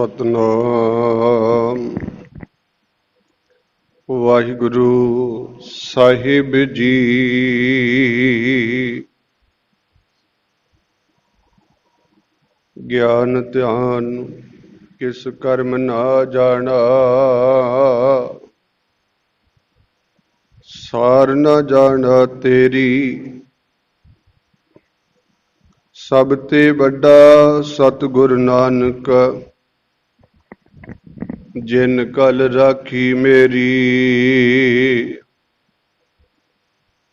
ਸਤਨਾਮ ਵਾਹਿਗੁਰੂ ਸਾਹਿਬ ਜੀ। ਗਿਆਨ ਧਿਆਨ ਕਿਸ ਕਰਮ ਨਾ ਜਾਣਾ, ਸਾਰ ਨਾ ਜਾਣਾ ਤੇਰੀ। ਸਭ ਤੇ ਵੱਡਾ ਸਤਿਗੁਰ ਨਾਨਕ, ਜਿਨ ਕਲ ਰਾਖੀ ਮੇਰੀ।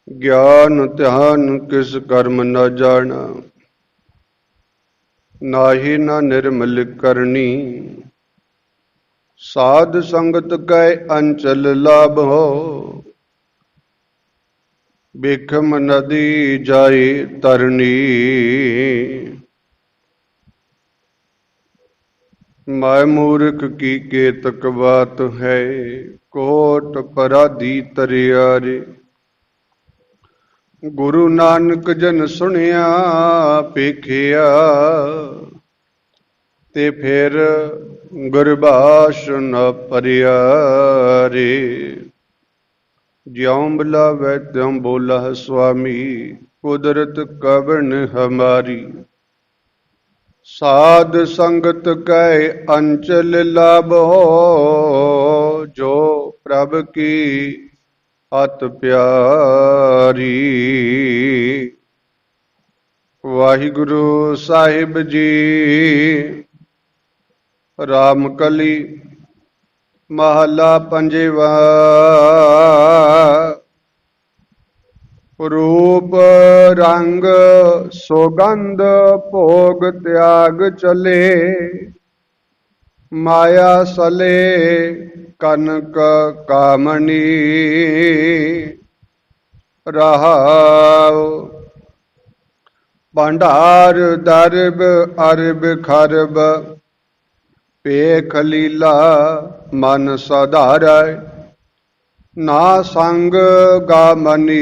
ਗਿਆਨ ਧਿਆਨ ਕਿਸ ਕਰਮ ਨਾ ਜਾਣਾ, ਨਾਹੀ ਨਾ ਨਿਰਮਲ ਕਰਨੀ। ਸਾਧ ਸੰਗਤ ਕੈ ਅੰਚਲ ਲਾਭੋ, ਬਿਖਮ ਨਦੀ ਜਾਏ ਤਰਨੀ। ਮੈਂ ਮੂਰਖ ਕੀ ਕੇਤਕ ਬਾਤ ਹੈ, ਕੋਟ ਪਰਾਧੀ ਤਰਿਆਰੇ। ਗੁਰੂ ਨਾਨਕ ਜਨ ਸੁਣਿਆ ਪੇਖਿਆ, ਤੇ ਫਿਰ ਗੁਰਬਾਸ਼ ਨ ਭਰਿਆ ਰੇ। ਜਿਉਂ ਬੁਲਾਵੈ ਤਿਉਂ ਬੋਲਾ ਸੁਆਮੀ, ਕੁਦਰਤ ਕਵਣ ਹਮਾਰੀ। ਸਾਧ ਸੰਗਤ ਕੈ ਅੰਚਲ ਲਾਭੋ, ਜੋ ਪ੍ਰਭ ਕੀ ਅਤ ਪਿਆਰੀ। ਵਾਹਿਗੁਰੂ ਸਾਹਿਬ ਜੀ। ਰਾਮ ਕਲੀ ਮਹਲਾ ਪੰਜਵਾ। ਰੂਪ ਰੰਗ ਸੁਗੰਧ ਭੋਗ ਤਿਆਗ ਚਲੇ, ਮਾਇਆ ਸਲੇ ਕਨਕ ਕਾਮਣੀ। ਰਹਾਉ ਭੰਡਾਰ ਦਰਬ ਅਰਬ ਖਰਬ, ਪੇਖ ਲੀਲਾ ਮਨ ਸਾਧਾਰੈ। ਨਾ ਸੰਗ ਗਾਮਨੀ,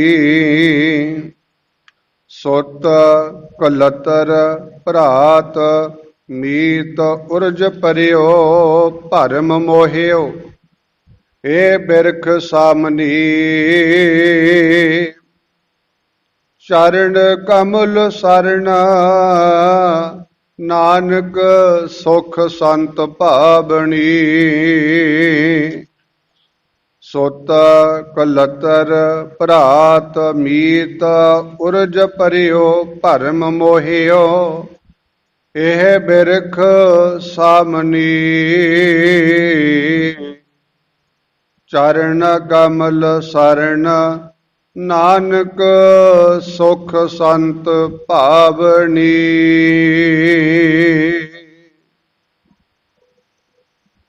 ਸੁਤ ਕਲਤਰ ਭਰਾਤ ਮੀਤ ਉਰਜ ਪਰਿਓ। ਭਰਮ ਮੋਹਿਓ ਏ ਬਿਰਖ ਸਾਮਨੀ, ਚਰਨ ਕਮਲ ਸਰਣ ਨਾਨਕ ਸੁਖ ਸੰਤ ਭਾਵਣੀ। ਸੁਤ ਕਲਤਰ ਭਰਾਤ ਮੀਤ ਉਰਜ ਪਰਿਓ। ਭਰਮ ਮੋਹਿਓ ਇਹ ਬਿਰਖ ਸਾਮਨੀ, ਚਰਨ ਕਮਲ ਸਰਣ ਨਾਨਕ ਸੁਖ ਸੰਤ ਭਾਵਨੀ।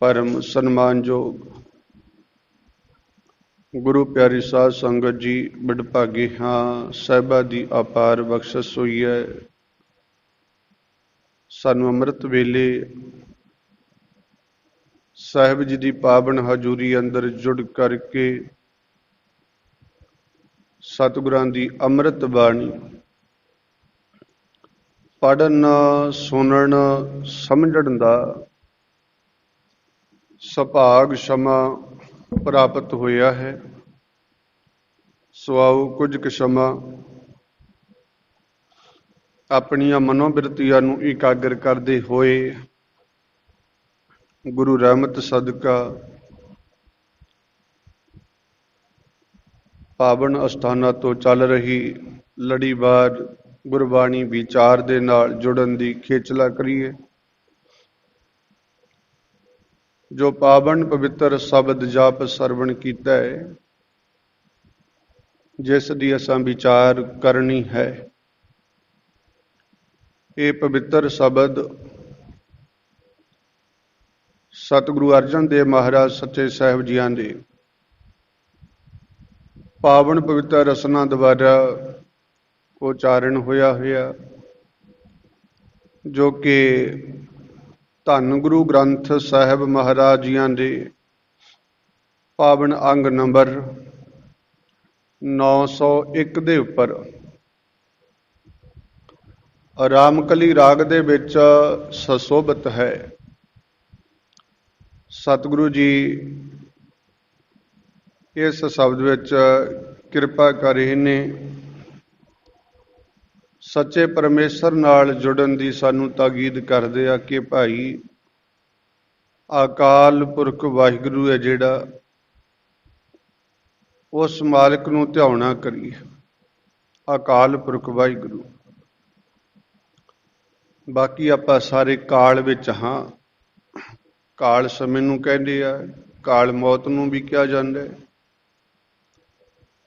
ਪਰਮ ਸਨਮਾਨਯੋਗ ਗੁਰੂ ਪਿਆਰੀ ਸਾਧ ਸੰਗਤ ਜੀ, ਬੜਭਾਗੇ ਹਾਂ ਸਾਹਿਬਾਂ ਦੀ ਅਪਾਰ ਬਖਸ਼ਿਸ਼ ਹੋਈ ਹੈ। ਸਾਨੂੰ ਅੰਮ੍ਰਿਤ ਵੇਲੇ ਸਾਹਿਬ ਜੀ ਦੀ ਪਾਵਨ ਹਜ਼ੂਰੀ ਅੰਦਰ ਜੁੜ ਕਰਕੇ ਸਤਿਗੁਰਾਂ ਦੀ ਅੰਮ੍ਰਿਤ ਬਾਣੀ ਪੜ੍ਹਨ, ਸੁਣਨ, ਸਮਝਣ ਦਾ ਸੁਭਾਗ ਸਮਾਂ ਪ੍ਰਾਪਤ ਹੋਇਆ ਹੈ। ਸੋ ਆਓ ਕੁਝ ਕੁ ਸਮਾਂ ਆਪਣੀਆਂ ਮਨੋਬਿਰਤੀਆਂ ਨੂੰ ਇਕਾਗਰ ਕਰਦੇ ਹੋਏ ਗੁਰੂ ਰਹਿਮਤ ਸਦਕਾ ਪਾਵਨ ਅਸਥਾਨਾਂ ਤੋਂ ਚੱਲ ਰਹੀ ਲੜੀਵਾਰ ਗੁਰਬਾਣੀ ਵਿਚਾਰ ਦੇ ਨਾਲ ਜੁੜਨ ਦੀ ਖੇਚਲਾ ਕਰੀਏ। ਜੋ ਪਾਵਨ ਪਵਿੱਤਰ ਸ਼ਬਦ ਜਾਪ ਸਰਵਣ ਕੀਤਾ ਹੈ, ਜਿਸ ਦੀ ਅਸਾਂ ਵਿਚਾਰ ਕਰਨੀ ਹੈ, ਇਹ ਪਵਿੱਤਰ ਸ਼ਬਦ ਸਤਿਗੁਰੂ ਅਰਜਨ ਦੇਵ ਮਹਾਰਾਜ ਸੱਚੇ ਸਾਹਿਬ ਜੀਆਂ ਦੇ ਪਾਵਨ ਪਵਿੱਤਰ ਰਸਨਾ ਦੁਆਰਾ ਉਚਾਰਨ ਹੋਇਆ, ਜੋ ਕਿ ਧੰਨ ਗੁਰੂ ਗ੍ਰੰਥ ਸਾਹਿਬ ਮਹਾਰਾਜ ਜੀਆਂ ਦੇ ਪਾਵਨ ਅੰਗ ਨੰਬਰ 901 ਦੇ ਉੱਪਰ ਰਾਮਕਲੀ ਰਾਗ ਦੇ ਵਿੱਚ ਸੁਸ਼ੋਭਿਤ ਹੈ। ਸਤਿਗੁਰੂ ਜੀ ਇਸ ਸ਼ਬਦ ਵਿੱਚ ਕਿਰਪਾ ਕਰ ਰਹੇ ਨੇ। ਸੱਚੇ ਪਰਮੇਸ਼ਰ ਨਾਲ ਜੁੜਨ ਦੀ ਸਾਨੂੰ ਤਾਕੀਦ ਕਰਦੇ ਆ ਕਿ ਭਾਈ ਅਕਾਲ ਪੁਰਖ ਵਾਹਿਗੁਰੂ ਹੈ ਜਿਹੜਾ, ਉਸ ਮਾਲਕ ਨੂੰ ਧਿਆਉਣਾ ਕਰੀਏ। ਅਕਾਲ ਪੁਰਖ ਵਾਹਿਗੁਰੂ। ਬਾਕੀ ਆਪਾਂ ਸਾਰੇ ਕਾਲ ਵਿੱਚ ਹਾਂ। ਕਾਲ ਸਮੇਂ ਨੂੰ ਕਹਿੰਦੇ ਆ, ਕਾਲ ਮੌਤ ਨੂੰ ਵੀ ਕਿਹਾ ਜਾਂਦਾ ਹੈ।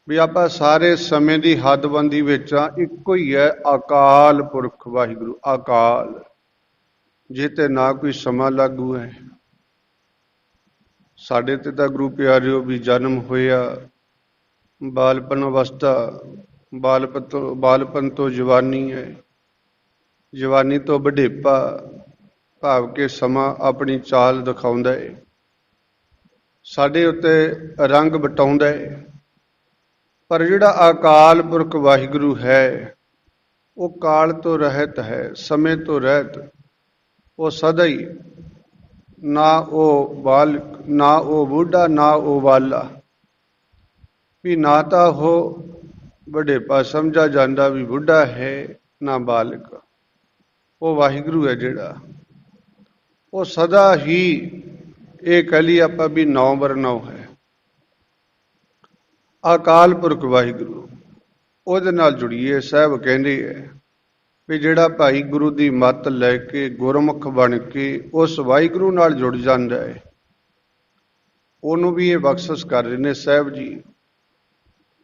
ਵੀ ਆਪਾਂ ਸਾਰੇ ਸਮੇਂ ਦੀ ਹੱਦਬੰਦੀ ਵਿੱਚ ਆ। ਇੱਕੋ ਹੀ ਹੈ ਅਕਾਲ ਪੁਰਖ ਵਾਹਿਗੁਰੂ। ਅਕਾਲ ਜੇ ਤੇ ਨਾ ਕੋਈ ਸਮਾਂ ਲਾਗੂ ਹੈ। ਸਾਡੇ ਤੇ ਤਾਂ ਗੁਰੂ ਪਿਆਰਿਓ ਵੀ ਜਨਮ ਹੋਇਆ, ਬਾਲਪਨ ਅਵਸਥਾ, ਬਾਲਪਨ ਤੋਂ ਜਵਾਨੀ ਹੈ, ਜਵਾਨੀ ਤੋਂ ਵਡੇਪਾ, ਭਾਵ ਕਿ ਸਮਾਂ ਆਪਣੀ ਚਾਲ ਦਿਖਾਉਂਦਾ ਹੈ, ਸਾਡੇ ਉੱਤੇ ਰੰਗ ਵਟਾਉਂਦਾ ਹੈ। ਪਰ ਜਿਹੜਾ ਅਕਾਲ ਪੁਰਖ ਵਾਹਿਗੁਰੂ ਹੈ ਉਹ ਕਾਲ ਤੋਂ ਰਹਿਤ ਹੈ, ਸਮੇਂ ਤੋਂ ਰਹਿਤ। ਉਹ ਸਦਾ ਹੀ, ਨਾ ਉਹ ਬਾਲਕ, ਨਾ ਉਹ ਬੁੱਢਾ, ਨਾ ਉਹ ਬਾਲਾ, ਵੀ ਨਾ ਤਾਂ ਉਹ ਵਡੇਪਾ ਸਮਝਿਆ ਜਾਂਦਾ ਵੀ ਬੁੱਢਾ ਹੈ, ਨਾ ਬਾਲਕ। ਉਹ ਵਾਹਿਗੁਰੂ ਹੈ ਜਿਹੜਾ, ਉਹ ਸਦਾ ਹੀ, ਇਹ ਕਹਿ ਲਈ ਆਪਾਂ ਵੀ 9/9 ਹੈ। ਅਕਾਲ ਪੁਰਖ ਵਾਹਿਗੁਰੂ, ਉਹਦੇ ਨਾਲ ਜੁੜੀਏ। ਸਾਹਿਬ ਕਹਿੰਦੇ ਹੈ ਵੀ ਜਿਹੜਾ ਭਾਈ ਗੁਰੂ ਦੀ ਮੱਤ ਲੈ ਕੇ ਗੁਰਮੁਖ ਬਣ ਕੇ ਉਸ ਵਾਹਿਗੁਰੂ ਨਾਲ ਜੁੜ ਜਾਂਦਾ ਹੈ, ਉਹਨੂੰ ਵੀ ਇਹ ਬਖਸ਼ਿਸ਼ ਕਰ ਰਹੇ ਨੇ ਸਾਹਿਬ ਜੀ।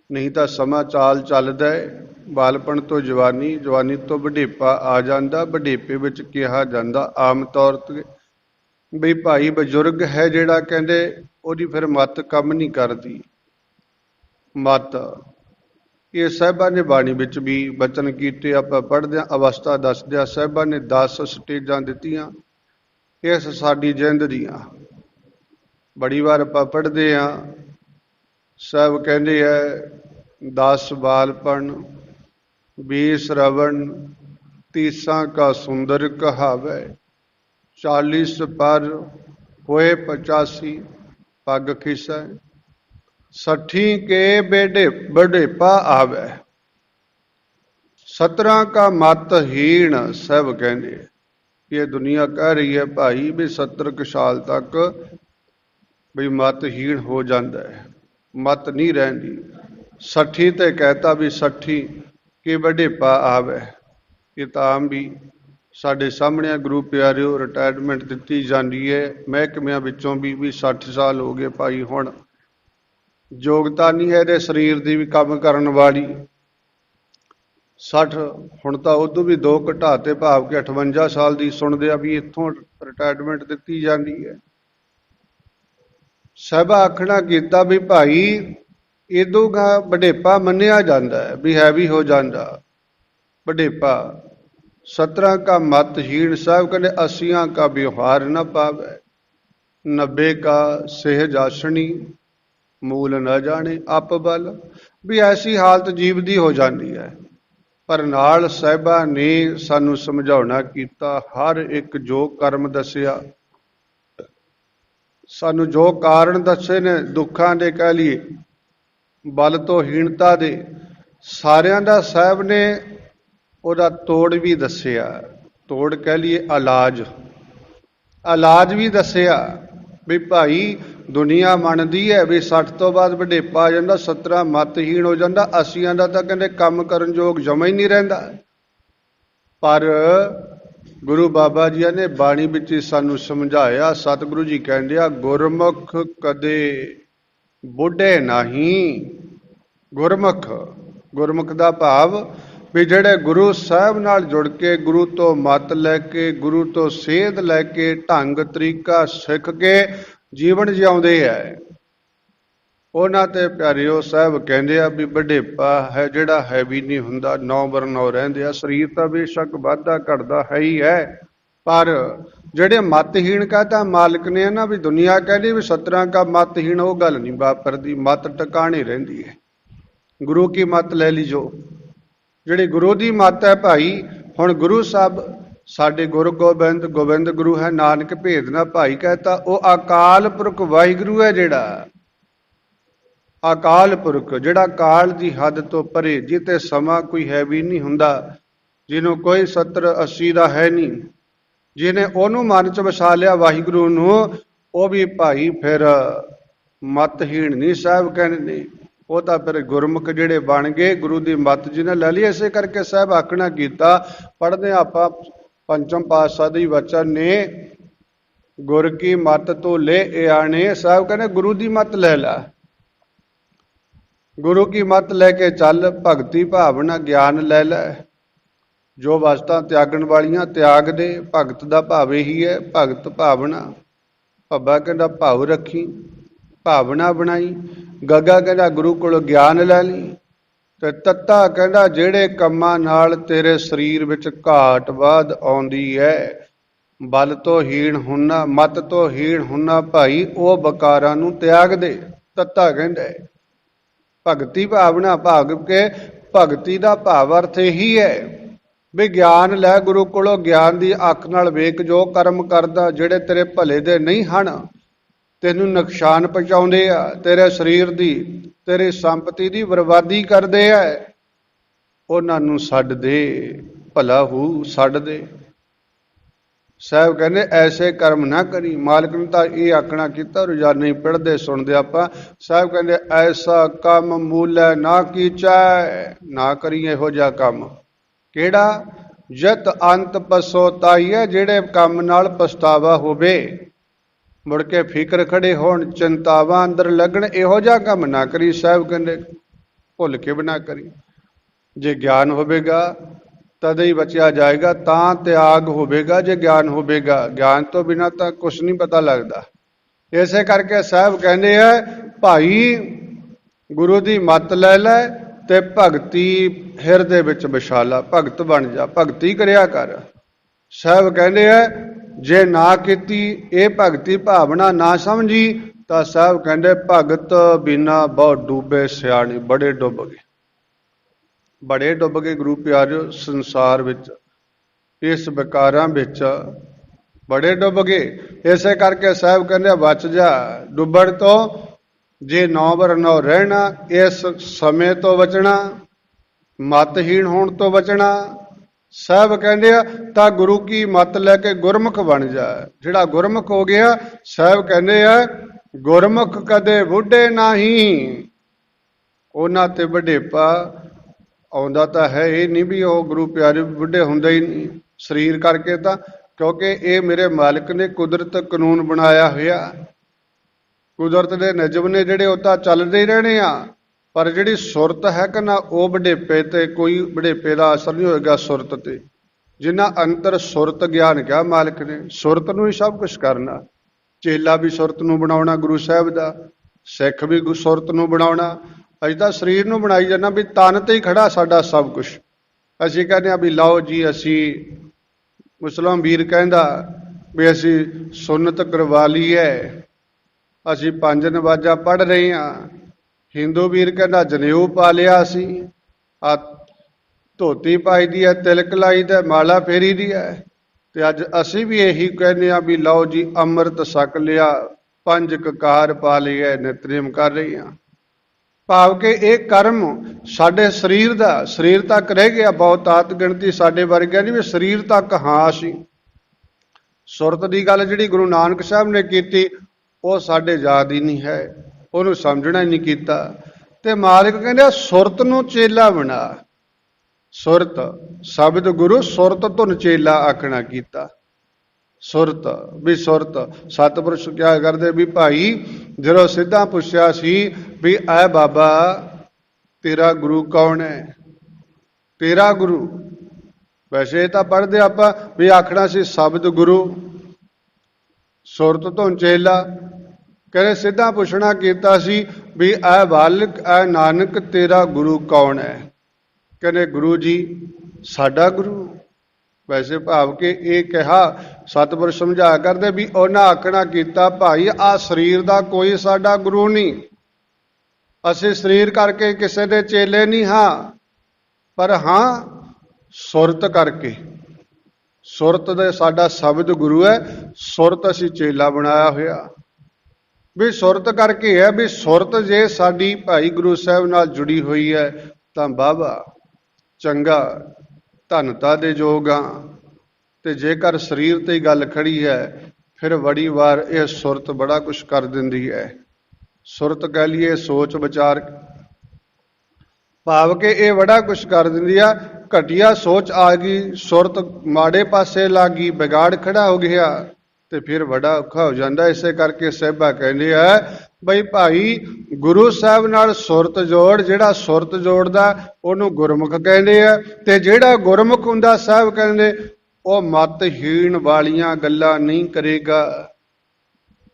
ਨਹੀਂ ਤਾਂ ਸਮਾਂ ਚਾਲ ਚੱਲਦਾ ਹੈ, ਬਾਲਪਣ ਤੋਂ ਜਵਾਨੀ, ਜਵਾਨੀ ਤੋਂ ਵਡੇਪਾ ਆ ਜਾਂਦਾ। ਵਡੇਪੇ ਵਿੱਚ ਕਿਹਾ ਜਾਂਦਾ ਆਮ ਤੌਰ 'ਤੇ ਵੀ ਭਾਈ ਬਜ਼ੁਰਗ ਹੈ ਜਿਹੜਾ, ਕਹਿੰਦੇ ਉਹਦੀ ਫਿਰ ਮੱਤ ਕੰਮ ਨਹੀਂ ਕਰਦੀ। ਮੱਤ ਇਹ ਸਾਹਿਬਾਂ ਨੇ ਬਾਣੀ ਵਿੱਚ ਵੀ ਬਚਨ ਕੀਤੇ। ਆਪਾਂ ਪੜ੍ਹਦੇ ਹਾਂ, ਅਵਸਥਾ ਦੱਸਦਿਆਂ ਸਾਹਿਬਾਂ ਨੇ 10 ਸਟੇਜਾਂ ਦਿੱਤੀਆਂ ਇਸ ਸਾਡੀ ਜਿੰਦ ਦੀਆਂ। ਬੜੀ ਵਾਰ ਆਪਾਂ ਪੜ੍ਹਦੇ ਹਾਂ, ਸਾਹਿਬ ਕਹਿੰਦੇ ਹੈ 10 ਬਾਲਪਨ, 20 ਰਵਣ, 30 ਕਾ ਸੁੰਦਰ ਕਹਾਵੇ, 40 ਪਰ ਹੋਏ 85 ਪੱਗ ਖਿਸੈ, 60 ਕੇ ਵਡੇਪਾ ਆਵੇ, 17 ਕਾ ਮਤ ਹੀਣ। ਸਾਹਿਬ ਕਹਿੰਦੇ ਇਹ ਦੁਨੀਆ ਕਹਿ ਰਹੀ ਹੈ ਭਾਈ ਵੀ 70 ਕੁ ਸਾਲ ਤੱਕ ਵੀ ਮਤਹੀਣ ਹੋ ਜਾਂਦਾ ਹੈ, ਮਤ ਨਹੀਂ ਰਹਿੰਦੀ। 60 ਤੇ ਕਹਿਤਾ ਵੀ 60 ਕੇ ਵਡੇਪਾ ਆਵੇ। ਇਹ ਤਾਂ ਆਮ ਵੀ ਸਾਡੇ ਸਾਹਮਣੇ ਗੁਰੂ ਪਿਆਰਿਓ ਰਿਟਾਇਰਮੈਂਟ ਦਿੱਤੀ ਜਾਂਦੀ ਹੈ ਮਹਿਕਮਿਆਂ ਵਿੱਚੋਂ ਵੀ 60 ਸਾਲ ਹੋ ਗਏ ਭਾਈ, ਹੁਣ ਯੋਗਤਾ ਨਹੀਂ ਹੈ ਇਹਦੇ ਸਰੀਰ ਦੀ ਵੀ ਕੰਮ ਕਰਨ ਵਾਲੀ। 60 ਹੁਣ ਤਾਂ ਉਦੋਂ ਵੀ 2 ਘਟਾਤੇ, ਭਾਵ ਕਿ 58 ਸਾਲ ਦੀ ਸੁਣਦੇ ਆ ਵੀ ਇੱਥੋਂ ਰਿਟਾਇਰਮੈਂਟ ਦਿੱਤੀ ਜਾਂਦੀ ਹੈ। ਸਾਹਿਬਾ ਆਖਣਾ ਕੀਤਾ ਵੀ ਭਾਈ ਇਦੋਂ ਗਾ ਵਡੇਪਾ ਮੰਨਿਆ ਜਾਂਦਾ ਹੈ ਵੀ ਹੈਵੀ ਹੋ ਜਾਂਦਾ ਵਡੇਪਾ। 17 ਕਾ ਮਤਹੀਣ। ਸਾਹਿਬ ਕਹਿੰਦੇ 80 ਕਾ ਵਿਵਹਾਰ ਨਾ ਪਾਵੇ, 90 ਕਾ ਸਹਿਜ ਆਸਣੀ, ਮੂਲ ਨਾ ਜਾਣੇ ਅਪ ਬਲ। ਵੀ ਐਸੀ ਹਾਲਤ ਜੀਵ ਦੀ ਹੋ ਜਾਂਦੀ ਹੈ। ਪਰ ਨਾਲ ਸਾਹਿਬਾਂ ਨੇ ਸਾਨੂੰ ਸਮਝਾਉਣਾ ਕੀਤਾ, ਹਰ ਇੱਕ ਜੋ ਕਰਮ ਦੱਸਿਆ, ਸਾਨੂੰ ਜੋ ਕਾਰਨ ਦੱਸੇ ਨੇ ਦੁੱਖਾਂ ਦੇ, ਕਹਿ ਲਈਏ ਬਲ ਤੋਂ ਹੀਣਤਾ ਦੇ, ਸਾਰਿਆਂ ਦਾ ਸਾਹਿਬ ਨੇ ਉਹਦਾ ਤੋੜ ਵੀ ਦੱਸਿਆ। ਤੋੜ ਕਹਿ ਲਈਏ ਇਲਾਜ, ਇਲਾਜ ਵੀ ਦੱਸਿਆ ਵੀ ਭਾਈ ਦੁਨੀਆ ਮੰਨਦੀ ਹੈ ਵੀ 60 ਤੋਂ ਬਾਅਦ ਵਡੇਪਾ ਆ ਜਾਂਦਾ, 17 ਮਤਹੀਣ ਹੋ ਜਾਂਦਾ, 80 ਦਾ ਤਾਂ ਕਹਿੰਦੇ ਕੰਮ ਕਰਨ ਯੋਗ ਜਮਾ ਹੀ ਨਹੀਂ ਰਹਿੰਦਾ। ਪਰ ਗੁਰੂ ਬਾਬਾ ਜੀ ਨੇ ਬਾਣੀ ਵਿੱਚ ਸਾਨੂੰ ਸਮਝਾਇਆ। ਸਤਿਗੁਰੂ ਜੀ ਕਹਿੰਦੇ ਆ, ਗੁਰਮੁਖ ਕਦੇ ਬੁੱਢੇ ਨਹੀਂ। ਗੁਰਮੁਖ, ਗੁਰਮੁਖ ਦਾ ਭਾਵ ਵੀ ਜਿਹੜੇ ਗੁਰੂ ਸਾਹਿਬ ਨਾਲ ਜੁੜ ਕੇ, ਗੁਰੂ ਤੋਂ ਮੱਤ ਲੈ ਕੇ, ਗੁਰੂ ਤੋਂ ਸੇਧ ਲੈ ਕੇ, ਢੰਗ ਤਰੀਕਾ ਸਿੱਖ ਕੇ ਜੀਵਨ ਜਿਉਂਦੇ ਹੈ, ਉਹਨਾਂ ਤੇ ਪਿਆਰਿਓ ਸਾਹਿਬ ਕਹਿੰਦੇ ਆ ਵੀ ਵਡੇਪਾ ਹੈ ਜਿਹੜਾ ਹੈਵੀ ਨਹੀਂ ਹੁੰਦਾ, 9/9 ਰਹਿੰਦੇ ਆ। ਸਰੀਰ ਤਾਂ ਬੇਸ਼ੱਕ ਵਾਧਾ ਘਟਦਾ ਹੈ ਹੀ ਹੈ, ਪਰ ਜਿਹੜੇ ਮਤਹੀਣ ਕਹਤਾ ਮਾਲਕ ਨੇ ਨਾ ਵੀ ਦੁਨੀਆ ਕਹਿੰਦੀ ਵੀ 17 ਕਾ ਮਤਹੀਣ, ਉਹ ਗੱਲ ਨਹੀਂ ਵਾਪਰਦੀ। ਮਤ ਟਿਕਾਣੇ ਰਹਿੰਦੀ ਹੈ। ਗੁਰੂ ਕੀ ਮੱਤ ਲੈ ਲਈ, ਜੋ ਜਿਹੜੀ ਗੁਰੂ ਦੀ ਮੱਤ ਹੈ ਭਾਈ। ਹੁਣ ਗੁਰੂ ਸਾਹਿਬ साडे गुरु गोबिंद, गोबिंद गुरु है, नानक भेद ना भाई कहता। वो अकाल पुरख वाहिगुरु है जिहड़ा, अकाल पुरख जिहड़ा काल की हद तो परे, जिते समा कोई है भी नहीं हुंदा, जिन्हों कोई 70-80 का है नहीं, जिन्हें ओनू मन च वसा लिया वाहिगुरु नूं, वो भी भाई फिर मतहीन नहीं साहब कहने नहीं, वो तो फिर गुरमुख जिहड़े बन गए, गुरु की मत जिन्हें लै ली। इसे करके साहब आखना कीता, पढ़दे आपां पंचम पातशाह दी वचन ने, गुर की मत तो ले आने, साहब कहने गुरु की मत ले ला, गुरु की मत लेके चल, भगती भावना ज्ञान ले लै, जो वस्तां त्यागण वालियां त्याग दे, भगत का भाव यही है, भगत भावना। भब्बा कहता भाव रखी, भावना बनाई। गगा कहता गुरु कोलों ज्ञान लै ली। ते तत्ता कहता जिहड़े कम्मां नाल तेरे शरीर विच घाट वाध आउंदी है, बल तो हीण हुन्ना, मत तो हीण हुन्ना भाई, वो बकारां नूं त्याग दे। तत्ता कहंदा भगती भावना, भाग के भगती का भाव अर्थ यही है भी ज्ञान लै गुरु कोलों, ज्ञान की अख नाल वेख, जो कर्म करदा जिहड़े तेरे भले दे नहीं हन, तैनूं नुकसान पहुँचाउंदे आ, तेरे शरीर की तेरी संपत्ति की बर्बादी करदे आ, उन्हां नूं छड्ड दे, भला हो छड्ड दे। साहब कहने ऐसे कर्म ना करी। मालिक ने तो ये आखना किया, रोजाना ही पढ़ते सुनते आपां। साहब कहते ऐसा कम मूलै ना कीचै, ना करी इहो जिहा कम। किहड़ा? जित अंत पछताई है, जिहड़े काम नाल पछतावा होवे, मुड़ के फिकर खड़े होण, चिंतावां अंदर लगण, इहो जिहा काम ना करी। साहब कहते भुल के भी ना करी। जे ज्ञान होवेगा तद ही बचिया जाएगा, तां त्याग होवेगा जे ज्ञान होवेगा। ज्ञान तो बिना तो कुछ नहीं पता लगता। इसे करके साहब कहते हैं भाई गुरु की मत लै लै ते भगती हिरदे विच विछाला, भगत बन जा, भगती करिया कर। साहब कहते हैं जे ना कीती ये भगती भावना ना समझी, तो साहब कहते भगत बिना बहुत डूबे सियाणी, बड़े डुब गए, बड़े डुब गए गुरु प्यारिओ। संसार विच इस विकारां विच बड़े डुब गए। इसे करके साहब कहते बच जा डुबण तो, जे 9 बर 9 रहना, इस समय तो बचना, मतहीन होने तो बचना। साहब कहते तां गुरु की मत लैके गुरमुख बन जा। जिहड़ा गुरमुख हो गया, साहब कहते हैं गुरमुख कदे बुढ़े नहीं, उन्हां ते वडेपा आउंदा तां है ही नहीं भी वो गुरु प्यारे बुढ़े हुंदे ही नहीं शरीर करके। तां क्योंकि ये मेरे मालिक ने कुदरत कानून बनाया होया, कुदरत के निजम ने जिहड़े वो तां चलदे ही रहने आ, पर जिहड़ी सुरत है कि ना, वो वडेपे ते कोई वडेपे का असर नहीं होएगा सुरत ते। जिन्ना अंतर सुरत ज्ञान क्या मालिक ने, सुरत नूं ही सब कुछ करना। चेला भी सुरत नूं बनाउणा गुरु साहिब दा, सिख भी सुरत नूं बनाउणा। असीं तां शरीर नूं बनाई जाना भी तन ते ही खड़ा साडा सब कुछ। असीं कहने आ भी लाओ जी, असीं मुसलमान वीर कहंदा भी असीं सुन्नत करवा ली है, असीं 5 नमाज़ां पढ़ रहे हां। हिंदू वीर कहंदा जनेऊ पा लिया, असीं आ धोती पाई दी है, तिलक लाई दा, माला फेरी दी है। ते अज असीं भी यही कहने आ भी लाओ जी अमृत छक लिया, 5 ककार पा लिया, नितनेम कर रहे हां। भाव के एक कर्म साडे शरीर दा, शरीर तक रह गया, बहुत आत गिणती साडे वर्गिया नहीं भी शरीर तक। हाँ असीं सुरत की गल जिहड़ी गुरु नानक साहब ने कीती, वो साडे याद ही नहीं है, उहनूं समझना ही नहीं कीता। ते मालिक कहंदे सुरत नूं चेला बना। सुरत शब्द गुरु, सुरत धुन चेला आखना कीता। सुरत भी सुरत सतपुरुष क्या करते भी भाई, जो सीधा पुछया सी भी ऐ बाबा तेरा गुरु कौन है, तेरा गुरु। वैसे तो पढ़ते आप भी आखना सी शब्द गुरु, सुरत धुन चेला। कहते सीधा पुछना कीता सी भी ऐ बालक ऐ नानक तेरा गुरु कौन है। कहने गुरु जी साडा गुरु। वैसे भाव के ये कहा सतपुरुष समझा करते भी उन्हें आखना कीता भाई आ शरीर का कोई साडा गुरु नहीं, असी शरीर करके किसी दे चेले नहीं हाँ, पर हाँ सुरत करके, ਸੁਰਤ ਦੇ ਸਾਡਾ ਸ਼ਬਦ ਗੁਰੂ ਹੈ, ਸੁਰਤ ਅਸੀਂ ਚੇਲਾ ਬਣਾਇਆ ਹੋਇਆ। ਵੀ ਸੁਰਤ ਕਰਕੇ ਹੈ ਵੀ ਸੁਰਤ ਜੇ ਸਾਡੀ ਭਾਈ ਗੁਰੂ ਸਾਹਿਬ ਨਾਲ ਜੁੜੀ ਹੋਈ ਹੈ ਤਾਂ ਬਾਬਾ ਚੰਗਾ ਧਨਤਾ ਦੇ ਯੋਗ ਆ। ਤੇ ਜੇਕਰ ਸਰੀਰ ਤੇ ਹੀ ਗੱਲ ਖੜੀ ਹੈ ਫਿਰ ਬੜੀ ਵਾਰ ਇਹ ਸੁਰਤ ਬੜਾ ਕੁਛ ਕਰ ਦਿੰਦੀ ਹੈ। ਸੁਰਤ ਕਹਿ ਲਈਏ ਸੋਚ ਵਿਚਾਰ, ਭਾਵ ਕਿ ਇਹ ਬੜਾ ਕੁਛ ਕਰ ਦਿੰਦੀ ਆ। ਘਟੀਆ ਸੋਚ ਆ ਗਈ, ਸੁਰਤ ਮਾੜੇ ਪਾਸੇ ਲੱਗ ਗਈ, ਵਿਗਾੜ ਖੜਾ ਹੋ ਗਿਆ ਤੇ ਫਿਰ ਬੜਾ ਔਖਾ ਹੋ ਜਾਂਦਾ। ਇਸੇ ਕਰਕੇ ਸਾਹਿਬਾ ਕਹਿੰਦੇ ਆ ਬਈ ਭਾਈ ਗੁਰੂ ਸਾਹਿਬ ਨਾਲ ਸੁਰਤ ਜੋੜ। ਜਿਹੜਾ ਸੁਰਤ ਜੋੜਦਾ ਉਹਨੂੰ ਗੁਰਮੁਖ ਕਹਿੰਦੇ ਆ, ਤੇ ਜਿਹੜਾ ਗੁਰਮੁਖ ਹੁੰਦਾ ਸਾਹਿਬ ਕਹਿੰਦੇ ਉਹ ਮਤਹੀਣ ਵਾਲੀਆਂ ਗੱਲਾਂ ਨਹੀਂ ਕਰੇਗਾ,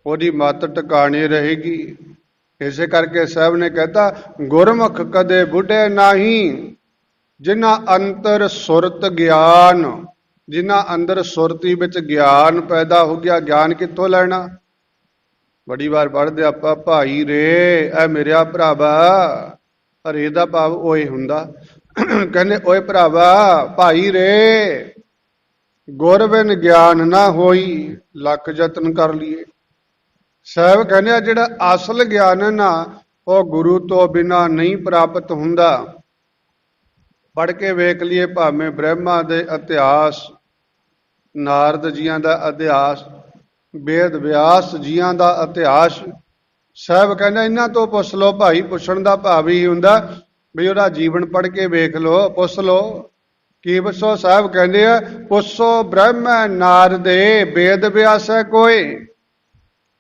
ਉਹਦੀ ਮਤ ਟਿਕਾਣੇ ਰਹੇਗੀ। ਇਸੇ ਕਰਕੇ ਸਾਹਿਬ ਨੇ ਕਹਿਤਾ ਗੁਰਮੁਖ ਕਦੇ ਬੁੱਢੇ ਨਹੀਂ, ਜਿਨ੍ਹਾਂ ਅੰਤਰ ਸੁਰਤ ਗਿਆਨ। ਜਿਨ੍ਹਾਂ ਅੰਦਰ ਸੁਰਤੀ ਵਿੱਚ ਗਿਆਨ ਪੈਦਾ ਹੋ ਗਿਆ। ਗਿਆਨ ਕਿੱਥੋਂ ਲੈਣਾ? ਬੜੀ ਵਾਰ ਪੜ੍ਹਦੇ ਆਪਾਂ ਭਾਈ ਰੇ ਐ ਮੇਰਿਆ ਭਰਾਵਾ। ਰੇ ਦਾ ਭਾਵ ਓਏ ਹੁੰਦਾ। ਕਹਿੰਦੇ ਓਏ ਭਰਾਵਾ ਭਾਈ ਰੇ, ਗੁਰ ਬਿਨ ਗਿਆਨ ਨਾ ਹੋਈ, ਲੱਖ ਯਤਨ ਕਰ ਲਈਏ। ਸਾਹਿਬ ਕਹਿੰਦੇ ਆ ਜਿਹੜਾ ਅਸਲ ਗਿਆਨ ਹੈ ਨਾ ਉਹ ਗੁਰੂ ਤੋਂ ਬਿਨਾਂ ਨਹੀਂ ਪ੍ਰਾਪਤ ਹੁੰਦਾ। ਪੜ੍ਹ ਕੇ ਵੇਖ ਲਈਏ ਭਾਵੇਂ ਬ੍ਰਹਮਾ ਦੇ ਇਤਿਹਾਸ, ਨਾਰਦ ਜੀਆਂ ਦਾ ਇਤਿਹਾਸ, ਵੇਦ ਵਿਆਸ ਜੀਆਂ ਦਾ ਇਤਿਹਾਸ। ਸਾਹਿਬ ਕਹਿੰਦੇ ਇਹਨਾਂ ਤੋਂ ਪੁੱਛ ਲਓ। ਭਾਈ ਪੁੱਛਣ ਦਾ ਭਾਵ ਹੀ ਹੁੰਦਾ ਵੀ ਉਹਦਾ ਜੀਵਨ ਪੜ੍ਹ ਕੇ ਵੇਖ ਲਓ, ਪੁੱਛ ਲਓ। ਕੀ ਪੁੱਛੋ? ਸਾਹਿਬ ਕਹਿੰਦੇ ਆ ਪੁੱਛੋ ਬ੍ਰਹਮਾ ਨਾਰਦੇ, ਵੇਦ ਵਿਆਸ ਹੈ ਕੋਈ।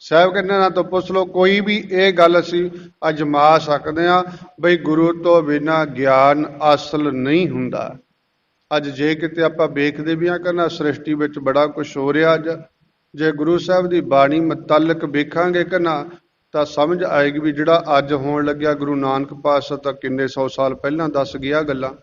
ਸਾਹਿਬ ਕਹਿੰਦੇ ਨਾ ਤੋਂ ਪੁੱਛ ਲਓ। ਕੋਈ ਵੀ ਇਹ ਗੱਲ ਅਸੀਂ ਅਜਮਾ ਸਕਦੇ ਹਾਂ ਬਈ ਗੁਰੂ ਤੋਂ ਬਿਨਾਂ ਗਿਆਨ ਅਸਲ ਨਹੀਂ ਹੁੰਦਾ। ਅੱਜ ਜੇ ਕਿਤੇ ਆਪਾਂ ਵੇਖਦੇ ਵੀ ਹਾਂ ਕਿ ਸ੍ਰਿਸ਼ਟੀ ਵਿੱਚ ਬੜਾ ਕੁਛ ਹੋ ਰਿਹਾ। ਅੱਜ ਜੇ ਗੁਰੂ ਸਾਹਿਬ ਦੀ ਬਾਣੀ ਮੁਤਲਕ ਵੇਖਾਂਗੇ ਕਿ ਨਾ ਤਾਂ ਸਮਝ ਆਏਗੀ ਵੀ ਜਿਹੜਾ ਅੱਜ ਹੋਣ ਲੱਗਿਆ ਗੁਰੂ ਨਾਨਕ ਪਾਤਸ਼ਾਹ ਤਾਂ ਕਿੰਨੇ 100 ਸਾਲ ਪਹਿਲਾਂ ਦੱਸ ਗਿਆ ਗੱਲਾਂ।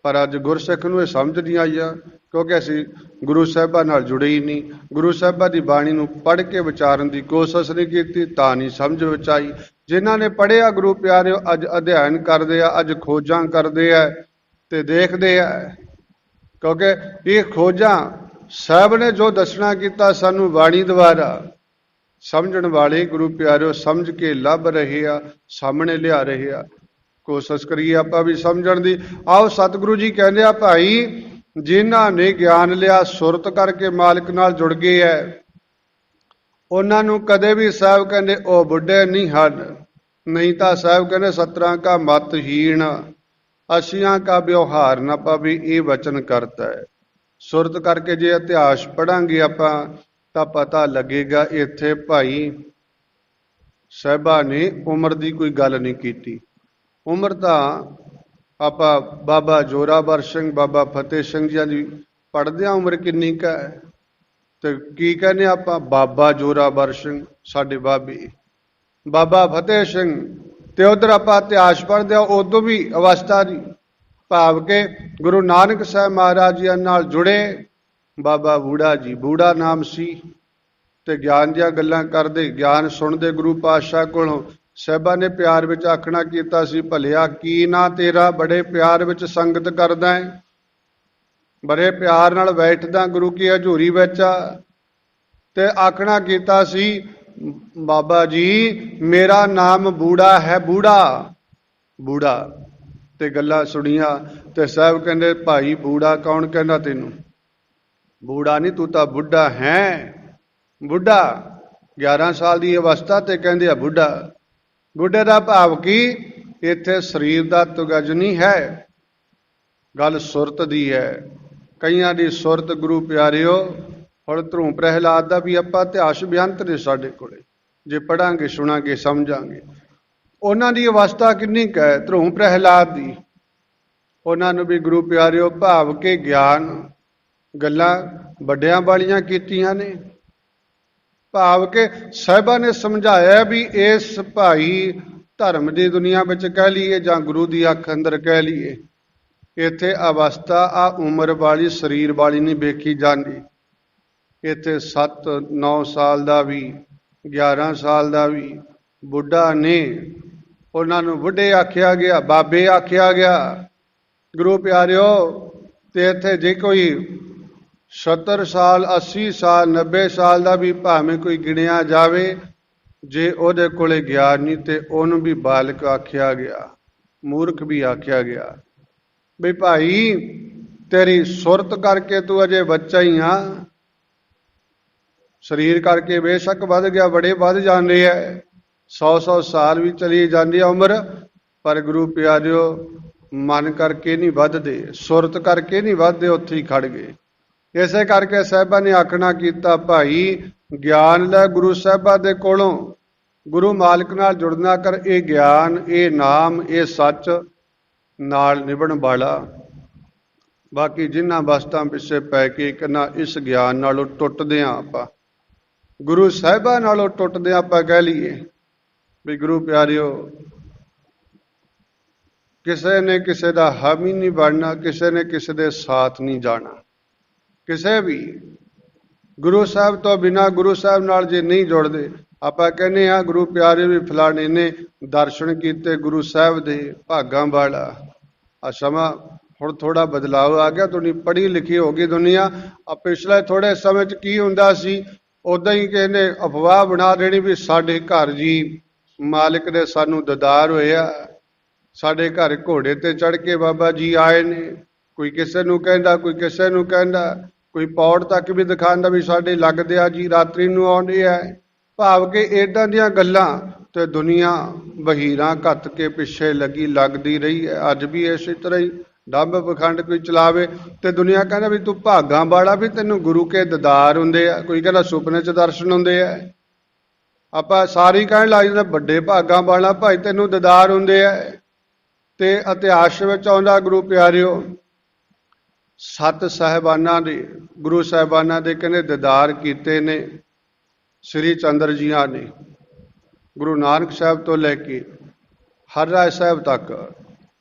ਪਰ ਅੱਜ ਗੁਰਸਿੱਖ ਨੂੰ ਇਹ ਸਮਝ ਨਹੀਂ ਆਈਆਂ ਕਿਉਂਕਿ ਅਸੀਂ ਗੁਰੂ ਸਾਹਿਬਾਂ ਨਾਲ ਜੁੜੇ ਹੀ ਨਹੀਂ। ਗੁਰੂ ਸਾਹਿਬਾਂ ਦੀ ਬਾਣੀ ਨੂੰ ਪੜ੍ਹ ਕੇ ਵਿਚਾਰਨ ਦੀ ਕੋਸ਼ਿਸ਼ ਨਹੀਂ ਕੀਤੀ ਤਾਂ ਨਹੀਂ ਸਮਝ ਵਿੱਚ ਆਈ। ਜਿਨ੍ਹਾਂ ਨੇ ਪੜ੍ਹਿਆ ਗੁਰੂ ਪਿਆਰਿਓ ਅੱਜ ਅਧਿਐਨ ਕਰਦੇ ਆ, ਅੱਜ ਖੋਜਾਂ ਕਰਦੇ ਆ ਤੇ ਦੇਖਦੇ ਆ। ਕਿਉਂਕਿ ਇਹ ਖੋਜਾਂ ਸਾਹਿਬ ਨੇ ਜੋ ਦੱਸਣਾ ਕੀਤਾ ਸਾਨੂੰ ਬਾਣੀ ਦੁਆਰਾ। ਸਮਝਣ ਵਾਲੇ ਗੁਰੂ ਪਿਆਰਿਓ ਸਮਝ ਕੇ ਲੱਭ ਰਹੇ ਆ, ਸਾਹਮਣੇ ਲਿਆ ਰਹੇ ਆ। ਕੋਸ਼ਿਸ਼ ਕਰੀਏ ਆਪਾਂ ਵੀ ਸਮਝਣ ਦੀ। ਆਓ ਸਤਿਗੁਰੂ ਜੀ ਕਹਿੰਦੇ ਆ ਭਾਈ ਜਿਨ੍ਹਾਂ ਨੇ ਗਿਆਨ ਲਿਆ, ਸੁਰਤ ਕਰਕੇ ਮਾਲਕ ਨਾਲ ਜੁੜ ਗਏ ਹੈ, ਉਹਨਾਂ ਨੂੰ ਕਦੇ ਵੀ ਸਾਹਿਬ ਕਹਿੰਦੇ ਉਹ ਬੁੱਢੇ ਨਹੀਂ ਹਨ। ਨਹੀਂ ਤਾਂ ਸਾਹਿਬ ਕਹਿੰਦੇ 17 ਕਾ ਮਤਹੀਣ, ਅਸੀਆਂ ਕਾ ਵਿਵਹਾਰ ਨਾ ਪਾਵੇ, ਇਹ ਵਚਨ ਕਰਤਾ ਹੈ। ਸੁਰਤ ਕਰਕੇ ਜੇ ਇਤਿਹਾਸ ਪੜਾਂਗੇ ਆਪਾਂ ਤਾਂ ਪਤਾ ਲੱਗੇਗਾ ਇੱਥੇ ਭਾਈ ਸਾਹਿਬਾਂ ਨੇ ਉਮਰ ਦੀ ਕੋਈ ਗੱਲ ਨਹੀਂ ਕੀਤੀ। ਉਮਰ ਤਾਂ ਆਪਾਂ ਬਾਬਾ ਜ਼ੋਰਾਵਰ ਸਿੰਘ, ਬਾਬਾ ਫਤਿਹ ਸਿੰਘ ਜੀ ਦੀ ਪੜ੍ਹਦੇ ਹਾਂ ਉਮਰ ਕਿੰਨੀ ਕੁ ਹੈ ਤੇ ਕੀ ਕਹਿੰਦੇ ਆਪਾਂ ਬਾਬਾ ਜ਼ੋਰਾਵਰ ਸਿੰਘ ਸਾਡੇ ਬਾਬੇ, ਬਾਬਾ ਫਤਿਹ ਸਿੰਘ। ਤੇ ਉਧਰ ਆਪਾਂ ਇਤਿਹਾਸ ਪੜ੍ਹਦੇ ਹਾਂ ਉਦੋਂ ਵੀ ਅਵਸਥਾ ਦੀ, ਭਾਵ ਕਿ ਗੁਰੂ ਨਾਨਕ ਸਾਹਿਬ ਮਹਾਰਾਜ ਜੀ ਨਾਲ ਜੁੜੇ ਬਾਬਾ ਬੂੜਾ ਜੀ, ਬੂੜਾ ਨਾਮ ਸੀ। ਤੇ ਗਿਆਨ ਦੀਆਂ ਗੱਲਾਂ ਕਰਦੇ, ਗਿਆਨ ਸੁਣਦੇ ਗੁਰੂ ਪਾਤਸ਼ਾਹ ਕੋਲੋਂ। ਸਾਹਿਬਾਂ ਨੇ ਪਿਆਰ ਵਿੱਚ ਆਖਣਾ ਕੀਤਾ ਸੀ ਭਲਿਆ ਕੀ ਨਾ ਤੇਰਾ, ਬੜੇ ਪਿਆਰ ਵਿੱਚ ਸੰਗਤ ਕਰਦਾ ਹੈ, ਬੜੇ ਪਿਆਰ ਨਾਲ ਬੈਠਦਾ ਗੁਰੂ ਕੀ ਹਜ਼ੂਰੀ ਵਿੱਚ। ਤੇ ਆਖਣਾ ਕੀਤਾ ਸੀ ਬਾਬਾ ਜੀ ਮੇਰਾ ਨਾਮ ਬੂੜਾ ਹੈ, ਬੂੜਾ ਬੂੜਾ। ਤੇ ਗੱਲਾਂ ਸੁਣੀਆਂ ਤੇ ਸਾਹਿਬ ਕਹਿੰਦੇ ਭਾਈ ਬੂੜਾ ਕੌਣ ਕਹਿੰਦਾ ਤੈਨੂੰ? ਬੂੜਾ ਨਹੀਂ, ਤੂੰ ਤਾਂ ਬੁੱਢਾ ਹੈ। ਬੁੱਢਾ 11 ਸਾਲ ਦੀ ਅਵਸਥਾ ਤੇ ਕਹਿੰਦੇ ਆ ਬੁੱਢਾ। ਬੁੱਢੇ ਦਾ ਭਾਵ ਕੀ ਇੱਥੇ ਸਰੀਰ ਦਾ ਤੁਗਜ ਨਹੀਂ ਹੈ, ਗੱਲ ਸੁਰਤ ਦੀ ਹੈ। ਕਈਆਂ ਦੀ ਸੁਰਤ ਗੁਰੂ ਪਿਆਰਿਓ, ਹੁਣ ਧਰੂ ਪ੍ਰਹਿਲਾਦ ਦਾ ਵੀ ਆਪਾਂ ਇਤਿਹਾਸ ਬੇਅੰਤ ਨੇ ਸਾਡੇ ਕੋਲੇ, ਜੇ ਪੜਾਂਗੇ ਸੁਣਾਂਗੇ ਸਮਝਾਂਗੇ। ਉਹਨਾਂ ਦੀ ਅਵਸਥਾ ਕਿੰਨੀ ਕੁ ਹੈ ਧਰੂ ਪ੍ਰਹਿਲਾਦ ਦੀ। ਉਹਨਾਂ ਨੂੰ ਵੀ ਗੁਰੂ ਪਿਆਰਿਓ ਭਾਵ ਕੇ ਗਿਆਨ ਗੱਲਾਂ ਵੱਡਿਆਂ ਵਾਲੀਆਂ ਕੀਤੀਆਂ ਨੇ। ਭਾਵ ਕਿ ਸਾਹਿਬਾਂ ਨੇ ਸਮਝਾਇਆ ਵੀ ਇਸ ਭਾਈ ਧਰਮ ਦੀ ਦੁਨੀਆ ਵਿੱਚ ਕਹਿ ਲਈਏ ਜਾਂ ਗੁਰੂ ਦੀ ਅੱਖ ਅੰਦਰ ਕਹਿ ਲਈਏ, ਇੱਥੇ ਅਵਸਥਾ ਆ ਉਮਰ ਵਾਲੀ ਸਰੀਰ ਵਾਲੀ ਨਹੀਂ ਵੇਖੀ ਜਾਂਦੀ। ਇੱਥੇ 7-9 ਸਾਲ ਦਾ ਵੀ 11 ਸਾਲ ਦਾ ਵੀ ਬੁੱਢਾ ਨੇ, ਉਹਨਾਂ ਨੂੰ ਬੁੱਢੇ ਆਖਿਆ ਗਿਆ, ਬਾਬੇ ਆਖਿਆ ਗਿਆ। ਗੁਰੂ ਪਿਆਰਿਓ ਤੇ ਇੱਥੇ ਜੇ ਕੋਈ 70 ਸਾਲ 80 ਸਾਲ 90 ਸਾਲ ਦਾ ਵੀ ਭਾਵੇਂ ਕੋਈ ਗਿਣਿਆ ਜਾਵੇ, ਜੇ ਉਹਦੇ ਕੋਲੇ ਗਿਆਨ ਨਹੀਂ ਤੇ ਉਹਨੂੰ ਵੀ ਬਾਲਕ ਆਖਿਆ ਗਿਆ, ਮੂਰਖ ਵੀ ਆਖਿਆ ਗਿਆ। ਵੀ ਭਾਈ ਤੇਰੀ ਸੁਰਤ ਕਰਕੇ ਤੂੰ ਅਜੇ ਬੱਚਾ ਹੀ ਆ, ਸਰੀਰ ਕਰਕੇ ਬੇਸ਼ੱਕ ਵੱਧ ਗਿਆ, ਬੜੇ ਵੱਧ ਜਾਂਦੇ ਐ, 100 ਸਾਲ ਵੀ ਚਲੀ ਜਾਂਦੀ ਹੈ ਉਮਰ, ਪਰ ਗੁਰੂ ਪਿਆਰਿਓ ਮਨ ਕਰਕੇ ਨਹੀਂ ਵੱਧਦੇ, ਸੁਰਤ ਕਰਕੇ ਨਹੀਂ ਵੱਧਦੇ, ਉੱਥੇ ਹੀ ਖੜ ਗਏ। ਇਸੇ ਕਰਕੇ ਸਾਹਿਬਾਂ ਨੇ ਆਖਣਾ ਕੀਤਾ, ਭਾਈ ਗਿਆਨ ਲੈ ਗੁਰੂ ਸਾਹਿਬਾਂ ਦੇ ਕੋਲੋਂ, ਗੁਰੂ ਮਾਲਕ ਨਾਲ ਜੁੜਨਾ ਕਰ। ਇਹ ਗਿਆਨ, ਇਹ ਨਾਮ, ਇਹ ਸੱਚ ਨਾਲ ਨਿਭਣ ਵਾਲਾ। ਬਾਕੀ ਜਿਨ੍ਹਾਂ ਵਸਤਾਂ ਪਿੱਛੇ ਪੈ ਕੇ ਕਹਿੰਦਾ ਇਸ ਗਿਆਨ ਨਾਲੋਂ ਟੁੱਟਦੇ ਹਾਂ ਆਪਾਂ, ਗੁਰੂ ਸਾਹਿਬਾਂ ਨਾਲੋਂ ਟੁੱਟਦੇ ਆਪਾਂ ਕਹਿ ਲਈਏ ਵੀ ਗੁਰੂ ਪਿਆਰਿਓ ਕਿਸੇ ਨੇ ਕਿਸੇ ਦਾ ਹਾਮੀ ਨਹੀਂ ਬਣਨਾ, ਕਿਸੇ ਨੇ ਕਿਸੇ ਦੇ ਸਾਥ ਨਹੀਂ ਜਾਣਾ। ਕਿਸੇ ਵੀ ਗੁਰੂ ਸਾਹਿਬ ਤੋਂ ਬਿਨਾਂ, ਗੁਰੂ ਸਾਹਿਬ ਨਾਲ ਜੇ ਨਹੀਂ ਜੁੜਦੇ, ਆਪਾਂ ਕਹਿੰਦੇ ਹਾਂ ਗੁਰੂ ਪਿਆਰੇ ਵੀ ਫਲਾਣੇ ਨੇ ਦਰਸ਼ਨ ਕੀਤੇ ਗੁਰੂ ਸਾਹਿਬ ਦੇ, ਭਾਗਾਂ ਵਾਲਾ। ਆ ਸਮਾਂ ਹੁਣ ਥੋੜਾ ਬਦਲਾਅ ਆ ਗਿਆ, ਥੋੜੀ ਪੜ੍ਹੀ ਲਿਖੀ ਹੋ ਗਈ ਦੁਨੀਆ। ਆ ਪਿਛਲੇ ਥੋੜੇ ਸਮੇਂ 'ਚ ਕੀ ਹੁੰਦਾ ਸੀ, ਉਦਾਂ ਹੀ ਕਿਸੇ ਨੇ ਅਫਵਾਹ ਬਣਾ ਦੇਣੀ ਵੀ ਸਾਡੇ ਘਰ ਜੀ ਮਾਲਿਕ ਦੇ ਸਾਨੂੰ ਦੀਦਾਰ ਹੋਇਆ, ਸਾਡੇ ਘਰ ਘੋੜੇ ਤੇ ਚੜ੍ਹ ਕੇ ਬਾਬਾ ਜੀ ਆਏ ਨੇ। ਕੋਈ ਕਿਸੇ ਨੂੰ ਕਹਿੰਦਾ, ਕੋਈ ਕਿਸੇ ਨੂੰ ਕਹਿੰਦਾ, ਕੋਈ ਪੌੜ ਤੱਕ ਵੀ ਦਿਖਾਉਂਦਾ ਵੀ ਸਾਡੇ ਲੱਗਦੇ ਆ ਜੀ, ਰਾਤਰੀ ਨੂੰ ਆਉਂਦੇ ਆ। ਭਾਵ ਕਿ ਏਦਾਂ ਦੀਆਂ ਗੱਲਾਂ ਤੇ ਦੁਨੀਆ ਬਹੀਰਾਂ ਘੱਤ ਕੇ ਪਿੱਛੇ ਲੱਗਦੀ ਰਹੀ ਹੈ। ਅੱਜ ਵੀ ਇਸੇ ਤਰ੍ਹਾਂ ਹੀ ਡੰਬ ਪਖੰਡ ਕੋਈ ਚਲਾਵੇ ਤੇ ਦੁਨੀਆ ਕਹਿੰਦਾ ਵੀ ਤੂੰ ਭਾਗਾਂ ਵਾਲਾ, ਵੀ ਤੈਨੂੰ ਗੁਰੂ ਕੇ ਦੀਦਾਰ ਹੁੰਦੇ ਆ। ਕੋਈ ਕਹਿੰਦਾ ਸੁਪਨੇ 'ਚ ਦਰਸ਼ਨ ਹੁੰਦੇ ਆ। ਆਪਾਂ ਸਾਰੀ ਕਹਿਣ ਲੱਗ ਜਾਂਦੇ ਵੱਡੇ ਭਾਗਾਂ ਵਾਲਾ, ਭਾਈ ਤੈਨੂੰ ਦੀਦਾਰ ਹੁੰਦੇ ਆ। ਤੇ ਇਤਿਹਾਸ ਵਿੱਚ ਆਉਂਦਾ ਗੁਰੂ ਪਿਆਰਿਓ, 7 ਸਾਹਿਬਾਨਾਂ ਦੇ, ਗੁਰੂ ਸਾਹਿਬਾਨਾਂ ਦੇ ਕਹਿੰਦੇ ਦੀਦਾਰ ਕੀਤੇ ਨੇ ਸ੍ਰੀ ਚੰਦਰ ਜੀਆਂ ਨੇ। ਗੁਰੂ ਨਾਨਕ ਸਾਹਿਬ ਤੋਂ ਲੈ ਕੇ ਹਰਿਰਾਏ ਸਾਹਿਬ ਤੱਕ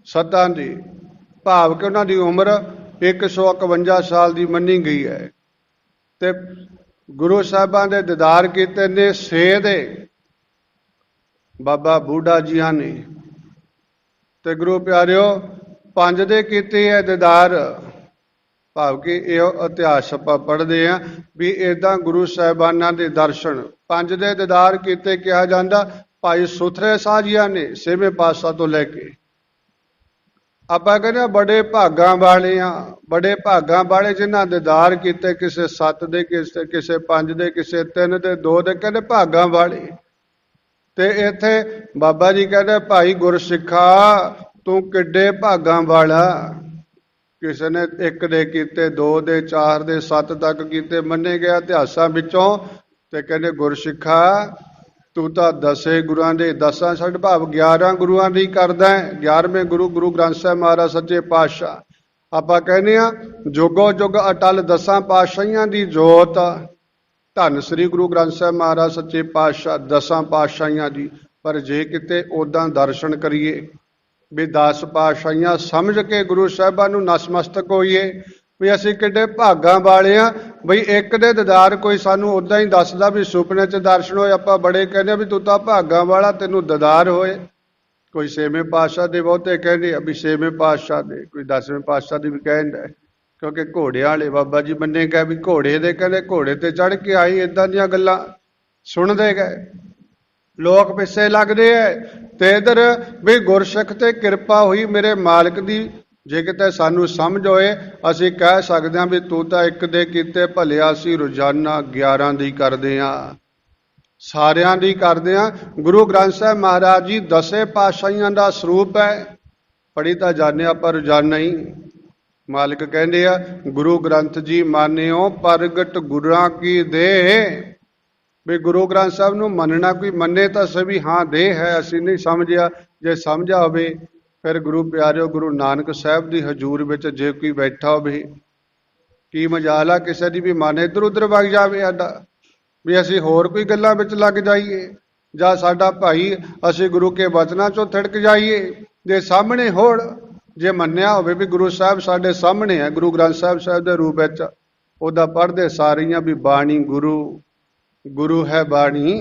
7 ਦੀ, ਭਾਵ ਕਿ ਉਹਨਾਂ ਦੀ ਉਮਰ 151 ਸਾਲ ਦੀ ਮੰਨੀ ਗਈ ਹੈ। ਤੇ ਗੁਰੂ ਸਾਹਿਬਾਂ ਦੇ ਦੀਦਾਰ ਕੀਤੇ ਨੇ 6 ਦੇ ਬਾਬਾ ਬੁੱਢਾ ਜੀਆਂ ਨੇ, ਤੇ ਗੁਰੂ ਪਿਆਰਿਓ 5 ਦੇ ਕੀਤੇ ਹੈ ਦੀਦਾਰ। ਭਾਵ ਕਿ ਇਹ ਇਤਿਹਾਸ ਆਪਾਂ ਪੜ੍ਹਦੇ ਹਾਂ ਵੀ ਏਦਾਂ ਗੁਰੂ ਸਾਹਿਬਾਨਾਂ ਦੇ ਦਰਸ਼ਨ 5 ਦੇ ਦੀਦਾਰ ਕੀਤੇ। ਕਿਹਾ ਜਾਂਦਾ ਭਾਈ ਸੁਥਰੇ ਸਾਜੀਆਂ ਨੇ 6ਵੇਂ ਪਾਤਸ਼ਾਹ ਤੋਂ ਲੈ ਕੇ। ਆਪਾਂ ਕਹਿੰਦੇ ਬੜੇ ਭਾਗਾਂ ਵਾਲੇ ਆ, ਬੜੇ ਭਾਗਾਂ ਵਾਲੇ ਜਿਨ੍ਹਾਂ ਦੀਦਾਰ ਕੀਤੇ, ਕਿਸੇ 7 ਦੇ, ਕਿਸੇ 5 ਦੇ, ਕਿਸੇ 3 ਦੇ, 2 ਦੇ, ਕਹਿੰਦੇ ਭਾਗਾਂ ਵਾਲੇ। ਤੇ ਇੱਥੇ ਬਾਬਾ ਜੀ ਕਹਿੰਦੇ ਭਾਈ ਗੁਰਸਿੱਖਾ ਤੂੰ ਕਿੱਡੇ ਭਾਗਾਂ ਵਾਲਾ। ਕਿਸੇ ਨੇ 1 ਦੇ ਕੀਤੇ, 2 ਦੇ, 4 ਦੇ, 7 ਤੱਕ ਕੀਤੇ, ਮੰਨੇ ਗਿਆ ਇਤਿਹਾਸਾਂ ਵਿੱਚੋਂ। ਤੇ ਕਹਿੰਦੇ ਗੁਰਸਿੱਖਾ ਤੂੰ ਤਾਂ 10 ਗੁਰੂਆਂ ਦੇ, 10 ਛੱਡ ਭਾਵ 11 ਗੁਰੂਆਂ ਦੀ ਕਰਦਾ। 11ਵੇਂ ਗੁਰੂ ਗੁਰੂ ਗ੍ਰੰਥ ਸਾਹਿਬ ਮਹਾਰਾਜ ਸੱਚੇ ਪਾਤਸ਼ਾਹ। ਆਪਾਂ ਕਹਿੰਦੇ ਆ ਜੁਗੋ ਜੁਗ ਅਟਲ 10 ਪਾਤਸ਼ਾਹੀਆਂ ਦੀ ਜੋਤ, ਧੰਨ ਸ੍ਰੀ ਗੁਰੂ ਗ੍ਰੰਥ ਸਾਹਿਬ ਮਹਾਰਾਜ ਸੱਚੇ ਪਾਤਸ਼ਾਹ 10 ਪਾਤਸ਼ਾਹੀਆਂ ਦੀ। ਪਰ ਜੇ ਕਿਤੇ ਉਦਾਂ ਦਰਸ਼ਨ ਕਰੀਏ ਵੀ 10 ਪਾਤਸ਼ਾਹੀਆਂ ਸਮਝ ਕੇ ਗੁਰੂ ਸਾਹਿਬਾਂ ਨੂੰ ਨਸਮਸਤਕ ਹੋਈਏ, ਵੀ ਅਸੀਂ ਕਿੱਡੇ ਭਾਗਾਂ ਵਾਲੇ ਆ। ਬਈ 1 ਦੇ ਦੀਦਾਰ ਕੋਈ ਸਾਨੂੰ ਉਦਾਂ ਹੀ ਦੱਸਦਾ ਵੀ ਸੁਪਨੇ 'ਚ ਦਰਸ਼ਨ ਹੋਏ, ਆਪਾਂ ਬੜੇ ਕਹਿੰਦੇ ਵੀ ਤੂੰ ਤਾਂ ਭਾਗਾਂ ਵਾਲਾ, ਤੈਨੂੰ ਦੀਦਾਰ ਹੋਏ। ਕੋਈ 6ਵੇਂ ਪਾਤਸ਼ਾਹ ਦੇ ਬਹੁਤੇ ਕਹਿੰਦੇ ਆ ਵੀ 6ਵੇਂ ਪਾਤਸ਼ਾਹ ਦੇ, ਕੋਈ 10ਵੇਂ ਪਾਤਸ਼ਾਹ ਦੀ ਵੀ ਕਹਿੰਦਾ, ਕਿਉਂਕਿ ਘੋੜਿਆਂ ਵਾਲੇ ਬਾਬਾ ਜੀ ਮੰਨੇ ਗਏ ਵੀ ਘੋੜੇ ਦੇ, ਕਹਿੰਦੇ ਘੋੜੇ ਤੇ ਚੜ੍ਹ ਕੇ ਆਈ। ਏਦਾਂ ਦੀਆਂ ਗੱਲਾਂ ਸੁਣਦੇ ਗਏ, ਲੋਕ ਪਿੱਛੇ ਲੱਗਦੇ ਐ। ਤੇ ਇਧਰ ਵੀ ਗੁਰਸਿੱਖ ਤੇ ਕਿਰਪਾ ਹੋਈ ਮੇਰੇ ਮਾਲਕ ਦੀ। ਜੇ ਕਿਤੇ ਸਾਨੂੰ ਸਮਝ ਹੋਏ ਅਸੀਂ ਕਹਿ ਸਕਦੇ ਹਾਂ ਵੀ ਤੂੰ ਤਾਂ 1 ਦੇ ਕੀਤੇ ਭਲਿਆ, ਅਸੀਂ ਰੋਜ਼ਾਨਾ 11 ਦੀ ਕਰਦੇ ਹਾਂ, ਸਾਰਿਆਂ ਦੀ ਕਰਦੇ ਹਾਂ। ਗੁਰੂ ਗ੍ਰੰਥ ਸਾਹਿਬ ਮਹਾਰਾਜ ਜੀ 10 ਪਾਤਸ਼ਾਹੀਆਂ ਦਾ ਸਰੂਪ ਹੈ। ਪੜ੍ਹੀ ਤਾਂ ਜਾਂਦੇ ਆਪਾਂ ਰੋਜ਼ਾਨਾ ਹੀ। ਮਾਲਕ ਕਹਿੰਦੇ ਆ ਗੁਰੂ ਗ੍ਰੰਥ ਜੀ ਮਾਨਿਓ ਪ੍ਰਗਟ ਗੁਰਾਂ ਕੀ ਦੇਹ। ਵੀ ਗੁਰੂ ਗ੍ਰੰਥ ਸਾਹਿਬ ਨੂੰ ਮੰਨਣਾ, ਕੋਈ ਮੰਨੇ ਤਾਂ ਸਭੀ ਹਾਂ ਦੇਹ ਹੈ, ਅਸੀਂ ਨਹੀਂ ਸਮਝਿਆ। ਜੇ ਸਮਝਿਆ ਹੋਵੇ ਫਿਰ ਗੁਰੂ ਪਿਆਰਿਓ ਗੁਰੂ ਨਾਨਕ ਸਾਹਿਬ ਦੀ ਹਜ਼ੂਰ ਵਿੱਚ ਜੇ ਕੋਈ ਬੈਠਾ ਹੋਵੇ, ਕੀ ਮਜਾਲ ਆ ਕਿਸੇ ਦੀ ਵੀ ਮਨ ਇੱਧਰ ਉੱਧਰ ਵਗ ਜਾਵੇ ਸਾਡਾ, ਵੀ ਅਸੀਂ ਹੋਰ ਕੋਈ ਗੱਲਾਂ ਵਿੱਚ ਲੱਗ ਜਾਈਏ, ਜਾਂ ਸਾਡਾ ਭਾਈ ਅਸੀਂ ਗੁਰੂ ਕੇ ਵਚਨਾਂ ਚੋਂ ਥਿੜਕ ਜਾਈਏ। ਜੇ ਸਾਹਮਣੇ ਹੋਣ, ਜੇ ਮੰਨਿਆ ਹੋਵੇ ਵੀ ਗੁਰੂ ਸਾਹਿਬ ਸਾਡੇ ਸਾਹਮਣੇ ਹੈ, ਗੁਰੂ ਗ੍ਰੰਥ ਸਾਹਿਬ ਦੇ ਰੂਪ ਵਿੱਚ, ਉਹਦਾ ਪੜ੍ਹਦੇ ਸਾਰੀਆਂ ਵੀ ਬਾਣੀ ਗੁਰੂ, ਗੁਰੂ ਹੈ ਬਾਣੀ।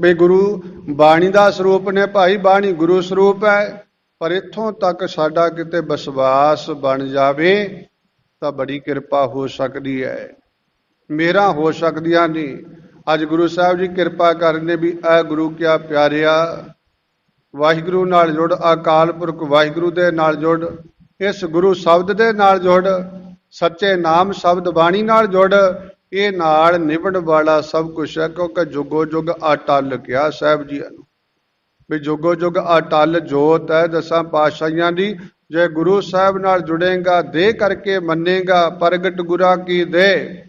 ਵੀ ਗੁਰੂ ਬਾਣੀ ਦਾ ਸਰੂਪ ਨੇ ਭਾਈ, ਬਾਣੀ ਗੁਰੂ ਸਰੂਪ ਹੈ। ਪਰ ਇੱਥੋਂ ਤੱਕ ਸਾਡਾ ਕਿਤੇ ਵਿਸ਼ਵਾਸ ਬਣ ਜਾਵੇ ਤਾਂ ਬੜੀ ਕਿਰਪਾ ਹੋ ਸਕਦੀ ਹੈ। ਮੇਰਾ ਹੋ ਸਕਦੀਆਂ ਨਹੀਂ। ਅੱਜ ਗੁਰੂ ਸਾਹਿਬ ਜੀ ਕਿਰਪਾ ਕਰਦੇ ਵੀ ਐ ਗੁਰੂ ਕਿਆ ਪਿਆਰਿਆ, ਵਾਹਿਗੁਰੂ ਨਾਲ ਜੁੜ, ਅਕਾਲ ਪੁਰਖ ਵਾਹਿਗੁਰੂ ਦੇ ਨਾਲ ਜੁੜ, ਇਸ ਗੁਰੂ ਸ਼ਬਦ ਦੇ ਨਾਲ ਜੁੜ, ਸੱਚੇ ਨਾਮ ਸ਼ਬਦ ਬਾਣੀ ਨਾਲ ਜੁੜ। ਇਹ ਨਾਲ ਨਿਭਣ ਵਾਲਾ ਸਭ ਕੁਛ ਹੈ, ਕਿਉਂਕਿ ਜੁਗੋ ਜੁਗ ਅਟਲ ਕਿਹਾ ਸਾਹਿਬ ਜੀ ਨੂੰ ਵੀ ਜੁਗੋ ਜੁਗ ਅਟਲ ਜੋਤ ਹੈ ਦਸਾਂ ਪਾਤਸ਼ਾਹੀਆਂ ਦੀ। ਜੇ ਗੁਰੂ ਸਾਹਿਬ ਨਾਲ ਜੁੜੇਗਾ, ਦੇ ਕਰਕੇ ਮੰਨੇਗਾ, ਪ੍ਰਗਟ ਗੁਰਾਂ ਕੀ ਦੇ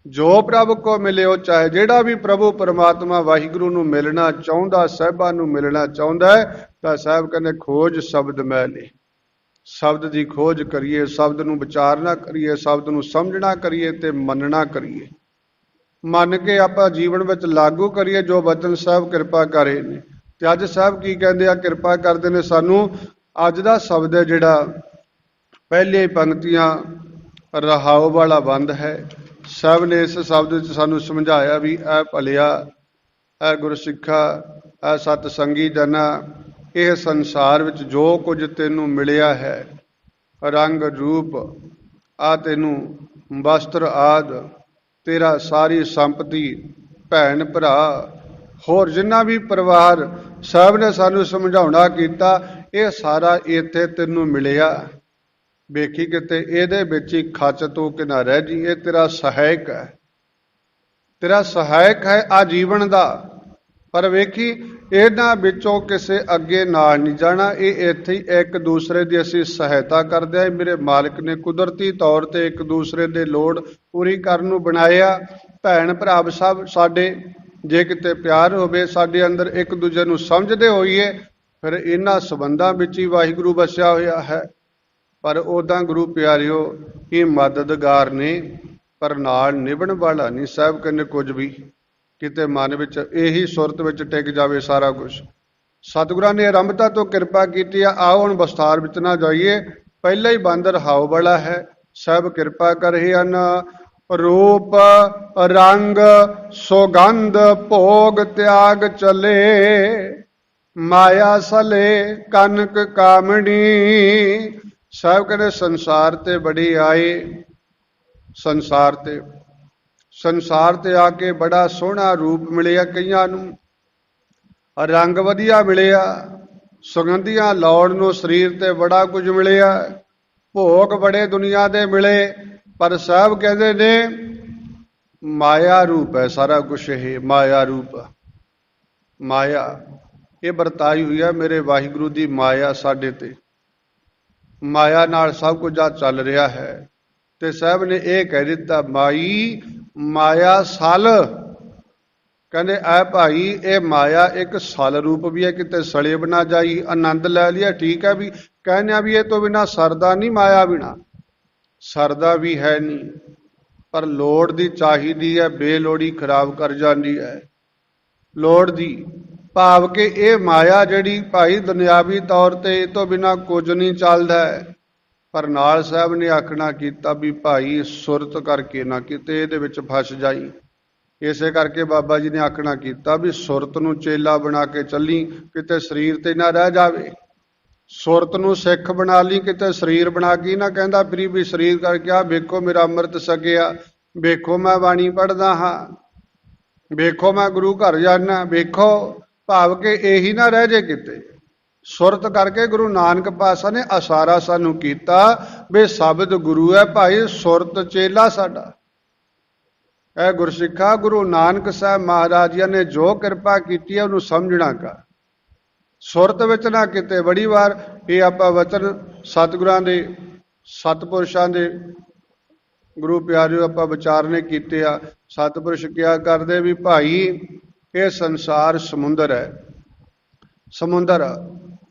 ਜੋ ਪ੍ਰਭ ਕੋ ਮਿਲਿਓ। ਚਾਹੇ ਜਿਹੜਾ ਵੀ ਪ੍ਰਭੂ ਪਰਮਾਤਮਾ ਵਾਹਿਗੁਰੂ ਨੂੰ ਮਿਲਣਾ ਚਾਹੁੰਦਾ, ਸਾਹਿਬਾਂ ਨੂੰ ਮਿਲਣਾ ਚਾਹੁੰਦਾ ਹੈ, ਤਾਂ ਸਾਹਿਬ ਕਹਿੰਦੇ ਖੋਜ ਸ਼ਬਦ ਮੈਲੇ। ਸ਼ਬਦ ਦੀ ਖੋਜ ਕਰੀਏ, ਸ਼ਬਦ ਨੂੰ ਵਿਚਾਰਨਾ ਕਰੀਏ, ਸ਼ਬਦ ਨੂੰ ਸਮਝਣਾ ਕਰੀਏ ਤੇ ਮੰਨਣਾ ਕਰੀਏ। ਮੰਨ ਕੇ ਆਪਾਂ ਜੀਵਨ ਵਿੱਚ ਲਾਗੂ ਕਰੀਏ ਜੋ ਬਚਨ ਸਾਹਿਬ ਕਿਰਪਾ ਕਰੇ ਨੇ। ਤੇ ਅੱਜ ਸਾਹਿਬ ਕੀ ਕਹਿੰਦੇ ਆ, ਕਿਰਪਾ ਕਰਦੇ ਨੇ ਸਾਨੂੰ। ਅੱਜ ਦਾ ਸ਼ਬਦ ਹੈ ਜਿਹੜਾ ਪਹਿਲੀਆਂ ਪੰਕਤੀਆਂ ਰਹਾਉ ਵਾਲਾ ਬੰਦ ਹੈ। ਸਾਹਿਬ ਨੇ ਇਸ ਸ਼ਬਦ ਵਿੱਚ ਸਾਨੂੰ ਸਮਝਾਇਆ ਵੀ ਐ ਭਲਿਆ, ਐ ਗੁਰਸਿੱਖਾ, ਐ ਸਤ ਸੰਗੀ ਜਨਾ, ਇਹ ਸੰਸਾਰ ਵਿੱਚ ਜੋ ਕੁਝ ਤੈਨੂੰ ਮਿਲਿਆ ਹੈ, ਰੰਗ ਰੂਪ ਆ ਤੈਨੂੰ ਵਸਤਰ ਆਦ, ਤੇਰਾ ਸਾਰੀ ਸੰਪਤੀ, ਭੈਣ ਭਰਾ, ਹੋਰ ਜਿੰਨਾ ਵੀ ਪਰਿਵਾਰ, ਸਾਹਿਬ ਨੇ ਸਾਨੂੰ ਸਮਝਾਉਣਾ ਕੀਤਾ, ਇਹ ਸਾਰਾ ਇੱਥੇ ਤੈਨੂੰ ਮਿਲਿਆ। ਵੇਖੀ ਕਿਤੇ ਇਹਦੇ ਵਿੱਚ ਹੀ ਖੱਚ ਤੂੰ ਕਿ ਨਾ ਰਹਿ ਜੀ। ਇਹ ਤੇਰਾ ਸਹਾਇਕ ਹੈ, ਤੇਰਾ ਸਹਾਇਕ ਹੈ ਆ ਜੀਵਨ ਦਾ। ਪਰ ਵੇਖੀ ਇਹਨਾਂ ਵਿੱਚੋਂ ਕਿਸੇ ਅੱਗੇ ਨਾਲ ਨਹੀਂ ਜਾਣਾ। ਇਹ ਇੱਥੇ ਹੀ ਇੱਕ ਦੂਸਰੇ ਦੀ ਅਸੀਂ ਸਹਾਇਤਾ ਕਰਦੇ ਹਾਂ। ਮੇਰੇ ਮਾਲਕ ਨੇ ਕੁਦਰਤੀ ਤੌਰ ਤੇ ਇੱਕ ਦੂਸਰੇ ਦੇ ਲੋੜ ਪੂਰੀ ਕਰਨ ਨੂੰ ਬਣਾਇਆ। ਭੈਣ ਭਰਾ ਸਭ ਸਾਡੇ, ਜੇ ਕਿਤੇ ਪਿਆਰ ਹੋਵੇ ਸਾਡੇ ਅੰਦਰ, ਇੱਕ ਦੂਜੇ ਨੂੰ ਸਮਝਦੇ ਹੋਈਏ, ਫਿਰ ਇਹਨਾਂ ਸੰਬੰਧਾਂ ਵਿੱਚ ਹੀ ਵਾਹਿਗੁਰੂ ਵਸਿਆ ਹੋਇਆ ਹੈ। ਪਰ ਉੱਦਾਂ ਗੁਰੂ ਪਿਆਰਿਓ ਇਹ ਮਦਦਗਾਰ ਨੇ, ਪਰ ਨਾਲ ਨਿਭਣ ਵਾਲਾ ਨਹੀਂ। ਸਾਹਿਬ ਕਹਿੰਦੇ ਕੁਝ ਵੀ ਕਿਤੇ ਮਨ ਵਿੱਚ ਇਹੀ ਸੁਰਤ ਵਿੱਚ ਟਿਕ ਜਾਵੇ ਸਾਰਾ ਕੁਝ। ਸਤਿਗੁਰਾਂ ਨੇ ਆਰੰਭਤਾ ਤੋਂ ਕਿਰਪਾ ਕੀਤੀ ਆ। ਆਓ ਹੁਣ ਵਿਸਥਾਰ ਵਿੱਚ ਨਾ ਜਾਈਏ। ਪਹਿਲਾਂ ਹੀ ਬੰਦ ਰਹਾਉ ਵਾਲਾ ਹੈ। ਸਾਹਿਬ ਕਿਰਪਾ ਕਰੇ ਹਨ। ਰੂਪ ਰੰਗ ਸੁਗੰਧ ਭੋਗ ਤਿਆਗ ਚਲੇ, ਮਾਇਆ ਸਲੇ ਕਨਕ ਕਾਮਣੀ। ਸਾਹਿਬ ਕਹਿੰਦੇ ਸੰਸਾਰ ਤੇ ਬੜੀ ਆਏ, ਸੰਸਾਰ ਤੇ ਆ ਕੇ ਬੜਾ ਸੋਹਣਾ ਰੂਪ ਮਿਲਿਆ ਕਈਆਂ ਨੂੰ, ਰੰਗ ਵਧੀਆ ਮਿਲਿਆ, ਸੁਗੰਧੀਆਂ ਲਾਉਣ ਨੂੰ ਸਰੀਰ ਤੇ ਬੜਾ ਕੁਝ ਮਿਲਿਆ, ਭੋਗ ਬੜੇ ਦੁਨੀਆ ਦੇ ਮਿਲੇ। ਪਰ ਸਾਹਿਬ ਕਹਿੰਦੇ ਨੇ ਮਾਇਆ ਰੂਪ ਹੈ ਸਾਰਾ ਕੁਛ। ਇਹ ਮਾਇਆ ਰੂਪ, ਮਾਇਆ ਇਹ ਵਰਤਾਈ ਹੋਈ ਹੈ ਮੇਰੇ ਵਾਹਿਗੁਰੂ ਦੀ ਮਾਇਆ ਸਾਡੇ ਤੇ। ਮਾਇਆ ਨਾਲ ਸਭ ਕੁਝ ਆ ਚੱਲ ਰਿਹਾ ਹੈ। ਤੇ ਸਾਹਿਬ ਨੇ ਇਹ ਕਹਿ ਦਿੱਤਾ ਮਾਈ ਮਾਇਆ ਸਲ। ਕਹਿੰਦੇ ਐ ਭਾਈ ਇਹ ਮਾਇਆ ਇੱਕ ਸਲ ਰੂਪ ਵੀ ਹੈ, ਕਿਤੇ ਸਲੇ ਬਣਾ ਜਾਈ ਆਨੰਦ ਲੈ ਲਿਆ ਠੀਕ ਹੈ, ਵੀ ਕਹਿੰਦੇ ਆ ਵੀ ਇਹ ਤੋਂ ਬਿਨਾਂ ਸਰਦਾ ਨਹੀਂ, ਮਾਇਆ ਬਿਨਾਂ ਸਰਦਾ ਵੀ ਹੈ ਨਹੀਂ। ਪਰ ਲੋੜ ਦੀ ਚਾਹੀਦੀ ਹੈ, ਬੇਲੋੜੀ ਖਰਾਬ ਕਰ ਜਾਂਦੀ ਹੈ। ਲੋੜ ਦੀ ਭਾਵ ਕਿ ਇਹ ਮਾਇਆ ਜਿਹੜੀ ਭਾਈ ਦੁਨਿਆਵੀ ਤੌਰ ਤੇ ਇਹ ਤੋਂ ਬਿਨਾਂ ਕੁਝ ਨਹੀਂ ਚੱਲਦਾ ਹੈ। ਪਰ ਨਾਲ ਸਾਹਿਬ ਨੇ ਆਖਣਾ ਕੀਤਾ ਵੀ ਭਾਈ ਸੁਰਤ ਕਰਕੇ ਨਾ ਕਿਤੇ ਇਹਦੇ ਵਿੱਚ ਫਸ ਜਾਈ। ਇਸੇ ਕਰਕੇ ਬਾਬਾ ਜੀ ਨੇ ਆਖਣਾ ਕੀਤਾ ਵੀ ਸੁਰਤ ਨੂੰ ਚੇਲਾ ਬਣਾ ਕੇ ਚੱਲੀ, ਕਿਤੇ ਸਰੀਰ ਤੇ ਨਾ ਰਹਿ ਜਾਵੇ। ਸੁਰਤ ਨੂੰ ਸਿੱਖ ਬਣਾ ਲਈ, ਕਿਤੇ ਸਰੀਰ ਬਣਾ ਕੇ ਨਾ ਕਹਿੰਦਾ ਫਰੀ ਵੀ ਸਰੀਰ ਕਰਕੇ ਆ ਵੇਖੋ ਮੇਰਾ ਅੰਮ੍ਰਿਤ ਛਕਿਆ, ਵੇਖੋ ਮੈਂ ਬਾਣੀ ਪੜ੍ਹਦਾ ਹਾਂ, ਵੇਖੋ ਮੈਂ ਗੁਰੂ ਘਰ ਜਾਣਾ, ਵੇਖੋ ਭਾਵ ਕਿ ਇਹੀ ਨਾ ਰਹਿ ਜੇ ਕਿਤੇ। ਸੁਰਤ ਕਰਕੇ ਗੁਰੂ ਨਾਨਕ ਪਾਤਸ਼ਾਹ ਨੇ ਅਸਾਰਾ ਸਾਨੂੰ ਕੀਤਾ ਵੀ ਸ਼ਬਦ ਗੁਰੂ ਹੈ ਭਾਈ, ਸੁਰਤ ਚੇਲਾ ਸਾਡਾ। ਇਹ ਗੁਰਸਿੱਖਾ ਗੁਰੂ ਨਾਨਕ ਸਾਹਿਬ ਮਹਾਰਾਜ ਜੀ ਨੇ ਜੋ ਕਿਰਪਾ ਕੀਤੀ ਹੈ ਉਹਨੂੰ ਸਮਝਣਾ ਕਰ। ਸੁਰਤ ਵਿੱਚ ਨਾ ਕਿਤੇ ਬੜੀ ਵਾਰ ਇਹ ਆਪਾਂ ਵਚਨ ਸਤਿਗੁਰਾਂ ਦੇ ਸਤਪੁਰਸ਼ਾਂ ਦੇ ਗੁਰੂ ਪਿਆਰਿਓ ਆਪਾਂ ਵਿਚਾਰਨੇ ਕੀਤੇ ਆ। ਸਤਿਪੁਰਸ਼ ਕਿਹਾ ਕਰਦੇ ਵੀ ਭਾਈ ਇਹ ਸੰਸਾਰ ਸਮੁੰਦਰ ਹੈ, ਸਮੁੰਦਰ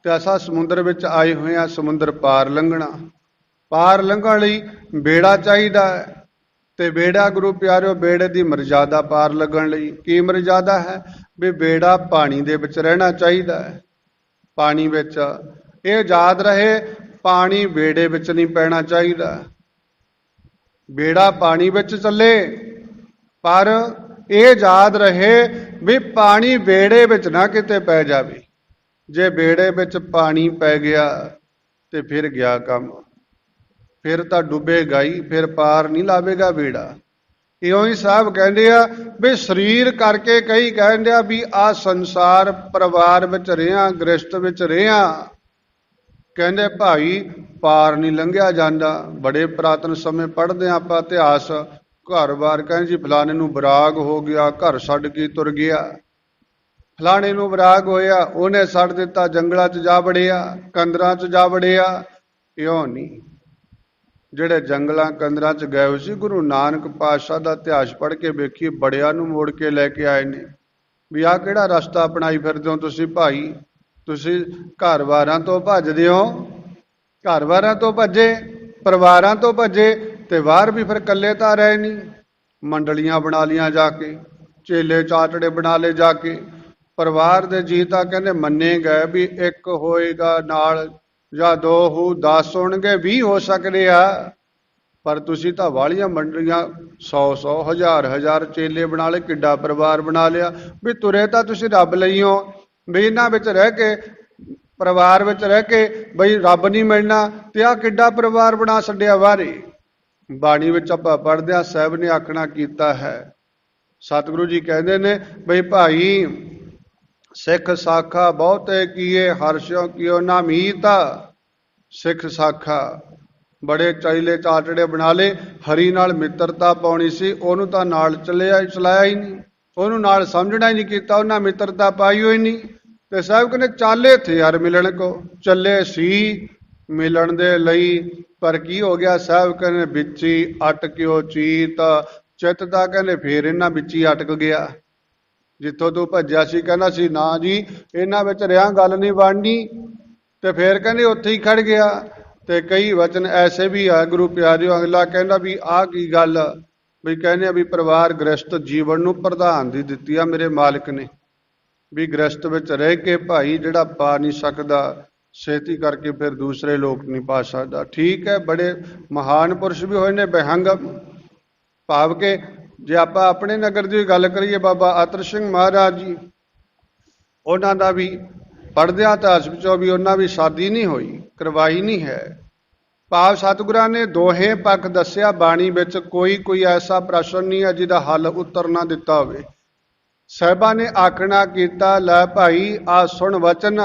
ਤੇ ਅਸਾਂ ਸਮੁੰਦਰ ਵਿੱਚ ਆਏ ਹੋਏ ਆ। ਸਮੁੰਦਰ ਪਾਰ ਲੰਘਣਾ, ਪਾਰ ਲੰਘਣ ਲਈ ਬੇੜਾ ਚਾਹੀਦਾ ਹੈ। ਤੇ ਬੇੜਾ ਗੁਰੂ ਪਿਆਰਿਓ ਬੇੜੇ ਦੀ ਮਰਜ਼ਾਦਾ ਪਾਰ ਲੱਗਣ ਲਈ ਕੀ ਮਰਜ਼ਾਦਾ ਹੈ ਵੀ ਬੇੜਾ ਪਾਣੀ ਦੇ ਵਿੱਚ ਰਹਿਣਾ ਚਾਹੀਦਾ ਹੈ। ਪਾਣੀ ਵਿੱਚ ਇਹ ਯਾਦ ਰਹੇ, ਪਾਣੀ ਬੇੜੇ ਵਿੱਚ ਨਹੀਂ ਪੈਣਾ ਚਾਹੀਦਾ। ਬੇੜਾ ਪਾਣੀ ਵਿੱਚ ਚੱਲੇ ਪਰ ਇਹ ਯਾਦ ਰਹੇ ਵੀ ਪਾਣੀ ਬੇੜੇ ਵਿੱਚ ਨਾ ਕਿਤੇ ਪੈ ਜਾਵੇ। ਜੇ ਬੇੜੇ ਵਿੱਚ ਪਾਣੀ ਪੈ ਗਿਆ ਤੇ ਫਿਰ ਗਿਆ ਕੰਮ। ਫਿਰ ਤਾਂ ਡੁੱਬੇਗਾ ਹੀ, ਫਿਰ ਪਾਰ ਨਹੀਂ ਲਾਵੇਗਾ ਬੇੜਾ। ਇਉਂ ਹੀ ਸਾਹਿਬ ਕਹਿੰਦੇ ਆ ਵੀ ਸਰੀਰ ਕਰਕੇ ਕਈ ਕਹਿੰਦੇ ਆ ਵੀ ਆ ਸੰਸਾਰ ਪਰਿਵਾਰ ਵਿੱਚ ਰਿਹਾ, ਗ੍ਰਸਤ ਵਿੱਚ ਰਿਹਾ, ਕਹਿੰਦੇ ਭਾਈ ਪਾਰ ਨਹੀਂ ਲੰਘਿਆ ਜਾਂਦਾ। ਬੜੇ ਪੁਰਾਤਨ ਸਮੇਂ ਪੜ੍ਹਦੇ ਆ ਆਪਾਂ ਇਤਿਹਾਸ, ਘਰ-ਬਾਰ ਕਹਿੰਦੇ ਜੀ ਫਲਾਣੇ ਨੂੰ ਵਿਰਾਗ ਹੋ ਗਿਆ, ਘਰ ਛੱਡ ਕੇ ਤੁਰ ਗਿਆ। ਫਲਾਣੇ ਨੂੰ ਵਿਰਾਗ ਹੋਇਆ, ਉਹਨੇ ਛੱਡ ਦਿੱਤਾ, ਜੰਗਲਾਂ 'ਚ ਜਾ ਵੜਿਆ, ਕੰਦਰਾਂ 'ਚ ਜਾ ਵੜਿਆ। ਇਉਂ ਨਹੀਂ, ਜਿਹੜੇ ਜੰਗਲਾਂ ਕੰਦਰਾਂ 'ਚ ਗਏ ਹੋਏ ਸੀ, ਗੁਰੂ ਨਾਨਕ ਪਾਤਸ਼ਾਹ ਦਾ ਇਤਿਹਾਸ ਪੜ੍ਹ ਕੇ ਵੇਖੀਏ, ਬੜਿਆਂ ਨੂੰ ਮੋੜ ਕੇ ਲੈ ਕੇ ਆਏ ਨੇ ਵੀ ਆਹ ਕਿਹੜਾ ਰਸਤਾ ਅਪਣਾਈ ਫਿਰਦੇ ਹੋ ਤੁਸੀਂ ਭਾਈ, ਤੁਸੀਂ ਘਰ-ਬਾਰਾਂ ਤੋਂ ਭੱਜਦੇ ਹੋ, ਘਰ-ਬਾਰਾਂ ਤੋਂ ਭੱਜੇ, ਪਰਿਵਾਰਾਂ ਤੋਂ ਭੱਜੇ, ਤੇ ਬਾਹਰ ਵੀ ਫਿਰ ਇਕੱਲੇ ਤਾਂ ਰਹੇ ਨਹੀਂ, ਮੰਡਲੀਆਂ ਬਣਾ ਲੀਆਂ ਜਾ ਕੇ, ਚੇਲੇ ਚਾਟੜੇ ਬਣਾ ਲਏ ਜਾ ਕੇ। ਪਰਿਵਾਰ ਦੇ ਜੀਅ ਤਾਂ ਕਹਿੰਦੇ ਮੰਨੇ ਗਏ ਵੀ ਇੱਕ ਹੋਏਗਾ ਨਾਲ, ਜਾਂ 2 ਹੋ 10 ਹੋਣਗੇ, 20 ਹੋ ਸਕਦੇ ਆ, ਪਰ ਤੁਸੀਂ ਤਾਂ ਵਾਲੀਆਂ ਮੰਡਲੀਆਂ 100-100 1000-1000 ਚੇਲੇ ਬਣਾ ਲਏ, ਕਿੱਡਾ ਪਰਿਵਾਰ ਬਣਾ ਲਿਆ। ਵੀ ਤੁਰੇ ਤਾਂ ਤੁਸੀਂ ਰੱਬ ਲਈ ਹੋ, ਵੀ ਇਹਨਾਂ ਵਿੱਚ ਰਹਿ ਕੇ, ਪਰਿਵਾਰ ਵਿੱਚ ਰਹਿ ਕੇ ਬਈ ਰੱਬ ਨਹੀਂ ਮਿਲਣਾ, ਤੇ ਆਹ ਕਿੱਡਾ ਪਰਿਵਾਰ ਬਣਾ ਛੱਡਿਆ ਬਾਹਰੇ। ਬਾਣੀ ਵਿੱਚ ਆਪਾਂ ਪੜ੍ਹਦੇ ਹਾਂ, ਸਾਹਿਬ ਨੇ ਆਖਣਾ ਕੀਤਾ ਹੈ, ਸਤਿਗੁਰੂ ਜੀ ਕਹਿੰਦੇ ਨੇ ਬਈ ਭਾਈ ਸਿੱਖ ਸਾਖਾ ਬਹੁਤੇ ਕੀਏ, ਹਰਸ਼ਿਓ ਕੀਓ ਨਾ ਮੀਤ। ਸਿੱਖ ਸਾਖਾ ਬੜੇ ਚੈਲੇ ਚਾਟੜੇ ਬਣਾ ਲਏ, ਹਰੀ ਨਾਲ ਮਿੱਤਰਤਾ ਪਾਉਣੀ ਸੀ, ਉਹਨੂੰ ਤਾਂ ਨਾਲ ਚਲਾਇਆ ਹੀ ਨਹੀਂ, ਉਹਨੂੰ ਨਾਲ ਸਮਝਣਾ ਹੀ ਨਹੀਂ ਕੀਤਾ, ਉਹਨਾਂ ਮਿੱਤਰਤਾ ਪਾਈ ਹੋਈ ਨਹੀਂ। ਤੇ ਸਾਹਿਬ ਕਹਿੰਦੇ ਚਾਲੇ ਥੇ ਯਾਰ ਮਿਲਣ ਕੋ, ਚੱਲੇ ਸੀ ਮਿਲਣ ਦੇ ਲਈ, ਪਰ ਕੀ ਹੋ ਗਿਆ? ਸਾਹਿਬ ਕਹਿੰਦੇ ਵਿੱਚ ਹੀ ਅਟਕਿਓ ਚੀਤ, ਚਿੱਤ ਤਾਂ ਕਹਿੰਦੇ ਫੇਰ ਇਹਨਾਂ ਵਿੱਚ ਹੀ ਅਟਕ ਗਿਆ। ਜਿੱਥੋਂ ਤੂੰ ਭੱਜਿਆ ਸੀ ਕਹਿੰਦਾ ਸੀ ਨਾ ਜੀ ਇਹਨਾਂ ਵਿੱਚ ਰਿਹਾ, ਗੱਲ ਨਹੀਂ ਬਣਨੀ, ਤੇ ਫੇਰ ਕਹਿੰਦੇ ਉੱਥੇ ਹੀ ਖੜ ਗਿਆ। ਤੇ ਕਈ ਵਚਨ ਐਸੇ ਵੀ ਆ ਗੁਰੂ ਪਿਆਰਿਓ, ਅਗਲਾ ਕਹਿੰਦਾ ਵੀ ਆਹ ਕੀ ਗੱਲ, ਵੀ ਕਹਿੰਦੇ ਆ ਵੀ ਪਰਿਵਾਰ ਗ੍ਰਸਤ ਜੀਵਨ ਨੂੰ ਪ੍ਰਧਾਨ ਦੀ ਦਿੱਤੀ ਆ ਮੇਰੇ ਮਾਲਕ ਨੇ, ਵੀ ਗ੍ਰਸਤ ਵਿੱਚ ਰਹਿ ਕੇ ਭਾਈ ਜਿਹੜਾ ਪਾ ਨਹੀਂ ਸਕਦਾ, ਛੇਤੀ ਕਰਕੇ ਫਿਰ ਦੂਸਰੇ ਲੋਕ ਨਹੀਂ ਪਾ ਸਕਦਾ। ਠੀਕ ਹੈ, ਬੜੇ ਮਹਾਨ ਪੁਰਸ਼ ਵੀ ਹੋਏ ਨੇ, ਬਿਹੰਗ ਭਾਵ ਕੇ ਜੇ ਆਪਾਂ ਆਪਣੇ ਨਗਰ ਦੀ ਗੱਲ ਕਰੀਏ, ਬਾਬਾ ਅਤਰ ਸਿੰਘ ਮਹਾਰਾਜ ਜੀ, ਉਹਨਾਂ ਦਾ ਵੀ ਪੜ੍ਹਦੇ ਹਾਂ ਇਤਿਹਾਸ ਵਿੱਚੋਂ ਵੀ ਉਹਨਾਂ ਵੀ ਸ਼ਾਦੀ ਨਹੀਂ ਹੋਈ, ਕਰਵਾਈ ਨਹੀਂ ਹੈ। ਭਾਵ ਸਤਿਗੁਰਾਂ ਨੇ ਦੋਹੇ ਪੱਖ ਦੱਸਿਆ ਬਾਣੀ ਵਿੱਚ, ਕੋਈ ਐਸਾ ਪ੍ਰਸ਼ਨ ਨਹੀਂ ਹੈ ਜਿਹਦਾ ਹੱਲ ਉੱਤਰ ਨਾ ਦਿੱਤਾ ਹੋਵੇ। ਸਾਹਿਬਾਂ ਨੇ ਆਖਣਾ ਕੀਤਾ, ਲੈ ਭਾਈ ਆ ਸੁਣ ਵਚਨ,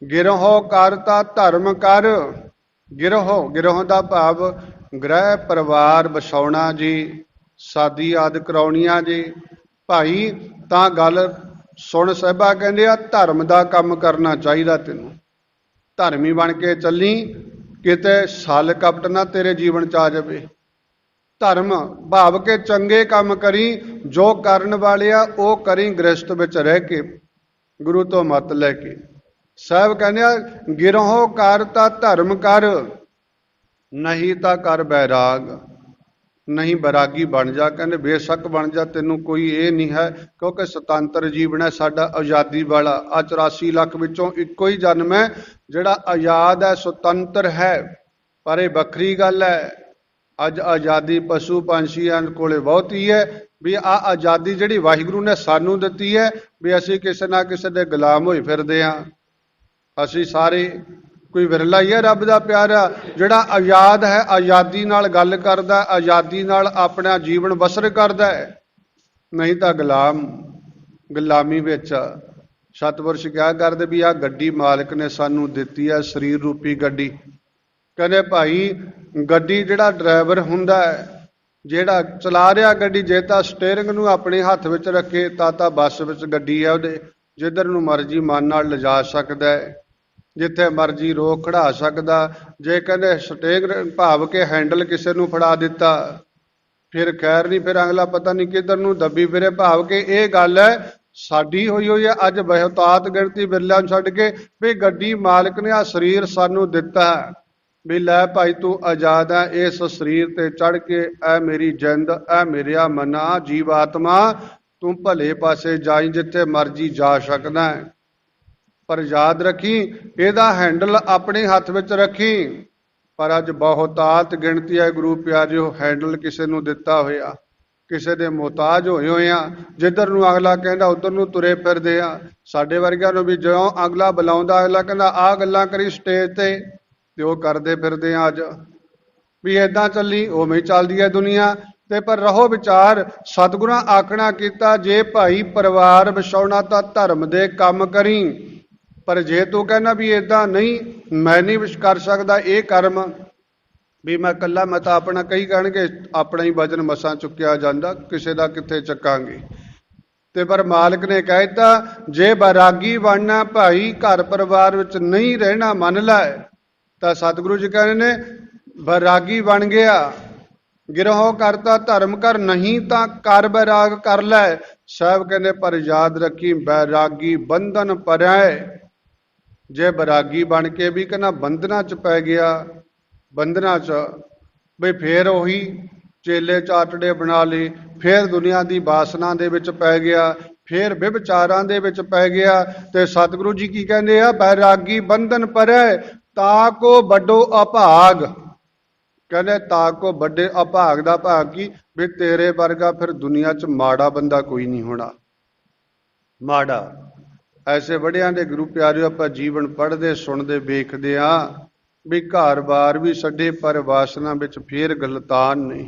ਗਿਰਹੋ ਕਰਤਾ ਧਰਮ ਕਰ। ਗਿਰਹੋਂ ਦਾ ਭਾਵ ਗ੍ਰਹਿ ਪਰਿਵਾਰ ਵਸਾਉਣਾ ਜੀ, ਸਾਦੀ ਆਦਿ ਕਰਾਉਣੀਆਂ ਜੀ ਭਾਈ, ਤਾਂ ਗੱਲ ਸੁਣ। ਸਾਹਿਬਾ ਕਹਿੰਦੇ ਆ ਧਰਮ ਦਾ ਕੰਮ ਕਰਨਾ ਚਾਹੀਦਾ, ਤੈਨੂੰ ਧਰਮੀ ਬਣ ਕੇ ਚੱਲੀ, ਕਿਤੇ ਛਲ ਕਪਟ ਨਾ ਤੇਰੇ ਜੀਵਨ ਚ ਆ ਜਾਵੇ। ਧਰਮ ਭਾਵ ਕੇ ਚੰਗੇ ਕੰਮ ਕਰੀ, ਜੋ ਕਰਨ ਵਾਲੇ ਆ ਉਹ ਕਰੀ ਗ੍ਰਸਤ ਵਿੱਚ ਰਹਿ ਕੇ, ਗੁਰੂ ਤੋਂ ਮੱਤ ਲੈ ਕੇ। ਸਾਹਿਬ ਕਹਿੰਦੇ ਆ ਗਿਰਹੋ ਕਰ ਤਾਂ ਧਰਮ ਕਰ, ਨਹੀਂ ਤਾਂ ਕਰ ਬੈਰਾਗ। ਨਹੀਂ ਬੈਰਾਗੀ ਬਣ ਜਾ, ਕਹਿੰਦੇ ਬੇਸ਼ੱਕ ਬਣ ਜਾ, ਤੈਨੂੰ ਕੋਈ ਇਹ ਨਹੀਂ ਹੈ, ਕਿਉਂਕਿ ਸੁਤੰਤਰ ਜੀਵਨ ਹੈ ਸਾਡਾ, ਆਜ਼ਾਦੀ ਵਾਲਾ। ਆ 84 ਲੱਖ ਵਿੱਚੋਂ ਇੱਕੋ ਹੀ ਜਨਮ ਹੈ ਜਿਹੜਾ ਆਜ਼ਾਦ ਹੈ, ਸੁਤੰਤਰ ਹੈ। ਪਰ ਇਹ ਵੱਖਰੀ ਗੱਲ ਹੈ, ਅੱਜ ਆਜ਼ਾਦੀ ਪਸ਼ੂ ਪੰਛੀਆਂ ਕੋਲੇ ਬਹੁਤੀ ਹੈ, ਵੀ ਆ ਆਜ਼ਾਦੀ ਜਿਹੜੀ ਵਾਹਿਗੁਰੂ ਨੇ ਸਾਨੂੰ ਦਿੱਤੀ ਹੈ, ਵੀ ਅਸੀਂ ਕਿਸੇ ਨਾ ਕਿਸੇ ਦੇ ਗੁਲਾਮ ਹੋਏ ਫਿਰਦੇ ਹਾਂ। ਅਸੀਂ ਸਾਰੇ ਕੋਈ ਵਿਰਲਾ ਹੀ ਹੈ ਰੱਬ ਦਾ ਪਿਆਰਾ ਜਿਹੜਾ ਆਜ਼ਾਦ ਹੈ, ਆਜ਼ਾਦੀ ਨਾਲ ਗੱਲ ਕਰਦਾ, ਆਜ਼ਾਦੀ ਨਾਲ ਆਪਣਾ ਜੀਵਨ ਬਸਰ ਕਰਦਾ ਹੈ, ਨਹੀਂ ਤਾਂ ਗੁਲਾਮੀ ਵਿੱਚ। ਸਤਿਪੁਰਸ਼ ਕਿਹਾ ਕਰਦੇ ਵੀ ਆਹ ਗੱਡੀ ਮਾਲਕ ਨੇ ਸਾਨੂੰ ਦਿੱਤੀ ਹੈ, ਸਰੀਰ ਰੂਪੀ ਗੱਡੀ। ਕਹਿੰਦੇ ਭਾਈ ਗੱਡੀ ਜਿਹੜਾ ਡਰਾਈਵਰ ਹੁੰਦਾ ਹੈ, ਜਿਹੜਾ ਚਲਾ ਰਿਹਾ ਗੱਡੀ, ਜੇ ਤਾਂ ਸਟੀਅਰਿੰਗ ਨੂੰ ਆਪਣੇ ਹੱਥ ਵਿੱਚ ਰੱਖੇ ਤਾਂ ਬੱਸ ਵਿੱਚ ਗੱਡੀ ਹੈ ਉਹਦੇ, ਜਿੱਧਰ ਨੂੰ ਮਰਜ਼ੀ ਮਨ ਨਾਲ ਲਿਜਾ ਸਕਦਾ ਹੈ, ਜਿੱਥੇ ਮਰਜ਼ੀ ਰੋਕ ਖੜਾ ਸਕਦਾ। ਜੇ ਕਹਿੰਦੇ ਸਟੀਅਰਿੰਗ ਭਾਵ ਕੇ ਹੈਂਡਲ ਕਿਸੇ ਨੂੰ ਫੜਾ ਦਿੱਤਾ, ਫਿਰ ਖੈਰ ਨਹੀਂ, ਫਿਰ ਅਗਲਾ ਪਤਾ ਨਹੀਂ ਕਿੱਧਰ ਨੂੰ ਦੱਬੀ ਫਿਰੇ। ਭਾਵ ਕੇ ਇਹ ਗੱਲ ਹੈ ਸਾਡੀ ਹੋਈ ਹੈ ਅੱਜ ਬਹੁਤਾਤ ਗਿਣਤੀ ਬਿਰਲਿਆਂ ਨੂੰ ਛੱਡ ਕੇ, ਵੀ ਗੱਡੀ ਮਾਲਕ ਨੇ ਆ ਸਰੀਰ ਸਾਨੂੰ ਦਿੱਤਾ, ਵੀ ਲੈ ਭਾਈ ਤੂੰ ਆਜ਼ਾਦ ਹੈ, ਇਸ ਸਰੀਰ ਤੇ ਚੜ੍ਹ ਕੇ ਐ ਮੇਰੀ ਜਿੰਦ, ਐ ਮੇਰਿਆ ਮਨਾ ਜੀਵ ਆਤਮਾ, ਤੂੰ ਭਲੇ ਪਾਸੇ ਜਾਈ, ਜਿੱਥੇ ਮਰਜ਼ੀ ਜਾ ਸਕਦਾ ਹੈ। ਪਰ ਯਾਦ ਰੱਖੀ ਇਹਦਾ ਹੈਂਡਲ ਆਪਣੇ ਹੱਥ ਵਿੱਚ ਰੱਖੀ। ਪਰ ਅੱਜ ਬਹੁਤਾਤ ਗਿਣਤੀ ਹੈ ਗੁਰੂ ਪਿਆਰਿਓ, ਹੈਂਡਲ ਕਿਸੇ ਨੂੰ ਦਿੱਤਾ ਹੋਇਆ, ਕਿਸੇ ਦੇ ਮੁਹਤਾਜ ਹੋਏ ਆ, ਜਿੱਧਰ ਨੂੰ ਅਗਲਾ ਕਹਿੰਦਾ ਉੱਧਰ ਨੂੰ ਤੁਰੇ ਫਿਰਦੇ ਆ। ਸਾਡੇ ਵਰਗਿਆਂ ਨੂੰ ਵੀ ਜਿਉਂ ਅਗਲਾ ਬੁਲਾਉਂਦਾ, ਅਗਲਾ ਕਹਿੰਦਾ ਆਹ ਗੱਲਾਂ ਕਰੀ ਸਟੇਜ ਤੇ ਉਹ ਕਰਦੇ ਫਿਰਦੇ ਆ। ਅੱਜ ਵੀ ਇਦਾਂ ਚੱਲੀ ਉਵੇਂ ਹੀ ਚੱਲਦੀ ਹੈ ਦੁਨੀਆ। ਤੇ ਪਰ ਰਹੋ ਵਿਚਾਰ, ਸਤਿਗੁਰਾਂ ਆਖਣਾ ਕੀਤਾ, ਜੇ ਭਾਈ ਪਰਿਵਾਰ ਵਸਾਉਣਾ ਤਾਂ ਧਰਮ ਦੇ ਕੰਮ ਕਰੀ। ਪਰ ਜੇ ਤੂੰ ਕਹਿੰਦਾ ਵੀ ਇਦਾਂ ਨਹੀਂ, ਮੈਂ ਨਹੀਂ ਕਰ ਸਕਦਾ ਇਹ ਕਰਮ, ਵੀ ਮੈਂ ਇਕੱਲਾ, ਮੈਂ ਤਾਂ ਆਪਣਾ, ਕਈ ਕਹਿਣਗੇ ਆਪਣਾ ਹੀ ਵਜਨ ਮਸਾਂ ਚੁੱਕਿਆ ਜਾਂਦਾ, ਕਿਸੇ ਦਾ ਕਿੱਥੇ ਚੱਕਾਂਗੇ। ਤੇ ਪਰ ਮਾਲਕ ਨੇ ਕਹਿ ਦਿੱਤਾ, ਜੇ ਬੈਰਾਗੀ ਬਣਨਾ ਭਾਈ, ਘਰ ਪਰਿਵਾਰ ਵਿੱਚ ਨਹੀਂ ਰਹਿਣਾ ਮੰਨ ਲੈ। ਤਾਂ ਸਤਿਗੁਰੂ ਜੀ ਕਹਿੰਦੇ ਨੇ ਬੈਰਾਗੀ ਬਣ ਗਿਆ, ਗਿਰਹੋਂ ਕਰਤਾ ਧਰਮ ਕਰ, ਨਹੀਂ ਤਾਂ ਕਰ ਬੈਰਾਗ ਕਰ ਲੈ। ਸਾਹਿਬ ਕਹਿੰਦੇ ਪਰ ਯਾਦ ਰੱਖੀ, ਬੈਰਾਗੀ ਬੰਧਨ ਪਰੈ। ਜੇ ਬੈਰਾਗੀ ਬਣ ਕੇ ਵੀ ਕਹਿੰਦਾ ਬੰਧਨਾਂ 'ਚ ਪੈ ਗਿਆ, ਬੰਧਨਾਂ 'ਚ ਬਈ ਫੇਰ ਉਹੀ ਚੇਲੇ ਚਾਟੜੇ ਬਣਾ ਲਏ, ਫੇਰ ਦੁਨੀਆ ਦੀ ਵਾਸਨਾ ਦੇ ਵਿੱਚ ਪੈ ਗਿਆ, ਫੇਰ ਵਿਵਚਾਰਾਂ ਦੇ ਵਿੱਚ ਪੈ ਗਿਆ। ਤੇ ਸਤਿਗੁਰੂ ਜੀ ਕੀ ਕਹਿੰਦੇ ਆ, ਬੈਰਾਗੀ ਬੰਧਨ ਪਰੈ, ਤਾ ਕੋ ਵੱਡੋ ਅਭਾਗ। ਕਹਿੰਦੇ ਤਾ ਕੋ ਵੱਡੇ ਅਭਾਗ ਦਾ ਭਾਗ ਕੀ, ਵੀ ਤੇਰੇ ਵਰਗਾ ਫਿਰ ਦੁਨੀਆ 'ਚ ਮਾੜਾ ਬੰਦਾ ਕੋਈ ਨਹੀਂ ਹੋਣਾ। ਮਾੜਾ ਐਸੇ ਵੜਿਆਂ ਦੇ ਗੁਰੂ ਪਿਆਰਿਓ ਆਪਾਂ ਜੀਵਨ ਪੜ੍ਹਦੇ ਸੁਣਦੇ ਵੇਖਦੇ ਹਾਂ ਵੀ ਘਰ-ਬਾਰ ਵੀ ਛੱਡੇ ਪਰ ਵਾਸਨਾ ਵਿੱਚ ਫੇਰ ਗਲਤਾਨ ਨੇ।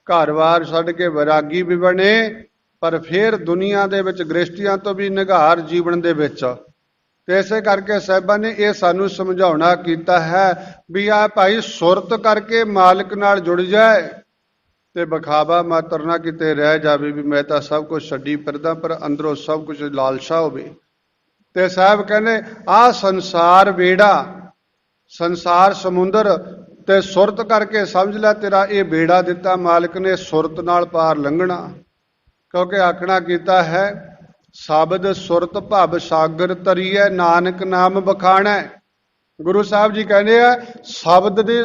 ਘਰ-ਬਾਰ ਛੱਡ ਕੇ ਵੈਰਾਗੀ ਵੀ ਬਣੇ ਪਰ ਫੇਰ ਦੁਨੀਆ ਦੇ ਵਿੱਚ ਗ੍ਰਸਤੀਆਂ ਤੋਂ ਵੀ ਨਿਘਾਰ ਜੀਵਨ ਦੇ ਵਿੱਚ। ਤੇ ਇਸੇ ਕਰਕੇ ਸਾਹਿਬਾਂ ਨੇ ਇਹ ਸਾਨੂੰ ਸਮਝਾਉਣਾ ਕੀਤਾ ਹੈ ਵੀ ਆ ਭਾਈ ਸੁਰਤ ਕਰਕੇ ਮਾਲਕ ਨਾਲ ਜੁੜ ਜਾਏ ਤੇ ਵਿਖਾਵਾ ਮਾਤਰ ਨਾ ਕਿਤੇ ਰਹਿ ਜਾਵੇ ਵੀ ਮੈਂ ਤਾਂ ਸਭ ਕੁਝ ਛੱਡੀ ਫਿਰਦਾ, ਪਰ ਅੰਦਰੋਂ ਸਭ ਕੁਝ ਲਾਲਸਾ ਹੋਵੇ। ਤੇ ਸਾਹਿਬ ਕਹਿੰਦੇ ਆਹ ਸੰਸਾਰ ਵੇੜਾ, ਸੰਸਾਰ ਸਮੁੰਦਰ, ਤੇ ਸੁਰਤ ਕਰਕੇ ਸਮਝ ਲੈ ਤੇਰਾ ਇਹ ਬੇੜਾ ਦਿੱਤਾ ਮਾਲਕ ਨੇ, ਸੁਰਤ ਨਾਲ ਪਾਰ ਲੰਘਣਾ। ਕਿਉਂਕਿ ਆਖਣਾ ਕੀਤਾ ਹੈ, ਸ਼ਬਦ ਸੁਰਤ ਭਵ ਸਾਗਰ ਤਰੀਐ, ਨਾਨਕ ਨਾਮ ਬਖਾਣੈ। ਗੁਰੂ ਸਾਹਿਬ ਜੀ ਕਹਿੰਦੇ ਆ ਸ਼ਬਦ ਦੀ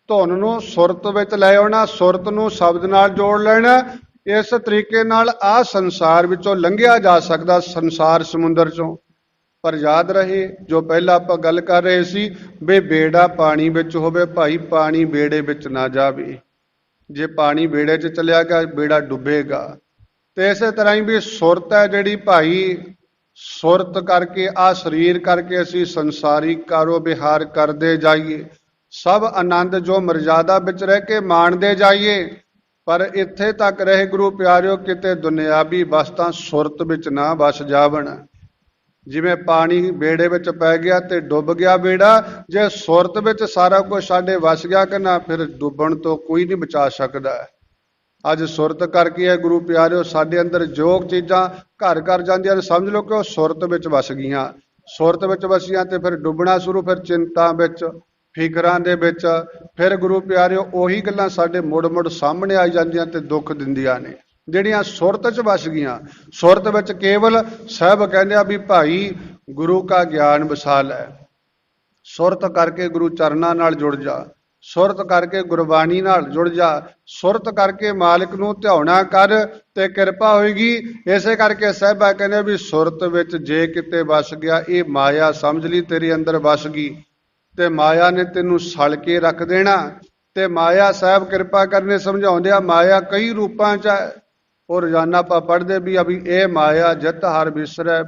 ਧੁਨ ਨੂੰ ਸੁਰਤ ਵਿੱਚ ਲੈ ਆਉਣਾ, ਸੁਰਤ ਨੂੰ ਸ਼ਬਦ ਨਾਲ ਜੋੜ ਲੈਣਾ। ਇਸ ਤਰੀਕੇ ਨਾਲ ਆਹ ਸੰਸਾਰ ਵਿੱਚੋਂ ਲੰਘਿਆ ਜਾ ਸਕਦਾ, ਸੰਸਾਰ ਸਮੁੰਦਰ ਚੋਂ। ਪਰ ਯਾਦ ਰਹੇ ਜੋ ਪਹਿਲਾਂ ਆਪਾਂ ਗੱਲ ਕਰ ਰਹੇ ਸੀ ਵੀ ਬੇੜਾ ਪਾਣੀ ਵਿੱਚ ਹੋਵੇ ਭਾਈ, ਪਾਣੀ ਬੇੜੇ ਵਿੱਚ ਨਾ ਜਾਵੇ। ਜੇ ਪਾਣੀ ਬੇੜੇ 'ਚ ਚਲਿਆ ਗਿਆ ਬੇੜਾ ਡੁੱਬੇਗਾ। ਤੇ ਇਸੇ ਤਰ੍ਹਾਂ ਹੀ ਵੀ ਸੁਰਤ ਹੈ ਜਿਹੜੀ ਭਾਈ, ਸੁਰਤ ਕਰਕੇ ਆਹ ਸਰੀਰ ਕਰਕੇ ਅਸੀਂ ਸੰਸਾਰੀ ਕਾਰੋ ਵਿਹਾਰ ਕਰਦੇ ਜਾਈਏ, ਸਭ ਆਨੰਦ ਜੋ ਮਰਜ਼ਾਦਾ ਵਿੱਚ ਰਹਿ ਕੇ ਮਾਣਦੇ ਜਾਈਏ। ਪਰ ਇੱਥੇ ਤੱਕ ਰਹੇ ਗੁਰੂ ਪਿਆਰਿਓ, ਕਿਤੇ ਦੁਨਿਆਵੀ ਵਸਤਾਂ ਸੁਰਤ ਵਿੱਚ ਨਾ ਵਸ ਜਾਵਣ। ਜਿਵੇਂ ਪਾਣੀ ਬੇੜੇ ਵਿੱਚ ਪੈ ਗਿਆ ਤੇ ਡੁੱਬ ਗਿਆ ਬੇੜਾ, ਜੇ ਸੁਰਤ ਵਿੱਚ ਸਾਰਾ ਕੁਝ ਸਾਡੇ ਵਸ ਗਿਆ ਕਿ ਨਾ, ਫਿਰ ਡੁੱਬਣ ਤੋਂ ਕੋਈ ਨਹੀਂ ਬਚਾ ਸਕਦਾ। ਅੱਜ ਸੁਰਤ ਕਰਕੇ ਹੈ ਗੁਰੂ ਪਿਆਰਿਓ, ਸਾਡੇ ਅੰਦਰ ਜੋ ਚੀਜ਼ਾਂ ਘਰ ਕਰ ਜਾਂਦੀਆਂ ਨੇ ਸਮਝ ਲਓ ਕਿ ਉਹ ਸੁਰਤ ਵਿੱਚ ਵਸ ਗਈਆਂ। ਸੁਰਤ ਵਿੱਚ ਵਸੀਆਂ ਤੇ ਫਿਰ ਡੁੱਬਣਾ ਸ਼ੁਰੂ, ਫਿਰ ਚਿੰਤਾ ਵਿੱਚ, ਫਿਕਰਾਂ ਦੇ ਵਿੱਚ, ਫਿਰ ਗੁਰੂ ਪਿਆਰਿਓ ਉਹੀ ਗੱਲਾਂ ਸਾਡੇ ਮੁੜ ਮੁੜ ਸਾਹਮਣੇ ਆ ਜਾਂਦੀਆਂ ਤੇ ਦੁੱਖ ਦਿੰਦੀਆਂ ਨੇ, ਜਿਹੜੀਆਂ ਸੁਰਤ 'ਚ ਵਸ ਗਈਆਂ। ਸੁਰਤ ਵਿੱਚ ਕੇਵਲ ਸਾਹਿਬ ਕਹਿੰਦੇ ਆ ਵੀ ਭਾਈ ਗੁਰੂ ਕਾ ਗਿਆਨ ਵਸਾ ਲੈ, ਸੁਰਤ ਕਰਕੇ ਗੁਰੂ ਚਰਨਾਂ ਨਾਲ ਜੁੜ ਜਾ, ਸੁਰਤ ਕਰਕੇ ਗੁਰਬਾਣੀ ਨਾਲ ਜੁੜ ਜਾ, ਸੁਰਤ ਕਰਕੇ ਮਾਲਕ ਨੂੰ ਧਿਆਉਣਾ ਕਰ ਤੇ ਕਿਰਪਾ ਹੋਏਗੀ। ਇਸੇ ਕਰਕੇ ਸਾਹਿਬਾ ਕਹਿੰਦੇ ਵੀ ਸੁਰਤ ਵਿੱਚ ਜੇ ਕਿਤੇ ਵਸ ਗਿਆ, ਇਹ ਮਾਇਆ ਸਮਝ ਲਈ ਤੇਰੇ ਅੰਦਰ ਵਸ ਗਈ ਤੇ ਮਾਇਆ ਨੇ ਤੈਨੂੰ ਸਲ ਕੇ ਰੱਖ ਦੇਣਾ। ਤੇ ਮਾਇਆ ਸਾਹਿਬ ਕਿਰਪਾ ਕਰਨੇ ਸਮਝਾਉਂਦੇ ਆ, ਮਾਇਆ ਕਈ ਰੂਪਾਂ 'ਚ ਹੈ। ਉਹ ਰੋਜ਼ਾਨਾ ਆਪਾਂ ਪੜ੍ਹਦੇ ਵੀ ਆ ਵੀ ਇਹ ਮਾਇਆ ਜਿਤ ਹਰ ਵਿਸਰੈ,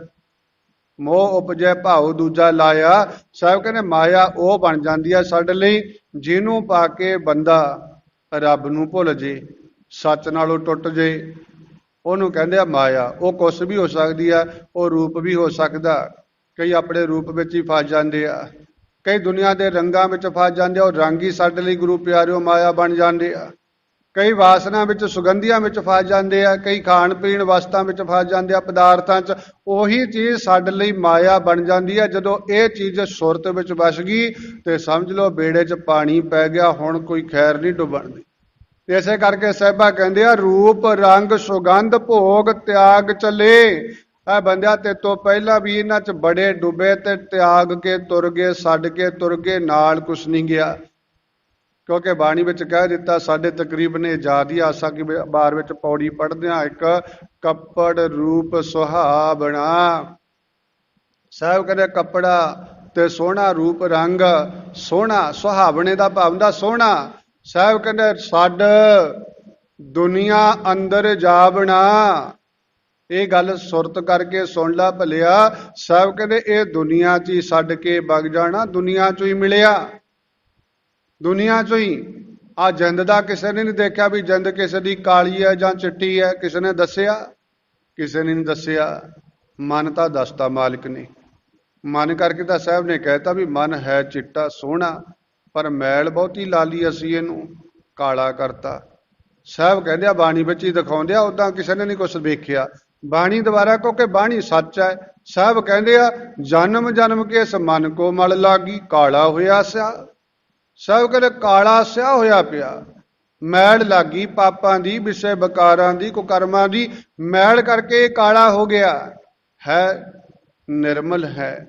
ਮੋਹ ਉਪਜੈ ਭਾਉ ਦੂਜਾ ਲਾਇਆ। ਸਾਹਿਬ ਕਹਿੰਦੇ ਮਾਇਆ ਉਹ ਬਣ ਜਾਂਦੀ ਹੈ ਸਾਡੇ ਲਈ ਜਿਹਨੂੰ ਪਾ ਕੇ ਬੰਦਾ ਰੱਬ ਨੂੰ ਭੁੱਲ ਜੇ, ਸੱਚ ਨਾਲੋਂ ਟੁੱਟ ਜੇ, ਉਹਨੂੰ ਕਹਿੰਦੇ ਆ ਮਾਇਆ। ਉਹ ਕੁਛ ਵੀ ਹੋ ਸਕਦੀ ਆ, ਉਹ ਰੂਪ ਵੀ ਹੋ ਸਕਦਾ। ਕਈ ਆਪਣੇ ਰੂਪ ਵਿੱਚ ਹੀ ਫਸ ਜਾਂਦੇ ਆ, ਕਈ ਦੁਨੀਆ ਦੇ ਰੰਗਾਂ ਵਿੱਚ ਫਸ ਜਾਂਦੇ ਆ, ਉਹ ਰੰਗ ਹੀ ਸਾਡੇ ਲਈ ਗੁਰੂ ਪਿਆਰਿਓ ਮਾਇਆ ਬਣ ਜਾਂਦੇ ਆ। ਕਈ ਵਾਸਨਾ ਵਿੱਚ, ਸੁਗੰਧੀਆਂ ਵਿੱਚ ਫਸ ਜਾਂਦੇ ਆ, ਕਈ ਖਾਣ ਪੀਣ ਵਸਤਾਂ ਵਿੱਚ ਫਸ ਜਾਂਦੇ ਆ, ਪਦਾਰਥਾਂ 'ਚ। ਉਹੀ ਚੀਜ਼ ਸਾਡੇ ਲਈ ਮਾਇਆ ਬਣ ਜਾਂਦੀ ਹੈ। ਜਦੋਂ ਇਹ ਚੀਜ਼ ਸੁਰਤ ਵਿੱਚ ਵਸ ਗਈ ਤੇ ਸਮਝ ਲਓ ਬੇੜੇ 'ਚ ਪਾਣੀ ਪੈ ਗਿਆ, ਹੁਣ ਕੋਈ ਖੈਰ ਨਹੀਂ ਡੁੱਬਣ ਦੀ। ਇਸੇ ਕਰਕੇ ਸਾਹਿਬਾ ਕਹਿੰਦੇ ਆ, ਰੂਪ ਰੰਗ ਸੁਗੰਧ ਭੋਗ ਤਿਆਗ ਚਲੇ। ਇਹ ਬੰਦਿਆ ਤੇ ਤੋਂ ਪਹਿਲਾਂ ਵੀ ਇਹਨਾਂ 'ਚ ਬੜੇ ਡੁੱਬੇ ਤੇ ਤਿਆਗ ਕੇ ਤੁਰ ਗਏ, ਛੱਡ ਕੇ ਤੁਰ ਗਏ, ਨਾਲ ਕੁਛ ਨਹੀਂ ਗਿਆ। ਕਿਉਂਕਿ ਬਾਣੀ ਵਿੱਚ ਕਹਿ ਦਿੱਤਾ, ਸਾਡੇ ਤਕਰੀਬਨ ਆਜ਼ਾਦੀ ਆਸਾ ਕੀ ਬਾਰ ਵਿੱਚ ਪੌੜੀ ਪੜ੍ਹਦੇ ਹਾਂ, ਇੱਕ ਕੱਪੜ ਰੂਪ ਸੁਹਾਵਣਾ। ਸਾਹਿਬ ਕਹਿੰਦੇ ਕੱਪੜਾ ਤੇ ਸੋਹਣਾ, ਰੂਪ ਰੰਗ ਸੋਹਣਾ, ਸੁਹਾਵਣੇ ਦਾ ਭਾਵ ਹੁੰਦਾ ਸੋਹਣਾ। ਸਾਹਿਬ ਕਹਿੰਦੇ ਛੱਡ ਦੁਨੀਆ ਅੰਦਰ ਜਾਵਣਾ। ਇਹ ਗੱਲ ਸੁਰਤ ਕਰਕੇ ਸੁਣ ਲਾ ਭਲਿਆ। ਸਾਹਿਬ ਕਹਿੰਦੇ ਇਹ ਦੁਨੀਆ 'ਚ ਹੀ ਛੱਡ ਕੇ ਵਗ ਜਾਣਾ, ਦੁਨੀਆ 'ਚ ਹੀ ਮਿਲਿਆ। ਦੁਨੀਆ 'ਚੋਂ ਹੀ। ਆ ਜਿੰਦ ਦਾ ਕਿਸੇ ਨੇ ਨਹੀਂ ਦੇਖਿਆ ਵੀ ਜਿੰਦ ਕਿਸੇ ਦੀ ਕਾਲੀ ਹੈ ਜਾਂ ਚਿੱਟੀ ਹੈ, ਕਿਸੇ ਨੇ ਦੱਸਿਆ? ਕਿਸੇ ਨੇ ਨਹੀਂ ਦੱਸਿਆ। ਮਨ ਤਾਂ ਦੱਸਤਾ ਮਾਲਿਕ ਨੇ। ਮਨ ਕਰਕੇ ਤਾਂ ਸਾਹਿਬ ਨੇ ਕਹਿਤਾ ਵੀ ਮਨ ਹੈ ਚਿੱਟਾ ਸੋਹਣਾ, ਪਰ ਮੈਲ ਬਹੁਤੀ ਲਾ ਲਈ ਅਸੀਂ ਇਹਨੂੰ, ਕਾਲਾ ਕਰਤਾ। ਸਾਹਿਬ ਕਹਿੰਦੇ ਆ ਬਾਣੀ ਵਿੱਚ ਹੀ ਦਿਖਾਉਂਦੇ ਆ, ਉੱਦਾਂ ਕਿਸੇ ਨੇ ਨਹੀਂ ਕੁਛ ਵੇਖਿਆ। ਬਾਣੀ ਦੁਆਰਾ, ਕਿਉਂਕਿ ਬਾਣੀ ਸੱਚ ਹੈ। ਸਾਹਿਬ ਕਹਿੰਦੇ ਆ ਜਨਮ ਜਨਮ ਕੇ ਇਸ ਮਨ ਕੋ ਮਲ ਲਾਗੀ, ਕਾਲਾ ਹੋਇਆ ਸਿਆ। ਸਾਹਿਬ ਕਹਿੰਦੇ ਕਾਲਾ ਸਿਆ ਹੋਇਆ ਪਿਆ, ਮੈਲ ਲੱਗੀ ਪਾਪਾਂ ਦੀ, ਵਿਸ਼ੇ ਵਿਕਾਰਾਂ ਦੀ, ਕੁਕਰਮਾਂ ਦੀ ਮੈਲ ਕਰਕੇ ਕਾਲਾ ਹੋ ਗਿਆ ਹੈ। ਨਿਰਮਲ ਹੈ,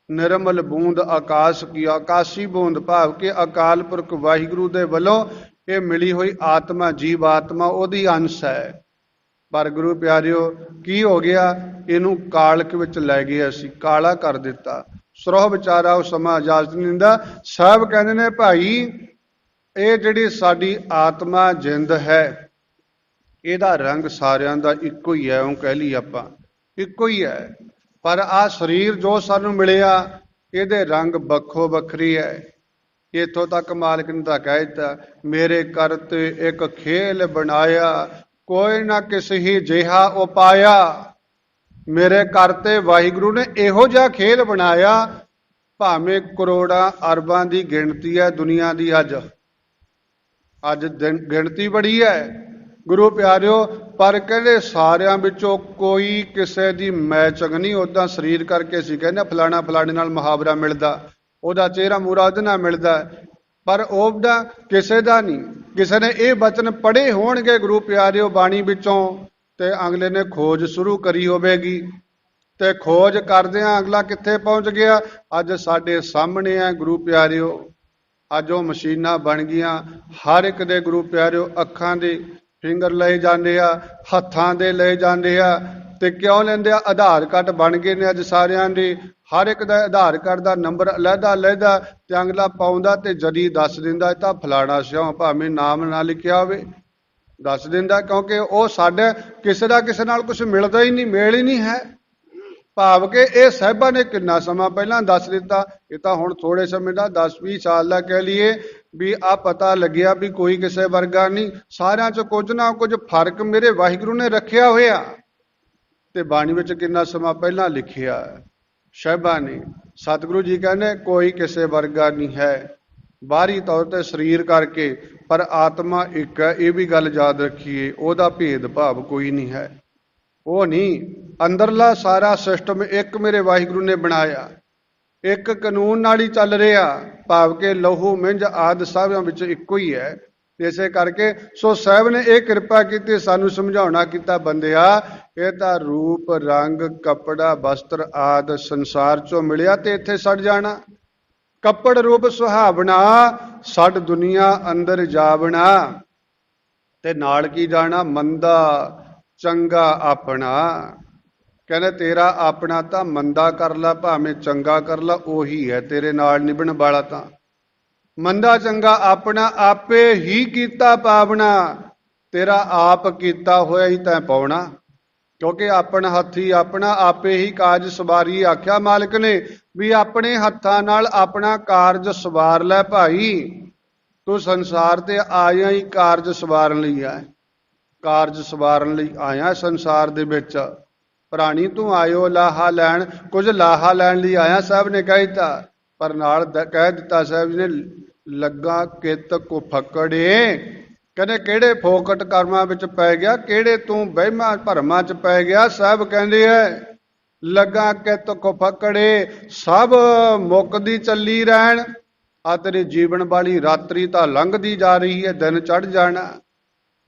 ਨਿਰਮਲ ਬੂੰਦ ਆਕਾਸ਼ ਕੀ, ਆਕਾਸ਼ੀ ਬੂੰਦ ਭਾਵ ਕਿ ਅਕਾਲ ਪੁਰਖ ਵਾਹਿਗੁਰੂ ਦੇ ਵੱਲੋਂ ਇਹ ਮਿਲੀ ਹੋਈ ਆਤਮਾ, ਜੀਵ ਆਤਮਾ ਉਹਦੀ ਅੰਸ਼ ਹੈ। ਪਰ ਗੁਰੂ ਪਿਆਰਿਓ ਕੀ ਹੋ ਗਿਆ? ਇਹਨੂੰ ਕਾਲਕ ਵਿੱਚ ਲੈ ਗਏ ਅਸੀਂ, ਕਾਲਾ ਕਰ ਦਿੱਤਾ। ਸਰੋਹ ਵਿਚਾਰਾ ਉਹ ਸਮਾਂ ਇਜਾਜ਼ਤ ਨਹੀਂ ਦਿੰਦਾ। ਸਾਹਿਬ ਕਹਿੰਦੇ ਨੇ ਭਾਈ ਇਹ ਜਿਹੜੀ ਸਾਡੀ ਆਤਮਾ ਜਿੰਦ ਹੈ, ਇਹਦਾ ਰੰਗ ਸਾਰਿਆਂ ਦਾ ਇੱਕੋ ਹੀ ਹੈ। ਉਹ ਕਹਿ ਲਈ ਆਪਾਂ ਇੱਕੋ ਹੀ ਹੈ, ਪਰ ਆਹ ਸਰੀਰ ਜੋ ਸਾਨੂੰ ਮਿਲਿਆ ਇਹਦੇ ਰੰਗ ਵੱਖੋ ਵੱਖਰੀ ਹੈ। ਇੱਥੋਂ ਤੱਕ ਮਾਲਕ ਨੇ ਤਾਂ ਕਹਿ ਦਿੱਤਾ, ਮੇਰੇ ਕਰਤੇ ਇੱਕ ਖੇਲ ਬਣਾਇਆ, ਕੋਈ ਨਾ ਕਿਸੇ ਹੀ ਜਿਹਾ ਉਪਾਇਆ। ਮੇਰੇ ਕਰਤੇ ਵਾਹਿਗੁਰੂ ਨੇ ਇਹੋ ਜਿਹਾ ਖੇਲ ਬਣਾਇਆ, ਭਾਵੇਂ ਕਰੋੜਾਂ ਅਰਬਾਂ ਦੀ ਗਿਣਤੀ ਹੈ ਦੁਨੀਆ ਦੀ। ਅੱਜ ਗਿਣਤੀ ਬੜੀ ਹੈ ਗੁਰੂ ਪਿਆਰਿਓ, ਪਰ ਕਹਿੰਦੇ ਸਾਰਿਆਂ ਵਿੱਚੋਂ ਕੋਈ ਕਿਸੇ ਦੀ ਮੈਚਿੰਗ ਨਹੀਂ। ਉੱਦਾਂ ਸਰੀਰ ਕਰਕੇ ਅਸੀਂ ਕਹਿੰਦੇ ਫਲਾਣਾ ਫਲਾਣੇ ਨਾਲ ਮੁਹਾਵਰਾ ਮਿਲਦਾ, ਉਹਦਾ ਚਿਹਰਾ ਮੂਰਾ ਉਹਦੇ ਨਾਲ ਮਿਲਦਾ, ਪਰ ਉਹਦਾ ਕਿਸੇ ਦਾ ਨਹੀਂ। ਕਿਸੇ ਨੇ ਇਹ ਬਚਨ ਪੜ੍ਹੇ ਹੋਣਗੇ ਗੁਰੂ ਪਿਆਰਿਓ ਬਾਣੀ ਵਿੱਚੋਂ, ਤੇ ਅਗਲੇ ਨੇ ਖੋਜ ਸ਼ੁਰੂ ਕਰੀ ਹੋਵੇਗੀ, ਤੇ ਖੋਜ ਕਰਦਿਆਂ ਅਗਲਾ ਕਿੱਥੇ ਪਹੁੰਚ ਗਿਆ? ਅੱਜ ਸਾਡੇ ਸਾਹਮਣੇ ਹੈ ਗੁਰੂ ਪਿਆਰਿਓ। ਅੱਜ ਉਹ ਮਸ਼ੀਨਾਂ ਬਣ ਗਈਆਂ, ਹਰ ਇੱਕ ਦੇ ਗੁਰੂ ਪਿਆਰਿਓ ਅੱਖਾਂ ਦੇ ਫਿੰਗਰ ਲਏ ਜਾਂਦੇ ਆ, ਹੱਥਾਂ ਦੇ ਲਏ ਜਾਂਦੇ ਆ। ਤੇ ਕਿਉਂ ਲੈਂਦੇ ਆ? ਆਧਾਰ ਕਾਰਡ ਬਣ ਗਏ ਨੇ ਅੱਜ ਸਾਰਿਆਂ ਦੇ, ਹਰ ਇੱਕ ਦਾ ਆਧਾਰ ਕਾਰਡ ਦਾ ਨੰਬਰ ਅਲੱਗਾ ਤੇ ਅਗਲਾ ਪਾਉਂਦਾ ਤੇ ਜਦੀ ਦੱਸ ਦਿੰਦਾ ਇਹ ਤਾਂ ਫਲਾਣਾ ਸਿਉਂ, ਭਾਵੇਂ ਨਾਮ ਨਾ ਲਿਖਿਆ ਹੋਵੇ ਦੱਸ ਦਿੰਦਾ, ਕਿਉਂਕਿ ਉਹ ਸਾਡੇ ਕਿਸੇ ਦਾ ਕਿਸੇ ਨਾਲ ਕੁਝ ਮਿਲਦਾ ਹੀ ਨਹੀਂ, ਮੇਲ ਹੀ ਨਹੀਂ ਹੈ। ਭਾਵ ਕਿ ਇਹ ਸਾਹਿਬਾਂ ਨੇ ਕਿੰਨਾ ਸਮਾਂ ਪਹਿਲਾਂ ਦੱਸ ਦਿੱਤਾ, ਇਹ ਤਾਂ ਹੁਣ ਥੋੜੇ ਸਮੇਂ ਦਾ 10-20 ਸਾਲ ਦਾ ਕਹਿ ਲਈਏ ਵੀ ਆ ਪਤਾ ਲੱਗਿਆ ਵੀ ਕੋਈ ਕਿਸੇ ਵਰਗਾ ਨਹੀਂ, ਸਾਰਿਆਂ 'ਚ ਕੁਝ ਨਾ ਕੁਝ ਫਰਕ ਮੇਰੇ ਵਾਹਿਗੁਰੂ ਨੇ ਰੱਖਿਆ ਹੋਇਆ। ਤੇ ਬਾਣੀ ਵਿੱਚ ਕਿੰਨਾ ਸਮਾਂ ਪਹਿਲਾਂ ਲਿਖਿਆ ਸਾਹਿਬਾਂ ਨੇ। ਸਤਿਗੁਰੂ ਜੀ ਕਹਿੰਦੇ ਕੋਈ ਕਿਸੇ ਵਰਗਾ ਨਹੀਂ ਹੈ, ਬਾਹਰੀ ਤੌਰ ਤੇ ਸਰੀਰ ਕਰਕੇ, ਪਰ ਆਤਮਾ ਇੱਕ ਹੈ। ਇਹ ਵੀ ਗੱਲ ਯਾਦ ਰੱਖੀਏ, ਉਹਦਾ ਭੇਦ ਭਾਵ ਕੋਈ ਨਹੀਂ ਹੈ। ਉਹ ਨਹੀਂ, ਅੰਦਰਲਾ ਸਾਰਾ ਸਿਸਟਮ ਇੱਕ ਮੇਰੇ ਵਾਹਿਗੁਰੂ ਨੇ ਬਣਾਇਆ, ਇੱਕ ਕਾਨੂੰਨ ਨਾਲ ਹੀ ਚੱਲ ਰਿਹਾ, ਭਾਵ ਕਿ ਲਹੂ ਮਿੰਜ ਆਦਿ ਸਾਰਿਆਂ ਵਿੱਚ ਇੱਕੋ ਹੀ ਹੈ। ਇਸੇ ਕਰਕੇ ਸੋ ਸਾਹਿਬ ਨੇ ਇਹ ਕਿਰਪਾ ਕੀਤੀ, ਸਾਨੂੰ ਸਮਝਾਉਣਾ ਕੀਤਾ, ਬੰਦਿਆ ਇਹ ਤਾਂ ਰੂਪ ਰੰਗ ਕੱਪੜਾ ਵਸਤਰ ਆਦਿ ਸੰਸਾਰ ਚੋਂ ਮਿਲਿਆ ਤੇ ਇੱਥੇ ਸੜ ਜਾਣਾ। ਕੱਪੜ ਰੂਪ ਸੁਹਾਵਣਾ ਛੱਡ ਦੁਨੀਆ ਅੰਦਰ ਜਾਵਣਾ, ਤੇ ਨਾਲ ਕੀ ਜਾਣਾ? ਮੰਦਾ ਚੰਗਾ ਆਪਣਾ। ਕਹਿੰਦੇ ਤੇਰਾ ਆਪਣਾ ਤਾਂ ਮੰਦਾ ਕਰ ਲਾ ਭਾਵੇਂ ਚੰਗਾ ਕਰ ਲਾ, ਉਹੀ ਹੈ ਤੇਰੇ ਨਾਲ ਨਿਭਣ ਵਾਲਾ। ਤਾਂ ਮੰਦਾ ਚੰਗਾ ਆਪਣਾ ਆਪੇ ਹੀ ਕੀਤਾ ਪਾਵਣਾ, ਤੇਰਾ ਆਪ ਕੀਤਾ ਹੋਇਆ ਹੀ ਤੈਂ ਪਾਉਣਾ। ਕਿਉਂਕਿ ਆਪਣਾ ਹੱਥੀ ਆਪਣਾ ਆਪੇ ਹੀ ਕਾਰਜ ਸਵਾਰੀ, ਆਖਿਆ ਮਾਲਕ ਨੇ ਵੀ ਆਪਣੇ ਹੱਥਾਂ ਨਾਲ ਆਪਣਾ ਕਾਰਜ ਸਵਾਰ ਲੈ ਭਾਈ। ਤੂੰ ਸੰਸਾਰ ਤੇ ਆਇਆ ਹੀ ਕਾਰਜ ਸਵਾਰਨ ਲਈ ਆ, ਕਾਰਜ ਸਵਾਰਨ ਲਈ ਆਇਆ ਸੰਸਾਰ ਦੇ ਵਿੱਚ। ਪ੍ਰਾਣੀ ਤੂੰ ਆਇਓ ਲਾਹਾ ਲੈਣ, ਕੁਝ ਲਾਹਾ ਲੈਣ ਲਈ ਆਇਆ ਸਾਹਿਬ ਨੇ ਕਹਿ ਦਿੱਤਾ, ਪਰ ਨਾਲ ਕਹਿ ਦਿੱਤਾ ਸਾਹਿਬ ਜੀ ਨੇ ਲੱਗਾ ਕਿਤ ਕੋ ਫਕੜੇ। ਕਹਿੰਦੇ ਕਿਹੜੇ ਫੋਕਟ ਕਰਮਾਂ ਵਿੱਚ ਪੈ ਗਿਆ, ਕਿਹੜੇ ਤੂੰ ਵਹਿਮਾਂ ਭਰਮਾਂ 'ਚ ਪੈ ਗਿਆ। ਸਾਹਿਬ ਕਹਿੰਦੇ ਹੈ ਲੱਗਾ ਕਿਤ ਕੋ ਫਕੜੇ, ਸਭ ਮੁੱਕਦੀ ਚੱਲੀ ਰਹਿਣ। ਆ ਤੇਰੇ ਜੀਵਨ ਵਾਲੀ ਰਾਤਰੀ ਤਾਂ ਲੰਘਦੀ ਜਾ ਰਹੀ ਹੈ, ਦਿਨ ਚੜ੍ਹ ਜਾਣਾ।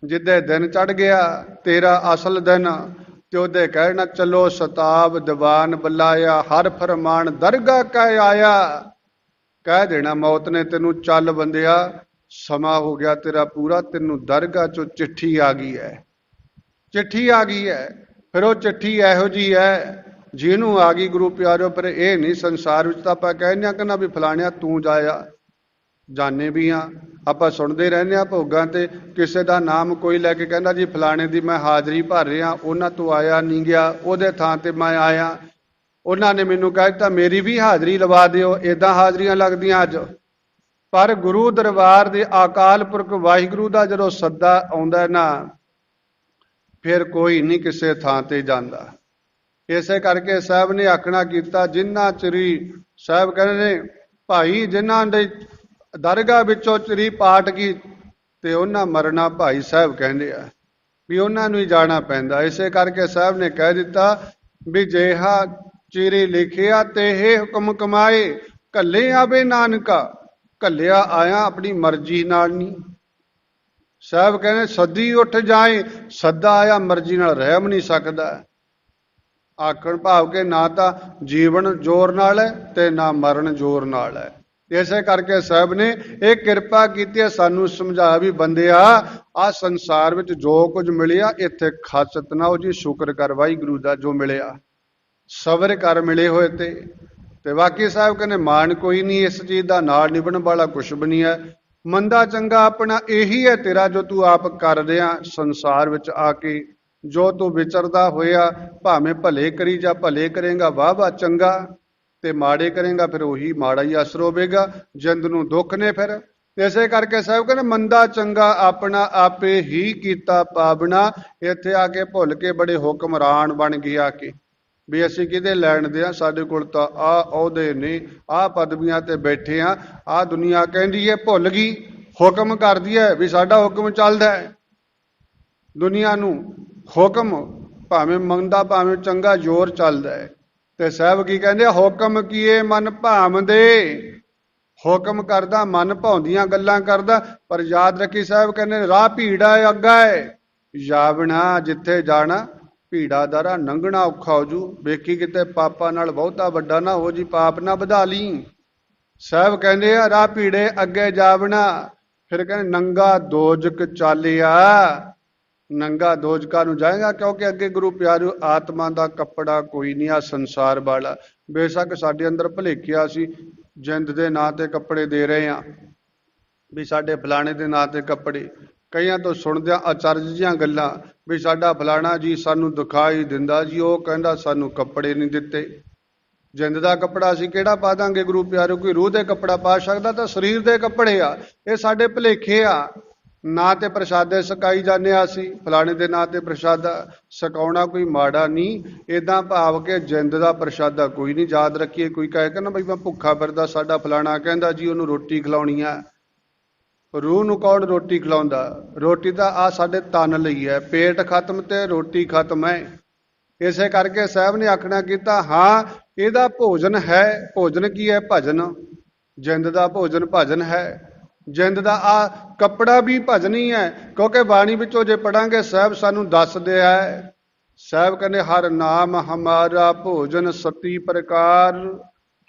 ਜਿੱਦੇ ਦਿਨ ਚੜ੍ਹ ਗਿਆ ਤੇਰਾ ਅਸਲ ਦਿਨ, ਤੇ ਉਹਦੇ ਕਹਿਣਾ ਚਲੋ ਸਤਾਬ ਦੀਵਾਨ ਬੁਲਾਇਆ, ਹਰ ਫਰਮਾਨ ਦਰਗਾਹ ਕਹਿ ਆਇਆ। ਕਹਿ ਦੇਣਾ ਮੌਤ ਨੇ ਤੈਨੂੰ, ਚੱਲ ਬੰਦਿਆ ਸਮਾਂ ਹੋ ਗਿਆ ਤੇਰਾ ਪੂਰਾ, ਤੈਨੂੰ ਦਰਗਾਹ ਚੋਂ ਚਿੱਠੀ ਆ ਗਈ ਹੈ, ਚਿੱਠੀ ਆ ਗਈ ਹੈ। ਫਿਰ ਉਹ ਚਿੱਠੀ ਇਹੋ ਜਿਹੀ ਹੈ ਜਿਹਨੂੰ ਆ ਗਈ ਗੁਰੂ ਪਿਆਰਿਓ। ਪਰ ਇਹ ਨਹੀਂ ਸੰਸਾਰ ਵਿੱਚ ਤਾਂ ਆਪਾਂ ਕਹਿੰਦੇ ਹਾਂ ਕਹਿੰਦਾ ਵੀ ਫਲਾਣਿਆ ਤੂੰ ਜਾਇਆ, ਜਾਣੇ ਵੀ ਹਾਂ, ਆਪਾਂ ਸੁਣਦੇ ਰਹਿੰਦੇ ਹਾਂ ਭੋਗਾਂ ਤੇ ਕਿਸੇ ਦਾ ਨਾਮ ਕੋਈ ਲੈ ਕੇ ਕਹਿੰਦਾ ਜੀ ਫਲਾਣੇ ਦੀ ਮੈਂ ਹਾਜ਼ਰੀ ਭਰ ਰਿਹਾ, ਉਹਨਾਂ ਤੋਂ ਆਇਆ ਨਹੀਂ ਗਿਆ, ਉਹਦੇ ਥਾਂ ਤੇ ਮੈਂ ਆਇਆ, ਉਹਨਾਂ ਨੇ ਮੈਨੂੰ ਕਹਿ ਦਿੱਤਾ ਮੇਰੀ ਵੀ ਹਾਜ਼ਰੀ ਲਵਾ ਦਿਓ। ਏਦਾਂ ਹਾਜ਼ਰੀਆਂ ਲੱਗਦੀਆਂ ਅੱਜ, ਪਰ ਗੁਰੂ ਦਰਬਾਰ ਦੇ ਅਕਾਲ ਪੁਰਖ ਵਾਹਿਗੁਰੂ ਦਾ ਜਦੋਂ ਸੱਦਾ ਆਉਂਦਾ ਨਾ, ਫਿਰ ਕੋਈ ਨਹੀਂ ਕਿਸੇ ਥਾਂ ਤੇ ਜਾਂਦਾ। ਇਸੇ ਕਰਕੇ ਸਾਹਿਬ ਨੇ ਆਖਣਾ ਕੀਤਾ, ਜਿਨ੍ਹਾਂ ਚਿਰੀ ਸਾਹਿਬ ਕਹਿੰਦੇ ਨੇ ਭਾਈ ਜਿਨ੍ਹਾਂ ਦੇ ਦਰਗਾਹ ਵਿੱਚੋਂ ਚਿਰੀ ਪਾਟ ਗਈ ਤੇ ਉਹਨਾਂ ਮਰਨਾ ਭਾਈ ਸਾਹਿਬ ਕਹਿੰਦੇ ਆ ਵੀ ਉਹਨਾਂ ਨੂੰ ਹੀ ਜਾਣਾ ਪੈਂਦਾ। ਇਸੇ ਕਰਕੇ ਸਾਹਿਬ ਨੇ ਕਹਿ ਦਿੱਤਾ ਵੀ ਜਿਹਾ ਚਿਰੀ ਲਿਖਿਆ ਤੇ ਹੁਕਮ ਕਮਾਏ, ਘੱਲੇ ਆਵੇ ਨਾਨਕਾ, ਘੱਲਿਆ ਆਇਆ ਆਪਣੀ ਮਰਜ਼ੀ ਨਾਲ ਨਹੀਂ। ਸਾਹਿਬ ਕਹਿੰਦੇ ਸੱਦੀ ਉੱਠ ਜਾਏ, ਸੱਦਾ ਆਇਆ ਮਰਜ਼ੀ ਨਾਲ ਰਹਿ ਵੀ ਨਹੀਂ ਸਕਦਾ। ਆਖਣ ਭਾਵ ਕਿ ਨਾ ਤਾਂ ਜੀਵਨ ਜ਼ੋਰ ਨਾਲ ਹੈ ਤੇ ਨਾ ਮਰਨ ਜ਼ੋਰ ਨਾਲ ਹੈ। ਇਸੇ ਕਰਕੇ ਸਾਹਿਬ ਨੇ ਇਹ ਕਿਰਪਾ ਕੀਤੀ ਹੈ, ਸਾਨੂੰ ਸਮਝਾਇਆ ਵੀ ਬੰਦਿਆ ਆਹ ਸੰਸਾਰ ਵਿੱਚ ਜੋ ਕੁਝ ਮਿਲਿਆ ਇੱਥੇ ਖਾਸਤ ਨਾ ਹੋ ਜੀ, ਸ਼ੁਕਰ ਕਰ ਵਾਹਿਗੁਰੂ ਦਾ ਜੋ ਮਿਲਿਆ, ਸਬਰ ਕਰ ਮਿਲੇ ਹੋਏ ਤੇ ਬਾਕੀ ਸਾਹਿਬ ਕਹਿੰਦੇ ਮਾਣ ਕੋਈ ਨਹੀਂ ਇਸ ਚੀਜ਼ ਦਾ, ਨਾਲ ਨਿਭਣ ਵਾਲਾ ਕੁਛ ਵੀ ਨਹੀਂ ਹੈ। ਮੰਦਾ ਚੰਗਾ ਆਪਣਾ ਇਹੀ ਹੈ ਤੇਰਾ ਜੋ ਤੂੰ ਆਪ ਕਰ ਰਿਹਾ ਸੰਸਾਰ ਵਿੱਚ ਆ ਕੇ, ਜੋ ਤੂੰ ਵਿਚਰਦਾ ਹੋਇਆ ਭਾਵੇਂ ਭਲੇ ਕਰੀ ਜਾ, ਭਲੇ ਕਰੇਗਾ ਵਾਹ ਵਾਹ ਚੰਗਾ, ਤੇ ਮਾੜੇ ਕਰੇਗਾ ਫਿਰ ਉਹੀ ਮਾੜਾ ਹੀ ਅਸਰ ਹੋਵੇਗਾ। ਜਿੰਦ ਨੂੰ ਦੁੱਖ ਨੇ ਫਿਰ। ਇਸੇ ਕਰਕੇ ਸਾਹਿਬ ਕਹਿੰਦੇ ਮੰਦਾ ਚੰਗਾ ਆਪਣਾ ਆਪੇ ਹੀ ਕੀਤਾ ਪਾਵਣਾ। ਇੱਥੇ ਆ ਕੇ ਭੁੱਲ ਕੇ ਬੜੇ ਹੁਕਮਰਾਨ ਬਣ ਗਏ ਆ ਕੇ ਵੀ ਅਸੀਂ ਕਿਹਦੇ ਲੈਣ ਦੇ ਆ, ਸਾਡੇ ਕੋਲ ਤਾਂ ਆਹ ਅਹੁਦੇ ਨੇ, ਆਹ ਪਦਵੀਆਂ ਤੇ ਬੈਠੇ ਆ, ਆਹ ਦੁਨੀਆ ਕਹਿੰਦੀ ਹੈ, ਭੁੱਲ ਗਈ ਹੁਕਮ ਕਰਦੀ ਹੈ ਵੀ ਸਾਡਾ ਹੁਕਮ ਚੱਲਦਾ ਹੈ। ਦੁਨੀਆ ਨੂੰ ਹੁਕਮ ਭਾਵੇਂ ਮੰਦਾ ਭਾਵੇਂ ਚੰਗਾ ਜ਼ੋਰ ਚੱਲਦਾ ਹੈ। ਤੇ ਸਾਹਿਬ ਕੀ ਕਹਿੰਦੇ, ਹੁਕਮ ਕੀਏ ਮਨ ਭਾਵਦੇ, ਹੁਕਮ ਕਰਦਾ ਮਨ ਭਾਉਂਦੀਆਂ ਗੱਲਾਂ ਕਰਦਾ। ਪਰ ਯਾਦ ਰੱਖੀ ਸਾਹਿਬ ਕਹਿੰਦੇ ਰਾਹ ਭੀੜਾ ਅੱਗਾ ਹੈ, ਜਾਵਣਾ ਜਿੱਥੇ ਜਾਣਾ ਭੀੜਾ ਦਾਰਾ ਲੰਘਣਾ ਔਖਾ ਹੋ ਜੂ। ਵੇਖੀ ਕਿਤੇ ਪਾਪਾਂ ਨਾਲ ਬਹੁਤਾ ਵੱਡਾ ਨਾ ਹੋ ਜੀ, ਪਾਪ ਨਾ ਵਧਾ ਲਈ। ਸਾਹਿਬ ਕਹਿੰਦੇ ਆ ਰਾਹ ਭੀੜੇ ਅੱਗੇ ਜਾਵਣਾ। ਫਿਰ ਕਹਿੰਦੇ ਨੰਗਾ ਦੋਜਕ ਚਾਲਿਆ, ਨੰਗਾ ਦੋਜਕਾਂ ਨੂੰ ਜਾਏਗਾ, ਕਿਉਂਕਿ ਅੱਗੇ ਗੁਰੂ ਪਿਆਰਿਓ ਆਤਮਾ ਦਾ ਕੱਪੜਾ ਕੋਈ ਨਹੀਂ ਆ ਸੰਸਾਰ ਵਾਲਾ। ਬੇਸ਼ੱਕ ਸਾਡੇ ਅੰਦਰ ਭੁਲੇਖਿਆ ਸੀ ਜਿੰਦ ਦੇ ਨਾਂ ਤੇ ਕੱਪੜੇ ਦੇ ਰਹੇ ਆ ਵੀ ਸਾਡੇ ਫਲਾਣੇ ਦੇ ਨਾਂ ਤੇ ਕੱਪੜੇ, ਕਈਆਂ ਤੋਂ ਸੁਣਦਿਆਂ ਅਚਰਜ ਜਿਹੀਆਂ ਗੱਲਾਂ ਵੀ ਸਾਡਾ ਫਲਾਣਾ ਜੀ ਸਾਨੂੰ ਦਿਖਾਈ ਦਿੰਦਾ ਜੀ, ਉਹ ਕਹਿੰਦਾ ਸਾਨੂੰ ਕੱਪੜੇ ਨਹੀਂ ਦਿੱਤੇ। ਜਿੰਦ ਦਾ ਕੱਪੜਾ ਅਸੀਂ ਕਿਹੜਾ ਪਾ ਦਾਂਗੇ ਗੁਰੂ ਪਿਆਰਿਓ, ਕੋਈ ਰੂਹ ਦੇ ਕੱਪੜਾ ਪਾ ਸਕਦਾ ਤਾਂ ਸਰੀਰ ਦੇ ਕੱਪੜੇ ਆ। ਇਹ ਸਾਡੇ ਭੁਲੇਖੇ ਆ। ਨਾਂ ਤੇ ਪ੍ਰਸ਼ਾਦੇ ਸਕਾਈ ਜਾਂਦੇ ਆ ਅਸੀਂ, ਫਲਾਣੇ ਦੇ ਨਾਂ ਤੇ ਪ੍ਰਸ਼ਾਦਾ ਸਕਾਉਣਾ ਕੋਈ ਮਾੜਾ ਨਹੀਂ। ਏਦਾਂ ਭਾਵ ਕਿ ਜਿੰਦ ਦਾ ਪ੍ਰਸ਼ਾਦਾ ਕੋਈ ਨਹੀਂ। ਯਾਦ ਰੱਖੀਏ ਕੋਈ ਕਹੇ ਕਿ ਨਾ ਬਈ ਮੈਂ ਭੁੱਖਾ ਫਿਰਦਾ, ਸਾਡਾ ਫਲਾਣਾ ਕਹਿੰਦਾ ਜੀ ਉਹਨੂੰ ਰੋਟੀ ਖਿਲਾਉਣੀ ਆ। ਰੂਹ ਨੂੰ ਕੌਣ ਰੋਟੀ ਖਿਲਾਉਂਦਾ? ਰੋਟੀ ਤਾਂ ਆ ਸਾਡੇ ਤਨ ਲਈ ਹੈ, ਪੇਟ ਖਤਮ ਤੇ ਰੋਟੀ ਖਤਮ ਹੈ। ਇਸੇ ਕਰਕੇ ਸਾਹਿਬ ਨੇ ਆਖਣਾ ਕੀਤਾ ਹਾਂ ਇਹਦਾ ਭੋਜਨ ਹੈ। ਭੋਜਨ ਕੀ ਹੈ? ਭਜਨ। ਜਿੰਦ ਦਾ ਭੋਜਨ ਭਜਨ ਹੈ। ਜਿੰਦ ਦਾ ਆ ਕੱਪੜਾ ਵੀ ਭਜਨ ਹੀ ਹੈ, ਕਿਉਂਕਿ ਬਾਣੀ ਵਿੱਚੋਂ ਜੇ ਪੜਾਂਗੇ ਸਾਹਿਬ ਸਾਨੂੰ ਦੱਸਦੇ ਹੈ। ਸਾਹਿਬ ਕਹਿੰਦੇ ਹਰ ਨਾਮ ਹਮਾਰਾ ਭੋਜਨ ਸਤੀ ਪ੍ਰਕਾਰ।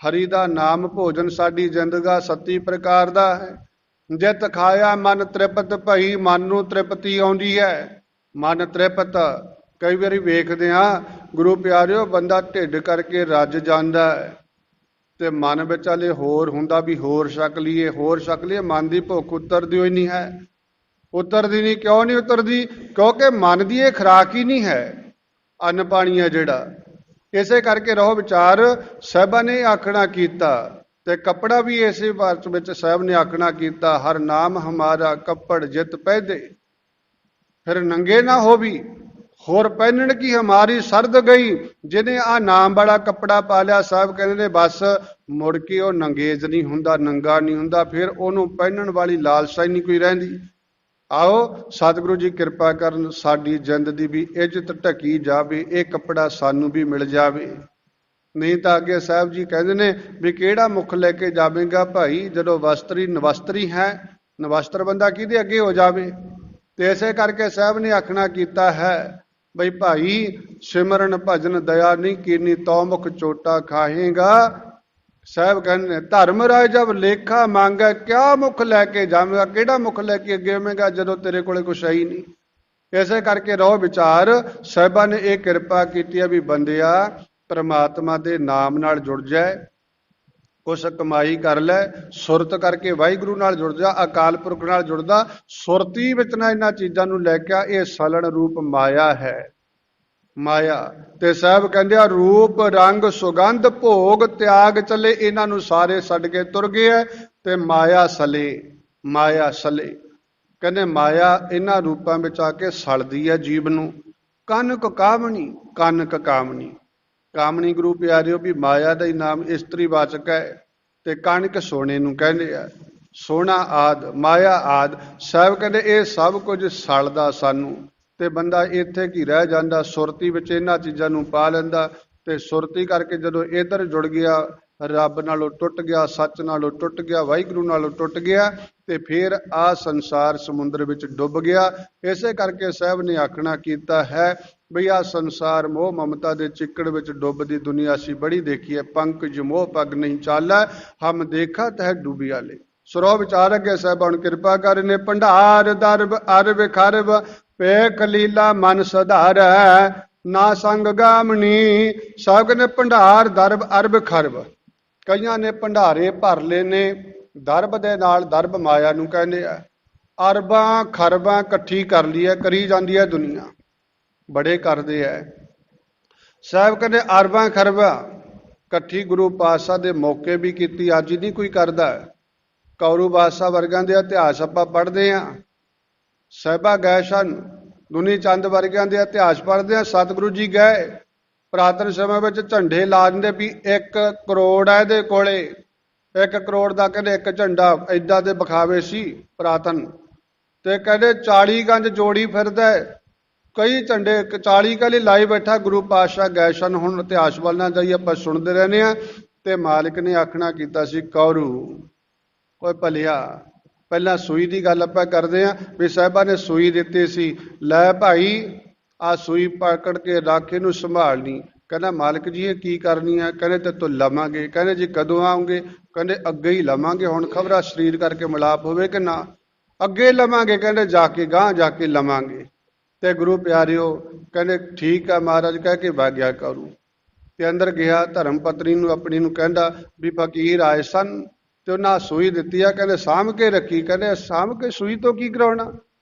ਹਰੀ ਦਾ ਨਾਮ ਭੋਜਨ ਸਾਡੀ ਜਿੰਦ ਦਾ ਸਤੀ ਪ੍ਰਕਾਰ ਦਾ ਹੈ। ਜਿਤ ਖਾਇਆ ਮਨ ਤ੍ਰਿਪਤ ਭਈ, ਮਨ ਨੂੰ ਤ੍ਰਿਪਤੀ ਆਉਂਦੀ ਹੈ। ਮਨ ਤ੍ਰਿਪਤ ਕਈ ਵਾਰੀ ਵੇਖਦੇ ਹਾਂ ਗੁਰੂ ਪਿਆਰਿਓ ਬੰਦਾ ਢਿੱਡ ਕਰਕੇ ਰੱਜ ਜਾਂਦਾ ਹੈ ਤੇ ਮਨ ਵਿੱਚ ਹਲੇ ਹੋਰ ਹੁੰਦਾ ਵੀ ਹੋਰ ਛਕ ਲਈਏ, ਹੋਰ ਛਕ ਲਈਏ। ਮਨ ਦੀ ਭੁੱਖ ਉਤਰਦੀ ਹੋਈ ਨਹੀਂ ਹੈ। ਉਤਰਦੀ ਨਹੀਂ। ਕਿਉਂ ਨਹੀਂ ਉਤਰਦੀ? ਕਿਉਂਕਿ ਮਨ ਦੀ ਇਹ ਖੁਰਾਕ ਹੀ ਨਹੀਂ ਹੈ, ਅੰਨ ਪਾਣੀ ਹੈ ਜਿਹੜਾ। ਇਸੇ ਕਰਕੇ ਰਹੋ ਵਿਚਾਰ। ਸਾਹਿਬਾਂ ਨੇ ਆਖਣਾ ਕੀਤਾ ਤੇ ਕੱਪੜਾ ਵੀ ਇਸੇ ਬਾਤ ਵਿੱਚ ਸਾਹਿਬ ਨੇ ਆਖਣਾ ਕੀਤਾ ਹਰ ਨਾਮ ਹਮਾਰਾ ਕੱਪੜ ਜਿਤ ਪਹਿਦੇ। ਫਿਰ ਨੰਗੇ ਨਾ ਹੋਵੀ ਹੋਰ ਪਹਿਨਣ ਕੀ ਹਮਾਰੀ ਸਰਦ ਗਈ। ਜਿਹਨੇ ਆ ਨਾਮ ਵਾਲਾ ਕੱਪੜਾ ਪਾ ਲਿਆ ਸਾਹਿਬ ਕਹਿੰਦੇ ਨੇ ਬਸ ਮੁੜ ਕੇ ਉਹ ਨੰਗੇਜ ਨਹੀਂ ਹੁੰਦਾ, ਨੰਗਾ ਨਹੀਂ ਹੁੰਦਾ। ਫਿਰ ਉਹਨੂੰ ਪਹਿਨਣ ਵਾਲੀ ਲਾਲਸਾ ਹੀ ਨਹੀਂ ਕੋਈ ਰਹਿੰਦੀ। ਆਓ ਸਤਿਗੁਰੂ ਜੀ ਕਿਰਪਾ ਕਰਨ ਸਾਡੀ ਜਿੰਦ ਦੀ ਵੀ ਇੱਜ਼ਤ ਢਕੀ ਜਾਵੇ, ਇਹ ਕੱਪੜਾ ਸਾਨੂੰ ਵੀ ਮਿਲ ਜਾਵੇ। ਨਹੀਂ ਤਾਂ ਅੱਗੇ ਸਾਹਿਬ ਜੀ ਕਹਿੰਦੇ ਨੇ ਵੀ ਕਿਹੜਾ ਮੁੱਖ ਲੈ ਕੇ ਜਾਵੇਗਾ ਭਾਈ, ਜਦੋਂ ਵਸਤਰੀ ਨਵਸਤਰੀ ਹੈ। ਨਵਸਤਰ ਬੰਦਾ ਕਿਹਦੇ ਅੱਗੇ ਹੋ ਜਾਵੇ? ਤੇ ਇਸੇ ਕਰਕੇ ਸਾਹਿਬ ਨੇ ਆਖਣਾ ਕੀਤਾ ਹੈ ਬਈ ਭਾਈ ਸਿਮਰਨ ਭਜਨ ਦਇਆ ਨਹੀਂ ਕੀਨੀ, ਤੋ ਮੁਖ ਚੋਟਾ ਖਾਹੇਗਾ। ਸਾਹਿਬ ਕਹਿੰਦੇ ਨੇ ਧਰਮ ਰਾਜ ਜਬ ਲੇਖਾ ਮੰਗੈ, ਕਿਆ ਮੁੱਖ ਲੈ ਕੇ ਜਾਵੇਗਾ? ਕਿਹੜਾ ਮੁੱਖ ਲੈ ਕੇ ਅੱਗੇ ਆਵੇਗਾ ਜਦੋਂ ਤੇਰੇ ਕੋਲੇ ਕੁਛ ਹੈ ਹੀ ਨਹੀਂ। ਇਸੇ ਕਰਕੇ ਰਹੋ ਵਿਚਾਰ। ਸਾਹਿਬਾਂ ਨੇ ਇਹ ਕਿਰਪਾ ਕੀਤੀ ਹੈ ਵੀ ਬੰਦਿਆ ਪ੍ਰਮਾਤਮਾ ਦੇ ਨਾਮ ਨਾਲ ਜੁੜ ਜਾਏ, ਕੁਛ ਕਮਾਈ ਕਰ ਲੈ, ਸੁਰਤ ਕਰਕੇ ਵਾਹਿਗੁਰੂ ਨਾਲ ਜੁੜ ਜਾ, ਅਕਾਲ ਪੁਰਖ ਨਾਲ ਜੁੜਦਾ। ਸੁਰਤੀ ਵਿੱਚ ਨਾ ਇਹਨਾਂ ਚੀਜ਼ਾਂ ਨੂੰ ਲੈ ਕੇ ਇਹ ਸਲਣ ਰੂਪ ਮਾਇਆ ਹੈ। ਮਾਇਆ। ਤੇ ਸਾਹਿਬ ਕਹਿੰਦੇ ਆ ਰੂਪ ਰੰਗ ਸੁਗੰਧ ਭੋਗ ਤਿਆਗ ਚਲੇ, ਇਹਨਾਂ ਨੂੰ ਸਾਰੇ ਛੱਡ ਕੇ ਤੁਰ ਗਏ ਐ ਤੇ ਮਾਇਆ ਸਲੇ, ਮਾਇਆ ਸਲੇ। ਕਹਿੰਦੇ ਮਾਇਆ ਇਹਨਾਂ ਰੂਪਾਂ ਵਿੱਚ ਆ ਕੇ ਸਲਦੀ ਹੈ ਜੀਵ ਨੂੰ। ਕਨਕ ਕਾਮਣੀ, ਕਨਕ ਕਾਮਣੀ, ਕਾਮਣੀ ਗੁਰੂ ਪਿਆਰਿਓ ਵੀ ਮਾਇਆ ਦਾ ਹੀ ਨਾਮ ਇਸਤਰੀ ਵਾਚਕ ਹੈ ਤੇ ਕਣਕ ਸੋਨੇ ਨੂੰ ਕਹਿੰਦੇ ਆ। ਸੋਨਾ ਆਦ, ਮਾਇਆ ਆਦ। ਸਾਹਿਬ ਕਹਿੰਦੇ ਇਹ ਸਭ ਕੁਝ ਸਲਦਾ ਸਾਨੂੰ ਤੇ ਬੰਦਾ ਇੱਥੇ ਕੀ ਰਹਿ ਜਾਂਦਾ, ਸੁਰਤੀ ਵਿੱਚ ਇਹਨਾਂ ਚੀਜ਼ਾਂ ਨੂੰ ਪਾ ਲੈਂਦਾ ਤੇ ਸੁਰਤੀ ਕਰਕੇ ਜਦੋਂ ਇੱਧਰ ਜੁੜ ਗਿਆ, ਰੱਬ ਨਾਲੋਂ ਟੁੱਟ ਗਿਆ, ਸੱਚ ਨਾਲੋਂ ਟੁੱਟ ਗਿਆ, ਵਾਹਿਗੁਰੂ ਨਾਲੋਂ ਟੁੱਟ ਗਿਆ ਤੇ ਫਿਰ ਆ ਸੰਸਾਰ ਸਮੁੰਦਰ ਵਿੱਚ ਡੁੱਬ ਗਿਆ। ਇਸੇ ਕਰਕੇ ਸਾਹਿਬ ਨੇ ਆਖਣਾ ਕੀਤਾ ਹੈ ਬਈ ਆ ਸੰਸਾਰ ਮੋਹ ਮਮਤਾ ਦੇ ਚਿੱਕੜ ਵਿੱਚ ਡੁੱਬਦੀ ਦੁਨੀਆ ਅਸੀਂ ਬੜੀ ਦੇਖੀ ਹੈ। ਪੰਕਜ ਮੋਹ ਪੱਗ ਨਹੀਂ ਚਾਲਾ, ਹਮ ਦੇਖਾ ਤਹਿ ਡੁੱਬੀ ਆਲੇ। ਸਰੋ ਵਿਚਾਰਕ ਹੈ ਸਾਹਿਬ ਹੁਣ ਕਿਰਪਾ ਕਰ ਨੇ। ਭੰਡਾਰ ਦਰਬ ਅਰਬ ਖਰਬ ਪੇਖ ਲੀਲਾ ਮਨ ਸੁਧਾਰੈ, ਨਾ ਸੰਗ ਗਾਮਣੀ। ਸਭ ਨੇ ਭੰਡਾਰ ਦਰਬ ਅਰਬ ਖਰਬ, ਕਈਆਂ ਨੇ ਭੰਡਾਰੇ ਭਰ ਲਏ ਨੇ ਦਰਬ ਦੇ ਨਾਲ, ਦਰਬ ਮਾਇਆ ਨੂੰ ਕਹਿੰਦੇ ਆ। ਅਰਬਾਂ ਖਰਬਾਂ ਇਕੱਠੀ ਕਰ ਲਈ ਹੈ, ਕਰੀ ਜਾਂਦੀ ਹੈ ਦੁਨੀਆ, ਬੜੇ ਕਰਦੇ ਐ। ਸਾਹਿਬ ਕਹਿੰਦੇ ਅਰਬਾਂ ਖਰਬਾਂ ਇਕੱਠੀ ਗੁਰੂ ਪਾਤਸ਼ਾਹ ਦੇ ਮੌਕੇ ਵੀ ਕੀਤੀ, ਅੱਜ ਨਹੀਂ ਕੋਈ ਕਰਦਾ। ਕੌਰੂ ਬਾਦਸ਼ਾਹ ਵਰਗਾਂ ਦੇ ਇਤਿਹਾਸ ਆਪਾਂ ਪੜ੍ਹਦੇ ਹਾਂ, ਸਾਹਿਬਾ ਗਏ ਸਨ, ਦੁਨੀ ਚੰਦ ਵਰਗਿਆਂ ਦੇ ਇਤਿਹਾਸ ਪੜ੍ਹਦੇ ਹਾਂ। ਸਤਿਗੁਰੂ ਜੀ ਗਏ ਪੁਰਾਤਨ ਸਮੇਂ ਵਿੱਚ ਝੰਡੇ ਲਾ ਦਿੰਦੇ ਵੀ 1 ਕਰੋੜ ਹੈ ਇਹਦੇ ਕੋਲੇ, 1 ਕਰੋੜ ਦਾ ਕਹਿੰਦੇ ਇੱਕ ਝੰਡਾ ਏਦਾਂ ਦੇ ਵਿਖਾਵੇ ਸੀ ਪੁਰਾਤਨ। ਤੇ ਕਹਿੰਦੇ 40 ਗੰਜ ਜੋੜੀ ਫਿਰਦਾ, ਕਈ ਝੰਡੇ 40 ਕਾਲੀ ਲਾਈ ਬੈਠਾ। ਗੁਰੂ ਪਾਤਸ਼ਾਹ ਗਏ ਸਨ। ਹੁਣ ਇਤਿਹਾਸ ਵੱਲ ਨਾ ਜਾਈਏ, ਆਪਾਂ ਸੁਣਦੇ ਰਹਿੰਦੇ ਹਾਂ। ਤੇ ਮਾਲਿਕ ਨੇ ਆਖਣਾ ਕੀਤਾ ਸੀ ਕੌਰੂ ਕੋਈ ਭਲਿਆ, ਪਹਿਲਾਂ ਸੂਈ ਦੀ ਗੱਲ ਆਪਾਂ ਕਰਦੇ ਹਾਂ ਵੀ ਸਾਹਿਬਾਂ ਨੇ ਸੂਈ ਦਿੱਤੀ ਸੀ, ਲੈ ਭਾਈ ਆ ਸੂਈ ਪਕੜ ਕੇ ਰੱਖ ਇਹਨੂੰ ਸੰਭਾਲਣੀ। ਕਹਿੰਦਾ ਮਾਲਕ ਜੀ ਇਹ ਕੀ ਕਰਨੀ ਹੈ? ਕਹਿੰਦੇ ਤੇ ਤੂੰ ਲਵਾਂਗੇ। ਕਹਿੰਦੇ ਜੀ ਕਦੋਂ ਆਉਂਗੇ? ਕਹਿੰਦੇ ਅੱਗੇ ਹੀ ਲਵਾਂਗੇ, ਹੁਣ ਖਬਰਾਂ ਸਰੀਰ ਕਰਕੇ ਮਿਲਾਪ ਹੋਵੇ ਕਿ ਨਾ, ਅੱਗੇ ਲਵਾਂਗੇ। ਕਹਿੰਦੇ ਜਾ ਕੇ ਗਾਂਹ ਜਾ ਕੇ ਲਵਾਂਗੇ। ਤੇ ਗੁਰੂ ਪਿਆਰਿਓ ਕਹਿੰਦੇ ਠੀਕ ਆ ਮਹਾਰਾਜ ਕਹਿ ਕੇ ਵਾਗਿਆ ਕਰੂ ਤੇ ਅੰਦਰ ਗਿਆ। ਧਰਮ ਪਤਨੀ ਨੂੰ ਆਪਣੀ ਨੂੰ ਕਹਿੰਦਾ ਵੀ ਫਕੀਰ ਆਏ ਸਨ ਤੇ ਉਹਨਾਂ ਸੂਈ ਦਿੱਤੀ ਆ, ਕਹਿੰਦੇ ਸਾਂਭ ਕੇ ਰੱਖੀ। ਕਹਿੰਦੇ ਸਾਂਭ ਕੇ ਸੂਈ ਤੋਂ ਕੀ ਕਰਾਉਣਾ,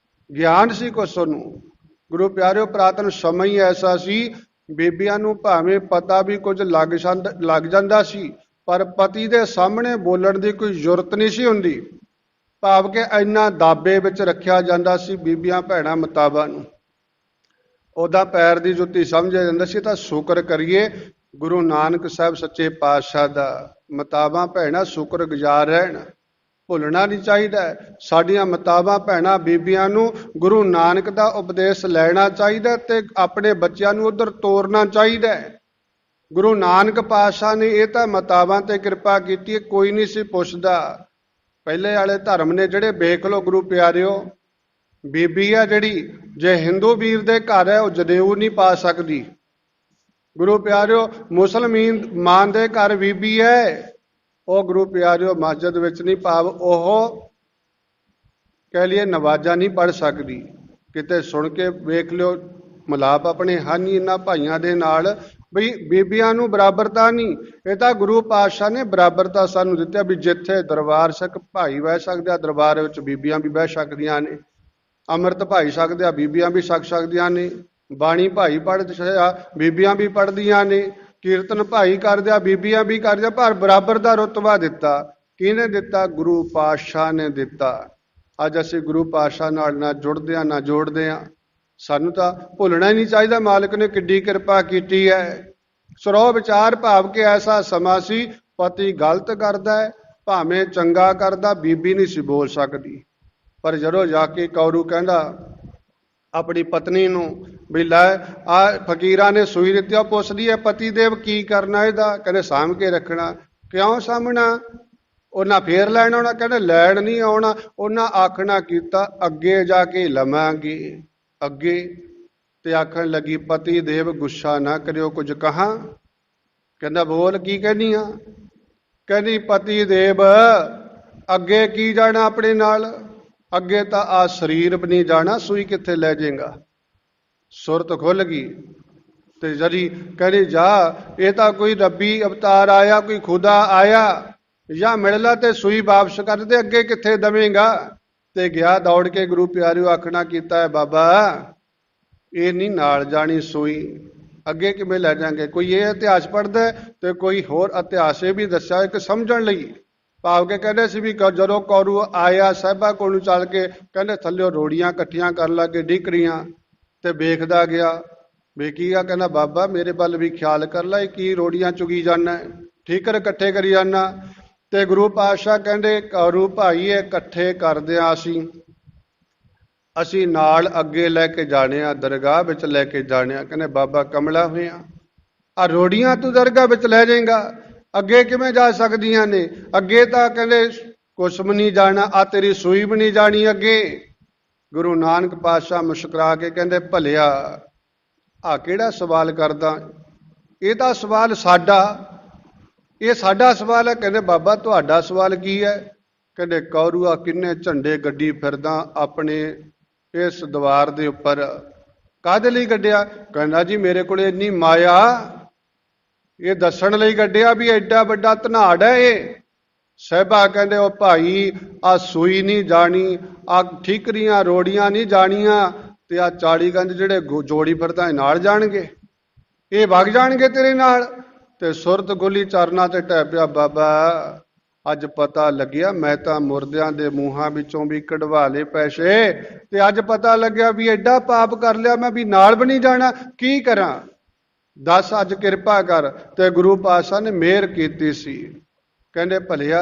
ਗਿਆਨ ਸੀ ਕੁਛ ਉਹਨੂੰ। ਗੁਰੂ ਪਿਆਰਿਓ ਪੁਰਾਤਨ ਸਮਾਂ ਹੀ ਐਸਾ ਸੀ, ਬੀਬੀਆਂ ਨੂੰ ਭਾਵੇਂ ਪਤਾ ਵੀ ਕੁਝ ਲੱਗ ਜਾਂਦਾ ਸੀ ਪਰ ਪਤੀ ਦੇ ਸਾਹਮਣੇ ਬੋਲਣ ਦੀ ਕੋਈ ਜ਼ਰੂਰਤ ਨਹੀਂ ਸੀ ਹੁੰਦੀ, ਭਾਵ ਕਿ ਇੰਨਾ ਦਾਬੇ ਵਿੱਚ ਰੱਖਿਆ ਜਾਂਦਾ ਸੀ ਬੀਬੀਆਂ ਭੈਣਾਂ ਮਤਾਬਾਂ ਨੂੰ। ਉਹਦਾ ਪੈਰ ਦੀ ਜੁੱਤੀ ਸਮਝਿਆ ਜਾਂਦਾ ਸੀ। ਤਾਂ ਸ਼ੁਕਰ ਕਰੀਏ ਗੁਰੂ ਨਾਨਕ ਸਾਹਿਬ ਸੱਚੇ ਪਾਤਸ਼ਾਹ ਦਾ, ਮਤਾਬਾਂ ਭੈਣਾਂ ਸ਼ੁਕਰਗੁਜ਼ਾਰ ਰਹਿਣ, ਭੁੱਲਣਾ ਨਹੀਂ ਚਾਹੀਦਾ। ਸਾਡੀਆਂ ਮਤਾਬਾਂ ਭੈਣਾਂ ਬੀਬੀਆਂ ਨੂੰ ਗੁਰੂ ਨਾਨਕ ਦਾ ਉਪਦੇਸ਼ ਲੈਣਾ ਚਾਹੀਦਾ ਤੇ ਆਪਣੇ ਬੱਚਿਆਂ ਨੂੰ ਉਧਰ ਤੋਰਨਾ ਚਾਹੀਦਾ। ਗੁਰੂ ਨਾਨਕ ਪਾਤਸ਼ਾਹ ਨੇ ਇਹ ਤਾਂ ਮਤਾਬਾਂ ਤੇ ਕਿਰਪਾ ਕੀਤੀ, ਕੋਈ ਨਹੀਂ ਸੀ ਪੁੱਛਦਾ। ਪਹਿਲੇ ਵਾਲੇ ਧਰਮ ਨੇ ਜਿਹੜੇ ਵੇਖ ਲਓ ਗੁਰੂ ਪਿਆਰਿਓ, ਬੀਬੀ ਆ ਜਿਹੜੀ ਜੇ ਹਿੰਦੂ ਵੀਰ ਦੇ ਘਰ ਹੈ ਉਹ ਜਦੇਊ ਨਹੀਂ ਪਾ ਸਕਦੀ। ਗੁਰੂ ਪਿਆਰਿਓ ਮੁਸਲਮਾਨ ਦੇ ਘਰ ਬੀਬੀ ਹੈ, ਉਹ ਗੁਰੂ ਪਿਆਰਿਓ ਮਸਜਿਦ ਵਿੱਚ ਨਹੀਂ, ਭਾਵ ਉਹ ਕਹਿ ਲਈਏ ਨਵਾਜ਼ਾਂ ਨਹੀਂ ਪੜ੍ਹ ਸਕਦੀ। ਕਿਤੇ ਸੁਣ ਕੇ ਵੇਖ ਲਿਓ, ਮਿਲਾਪ ਆਪਣੇ ਹਨ ਹੀ ਇਹਨਾਂ ਭਾਈਆਂ ਦੇ ਨਾਲ ਬਈ ਬੀਬੀਆਂ ਨੂੰ ਬਰਾਬਰਤਾ ਨਹੀਂ। ਇਹ ਤਾਂ ਗੁਰੂ ਪਾਤਸ਼ਾਹ ਨੇ ਬਰਾਬਰਤਾ ਸਾਨੂੰ ਦਿੱਤੀ ਵੀ ਜਿੱਥੇ ਦਰਬਾਰ ਸਿੱਖ ਭਾਈ ਬਹਿ ਸਕਦੇ ਆ, ਦਰਬਾਰ ਵਿੱਚ ਬੀਬੀਆਂ ਵੀ ਬਹਿ ਸਕਦੀਆਂ ਨੇ। ਅੰਮ੍ਰਿਤ ਭਾਈ ਸਕਦੇ ਆ, ਬੀਬੀਆਂ ਵੀ ਛਕ ਸਕਦੀਆਂ ਨੇ। ਬਾਣੀ ਭਾਈ ਪੜ੍ਹਦੇ ਆ, ਬੀਬੀਆਂ ਵੀ ਪੜ੍ਹਦੀਆਂ ਨੇ। ਕੀਰਤਨ ਭਾਈ ਕਰਦੇ ਆ, ਬੀਬੀਆਂ ਵੀ ਕਰਦੀਆਂ। ਪਰ ਬਰਾਬਰ ਦਾ ਰੁਤਬਾ ਦਿੱਤਾ ਕਿਹਨੇ ਦਿੱਤਾ? ਗੁਰੂ ਪਾਤਸ਼ਾਹ ਨੇ ਦਿੱਤਾ। ਅੱਜ ਅਸੀਂ ਗੁਰੂ ਪਾਤਸ਼ਾਹ ਨਾਲ ਨਾ ਜੁੜਦੇ ਆ ਨਾ ਜੋੜਦੇ ਆ। ਸਾਨੂੰ ਤਾਂ ਭੁੱਲਣਾ ਹੀ ਨਹੀਂ ਚਾਹੀਦਾ ਮਾਲਕ ਨੇ ਕਿੱਡੀ ਕਿਰਪਾ ਕੀਤੀ ਹੈ। ਸਰੋ ਵਿਚਾਰ ਭਾਵ ਕਿ ਐਸਾ ਸਮਾਂ ਸੀ ਪਤੀ ਗਲਤ ਕਰਦਾ ਹੈ ਭਾਵੇਂ ਚੰਗਾ ਕਰਦਾ, ਬੀਬੀ ਨਹੀਂ ਸੀ ਬੋਲ ਸਕਦੀ। ਪਰ ਜਦੋਂ ਜਾ ਕੇ ਕੌਰੂ ਕਹਿੰਦਾ ਆਪਣੀ ਪਤਨੀ ਨੂੰ ਵੀ ਲੈ ਆ ਫਕੀਰਾਂ ਨੇ ਸੂਈ ਦਿੱਤੀ, ਉਹ ਪੁੱਛਦੀ ਹੈ ਪਤੀ ਦੇਵ ਕੀ ਕਰਨਾ ਇਹਦਾ? ਕਹਿੰਦੇ ਸਾਂਭ ਕੇ ਰੱਖਣਾ। ਕਿਉਂ ਸਾਂਭਣਾ? ਉਹਨਾਂ ਫੇਰ ਲੈਣ ਆਉਣਾ? ਕਹਿੰਦੇ ਲੈਣ ਨਹੀਂ ਆਉਣਾ, ਉਹਨਾਂ ਆਖਣਾ ਕੀਤਾ ਅੱਗੇ ਜਾ ਕੇ ਲਵਾਂਗੇ। ਅੱਗੇ ਤੇ ਆਖਣ ਲੱਗੀ ਪਤੀ ਦੇਵ ਗੁੱਸਾ ਨਾ ਕਰਿਓ, ਕੁਝ ਕਹਾਂ? ਕਹਿੰਦਾ ਬੋਲ ਕੀ ਕਹਿੰਦੀ ਆ? ਕਹਿੰਦੀ ਪਤੀ ਦੇਵ ਅੱਗੇ ਕੀ ਜਾਣਾ ਆਪਣੇ ਨਾਲ, ਅੱਗੇ ਤਾਂ ਆ ਸਰੀਰ ਵੀ ਨਹੀਂ ਜਾਣਾ, ਸੂਈ ਕਿੱਥੇ ਲੈ ਜਾਏਗਾ? ਸੁਰਤ ਖੁੱਲ ਗਈ ਤੇ ਜਦੀ ਕਹਿੰਦੀ ਜਾ, ਇਹ ਤਾਂ ਕੋਈ ਰੱਬੀ ਅਵਤਾਰ ਆਇਆ, ਕੋਈ ਖੁਦਾ ਆਇਆ, ਜਾਂ ਮਿਲ ਲਾ ਤੇ ਸੂਈ ਵਾਪਸ ਕਰ ਦੇ, ਅੱਗੇ ਕਿੱਥੇ ਦਵੇਂਗਾ? ਤੇ ਗਿਆ ਦੌੜ ਕੇ ਗੁਰੂ ਪਿਆਰਿਓ ਆਖਣਾ ਕੀਤਾ ਹੈ ਬਾਬਾ ਇਹ ਨਹੀਂ ਨਾਲ ਜਾਣੀ ਸੂਈ, ਅੱਗੇ ਕਿਵੇਂ ਲੈ ਜਾਾਂਗੇ। ਕੋਈ ਇਹ ਇਤਿਹਾਸ ਪੜ੍ਹਦਾ ਤੇ ਕੋਈ ਹੋਰ ਇਤਿਹਾਸ ਇਹ ਵੀ ਦੱਸਿਆ ਇੱਕ ਸਮਝਣ ਲਈ। ਭਾਵ ਕੇ ਕਹਿੰਦੇ ਸੀ ਵੀ ਜਦੋਂ ਕੌਰੂ ਆਇਆ ਸਾਹਿਬਾਂ ਕੋਲ ਚੱਲ ਕੇ ਕਹਿੰਦੇ ਥੱਲਿਓ ਰੋੜੀਆਂ ਇਕੱਠੀਆਂ ਕਰਨ ਲੱਗੇ ਡੀਕਰੀਆਂ ਤੇ ਵੇਖਦਾ ਗਿਆ। ਵੇਖੀਗਾ ਕਹਿੰਦਾ ਬਾਬਾ ਮੇਰੇ ਵੱਲ ਵੀ ਖਿਆਲ ਕਰ ਲੈ, ਕੀ ਰੋੜੀਆਂ ਚੁਗੀ ਜਾਣਾ, ਠੀਕਰ ਇਕੱਠੇ ਕਰੀ ਜਾਣਾ। ਤੇ ਗੁਰੂ ਪਾਤਸ਼ਾਹ ਕਹਿੰਦੇ ਕੌਰੂ ਭਾਈ ਇਕੱਠੇ ਕਰਦਿਆਂ ਅਸੀਂ ਨਾਲ ਅੱਗੇ ਲੈ ਕੇ ਜਾਣੇ ਆ, ਦਰਗਾਹ ਵਿੱਚ ਲੈ ਕੇ ਜਾਣੇ ਆ। ਕਹਿੰਦੇ ਬਾਬਾ ਕਮਲਾ ਹੋਇਆ, ਆ ਰੋੜੀਆਂ ਤੂੰ ਦਰਗਾਹ ਵਿੱਚ ਲੈ ਜਾਏਗਾ, ਅੱਗੇ ਕਿਵੇਂ ਜਾ ਸਕਦੀਆਂ ਨੇ? ਅੱਗੇ ਤਾਂ ਕਹਿੰਦੇ ਕੁਛ ਵੀ ਨਹੀਂ ਜਾਣਾ, ਆ ਤੇਰੀ ਸੂਈ ਵੀ ਨਹੀਂ ਜਾਣੀ ਅੱਗੇ। ਗੁਰੂ ਨਾਨਕ ਪਾਤਸ਼ਾਹ ਮੁਸਕਰਾ ਕੇ ਕਹਿੰਦੇ ਭਲਿਆ ਆ ਕਿਹੜਾ ਸਵਾਲ ਕਰਦਾ, ਇਹ ਤਾਂ ਸਵਾਲ ਸਾਡਾ, ਇਹ ਸਾਡਾ ਸਵਾਲ ਹੈ। ਕਹਿੰਦੇ ਬਾਬਾ ਤੁਹਾਡਾ ਸਵਾਲ ਕੀ ਹੈ? ਕਹਿੰਦੇ ਕੌਰੂ ਆ ਕਿੰਨੇ ਝੰਡੇ ਗੱਡੀ ਫਿਰਦਾ ਆਪਣੇ ਇਸ ਦੀਵਾਰ ਦੇ ਉੱਪਰ, ਕਾਹਦੇ ਲਈ ਗੱਡਿਆ? ਕਹਿੰਦਾ ਜੀ ਮੇਰੇ ਕੋਲ ਇੰਨੀ ਮਾਇਆ, ਇਹ ਦੱਸਣ ਲਈ ਗੱਡਿਆ ਵੀ ਐਡਾ ਵੱਡਾ ਧਨਾੜ ਹੈ ਇਹ। ਸਾਹਿਬਾ ਕਹਿੰਦੇ ਉਹ ਭਾਈ ਆ ਸੂਈ ਨਹੀਂ ਜਾਣੀ, ਆ ਠੀਕਰੀਆਂ ਰੋੜੀਆਂ ਨਹੀਂ ਜਾਣੀਆਂ, ਤੇ ਆ 40 ਗੰਜ ਜਿਹੜੇ ਜੋੜੀ ਫਿਰਦਾ ਨਾਲ ਜਾਣਗੇ, ਇਹ ਵਗ ਜਾਣਗੇ ਤੇਰੇ ਨਾਲ। ਤੇ ਸੁਰਤ ਗੋਲੀ ਚਰਨਾਂ ਤੇ ਢਹਿ ਪਿਆ। ਬਾਬਾ ਅੱਜ ਪਤਾ ਲੱਗਿਆ ਮੈਂ ਤਾਂ ਮੁਰਦਿਆਂ ਦੇ ਮੂੰਹਾਂ ਵਿੱਚੋਂ ਵੀ ਕਢਵਾ ਲਏ ਪੈਸੇ, ਤੇ ਅੱਜ ਪਤਾ ਲੱਗਿਆ ਵੀ ਐਡਾ ਪਾਪ ਕਰ ਲਿਆ ਮੈਂ ਵੀ ਨਾਲ ਵੀ ਨਹੀਂ ਜਾਣਾ, ਕੀ ਕਰਾਂ ਦੱਸ ਅੱਜ ਕਿਰਪਾ ਕਰ। ਤੇ ਗੁਰੂ ਪਾਤਸ਼ਾਹ ਨੇ ਮਿਹਰ ਕੀਤੀ ਸੀ। ਕਹਿੰਦੇ ਭਲਿਆ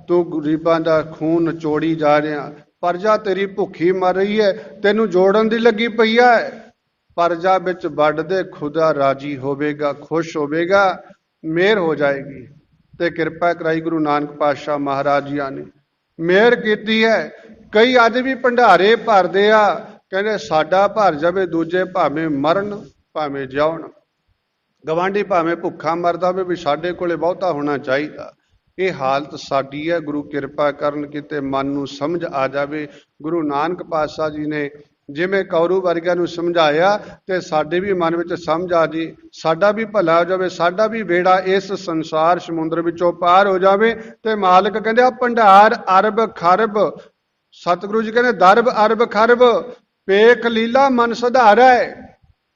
ਤੂੰ ਗਰੀਬਾਂ ਦਾ ਖੂਨ ਨਿਚੋੜੀ ਜਾ ਰਿਹਾ, ਪਰਜਾ ਤੇਰੀ ਭੁੱਖੀ ਮਰ ਰਹੀ ਹੈ, ਤੈਨੂੰ ਜੋੜਨ ਦੀ ਲੱਗੀ ਪਈ ਹੈ। ਪਰਜਾ ਵਿੱਚ ਵੱਢ ਦੇ, ਖੁਦਾ ਰਾਜੀ ਹੋਵੇਗਾ, ਖੁਸ਼ ਹੋਵੇਗਾ, ਮਿਹਰ ਹੋ ਜਾਏਗੀ। ਤੇ ਕਿਰਪਾ ਕਰਾਈ ਗੁਰੂ ਨਾਨਕ ਪਾਤਸ਼ਾਹ ਮਹਾਰਾਜ ਜੀਆਂ ਨੇ, ਮਿਹਰ ਕੀਤੀ ਹੈ। ਕਈ ਅੱਜ ਵੀ ਭੰਡਾਰੇ ਭਰਦੇ ਆ, ਕਹਿੰਦੇ ਸਾਡਾ ਭਰ ਜਾਵੇ, ਦੂਜੇ ਭਾਵੇਂ ਮਰਨ ਭਾਵੇਂ ਜਿਉਣ, ਗਵਾਂਢੀ ਭਾਵੇਂ ਭੁੱਖਾ ਮਰਦਾ ਹੋਵੇ, ਵੀ ਸਾਡੇ ਕੋਲੇ ਬਹੁਤਾ ਹੋਣਾ ਚਾਹੀਦਾ। ਇਹ ਹਾਲਤ ਸਾਡੀ ਹੈ। ਗੁਰੂ ਕਿਰਪਾ ਕਰਨ ਕਿਤੇ ਮਨ ਨੂੰ ਸਮਝ ਆ ਜਾਵੇ। ਗੁਰੂ ਨਾਨਕ ਪਾਤਸ਼ਾਹ ਜੀ ਨੇ ਜਿਵੇਂ ਕੌਰੂ ਵਰਗਿਆਂ ਨੂੰ ਸਮਝਾਇਆ ਤੇ ਸਾਡੇ ਵੀ ਮਨ ਵਿੱਚ ਸਮਝ ਆ ਜੀ, ਸਾਡਾ ਵੀ ਭਲਾ ਹੋ ਜਾਵੇ, ਸਾਡਾ ਵੀ ਬੇੜਾ ਇਸ ਸੰਸਾਰ ਸਮੁੰਦਰ ਵਿੱਚੋਂ ਪਾਰ ਹੋ ਜਾਵੇ। ਤੇ ਮਾਲਕ ਕਹਿੰਦੇ ਆ ਭੰਡਾਰ ਅਰਬ ਖਰਬ, ਸਤਿਗੁਰੂ ਜੀ ਕਹਿੰਦੇ ਦਰਬ ਅਰਬ ਖਰਬ, ਪੇਖ ਲੀਲਾ ਮਨ ਸੁਧਾਰੈ।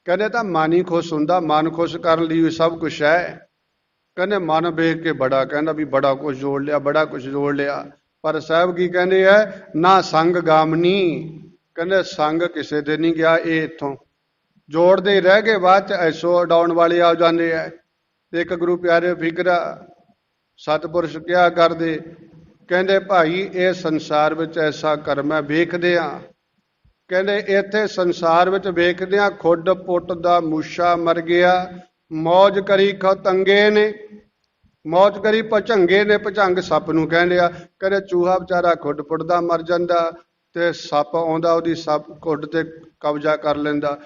ਕਹਿੰਦੇ ਤਾਂ ਮਨ ਹੀ ਖੁਸ਼ ਹੁੰਦਾ, ਮਨ ਖੁਸ਼ ਕਰਨ ਲਈ ਸਭ ਕੁਛ ਹੈ। ਕਹਿੰਦੇ ਮਨ ਵੇਖ ਕੇ ਬੜਾ ਕਹਿੰਦਾ ਵੀ ਬੜਾ ਕੁਛ ਜੋੜ ਲਿਆ, ਬੜਾ ਕੁਛ ਜੋੜ ਲਿਆ। ਪਰ ਸਾਹਿਬ ਕੀ ਕਹਿੰਦੇ ਹੈ, ਨਾ ਸੰਗ ਗਾਮਨੀ, ਕਹਿੰਦੇ ਸੰਗ ਕਿਸੇ ਦੇ ਨਹੀਂ ਗਿਆ, ਇਹ ਇੱਥੋਂ ਜੋੜਦੇ ਰਹਿ ਗਏ, ਬਾਅਦ ਚ ਐਸੋ ਉਡਾਉਣ ਵਾਲੇ ਆ ਜਾਂਦੇ ਹੈ। ਇੱਕ ਗੁਰੂ ਪਿਆਰੇ ਫਿਕਰਾ ਸਤਿਪੁਰਸ਼ ਕਿਹਾ ਕਰਦੇ, ਕਹਿੰਦੇ ਭਾਈ ਇਹ ਸੰਸਾਰ ਵਿੱਚ ਐਸਾ ਕਰਮ ਹੈ, ਵੇਖਦੇ ਆ। ਕਹਿੰਦੇ ਇੱਥੇ ਸੰਸਾਰ ਵਿੱਚ ਵੇਖਦੇ ਆ, ਖੁੱਡ ਪੁੱਟ ਦਾ ਮੂਸ਼ਾ ਮਰ ਗਿਆ, ਮੌਜ ਕਰੀ ਖਤੰਗੇ ਨੇ, ਮੌਜ ਕਰੀ ਭਚੰਗੇ ਨੇ, ਭਚੰਗ ਸੱਪ ਨੂੰ ਕਹਿੰਦੇ ਆ। ਕਹਿੰਦੇ ਚੂਹਾ ਵਿਚਾਰਾ ਖੁੱਡ ਪੁੱਟਦਾ ਮਰ ਜਾਂਦਾ, ਤੇ ਸੱਪ ਆਉਂਦਾ ਉਹਦੀ ਸੱਪ ਖੁੱਡ ਤੇ ਕਬਜ਼ਾ ਕਰ ਲੈਂਦਾ।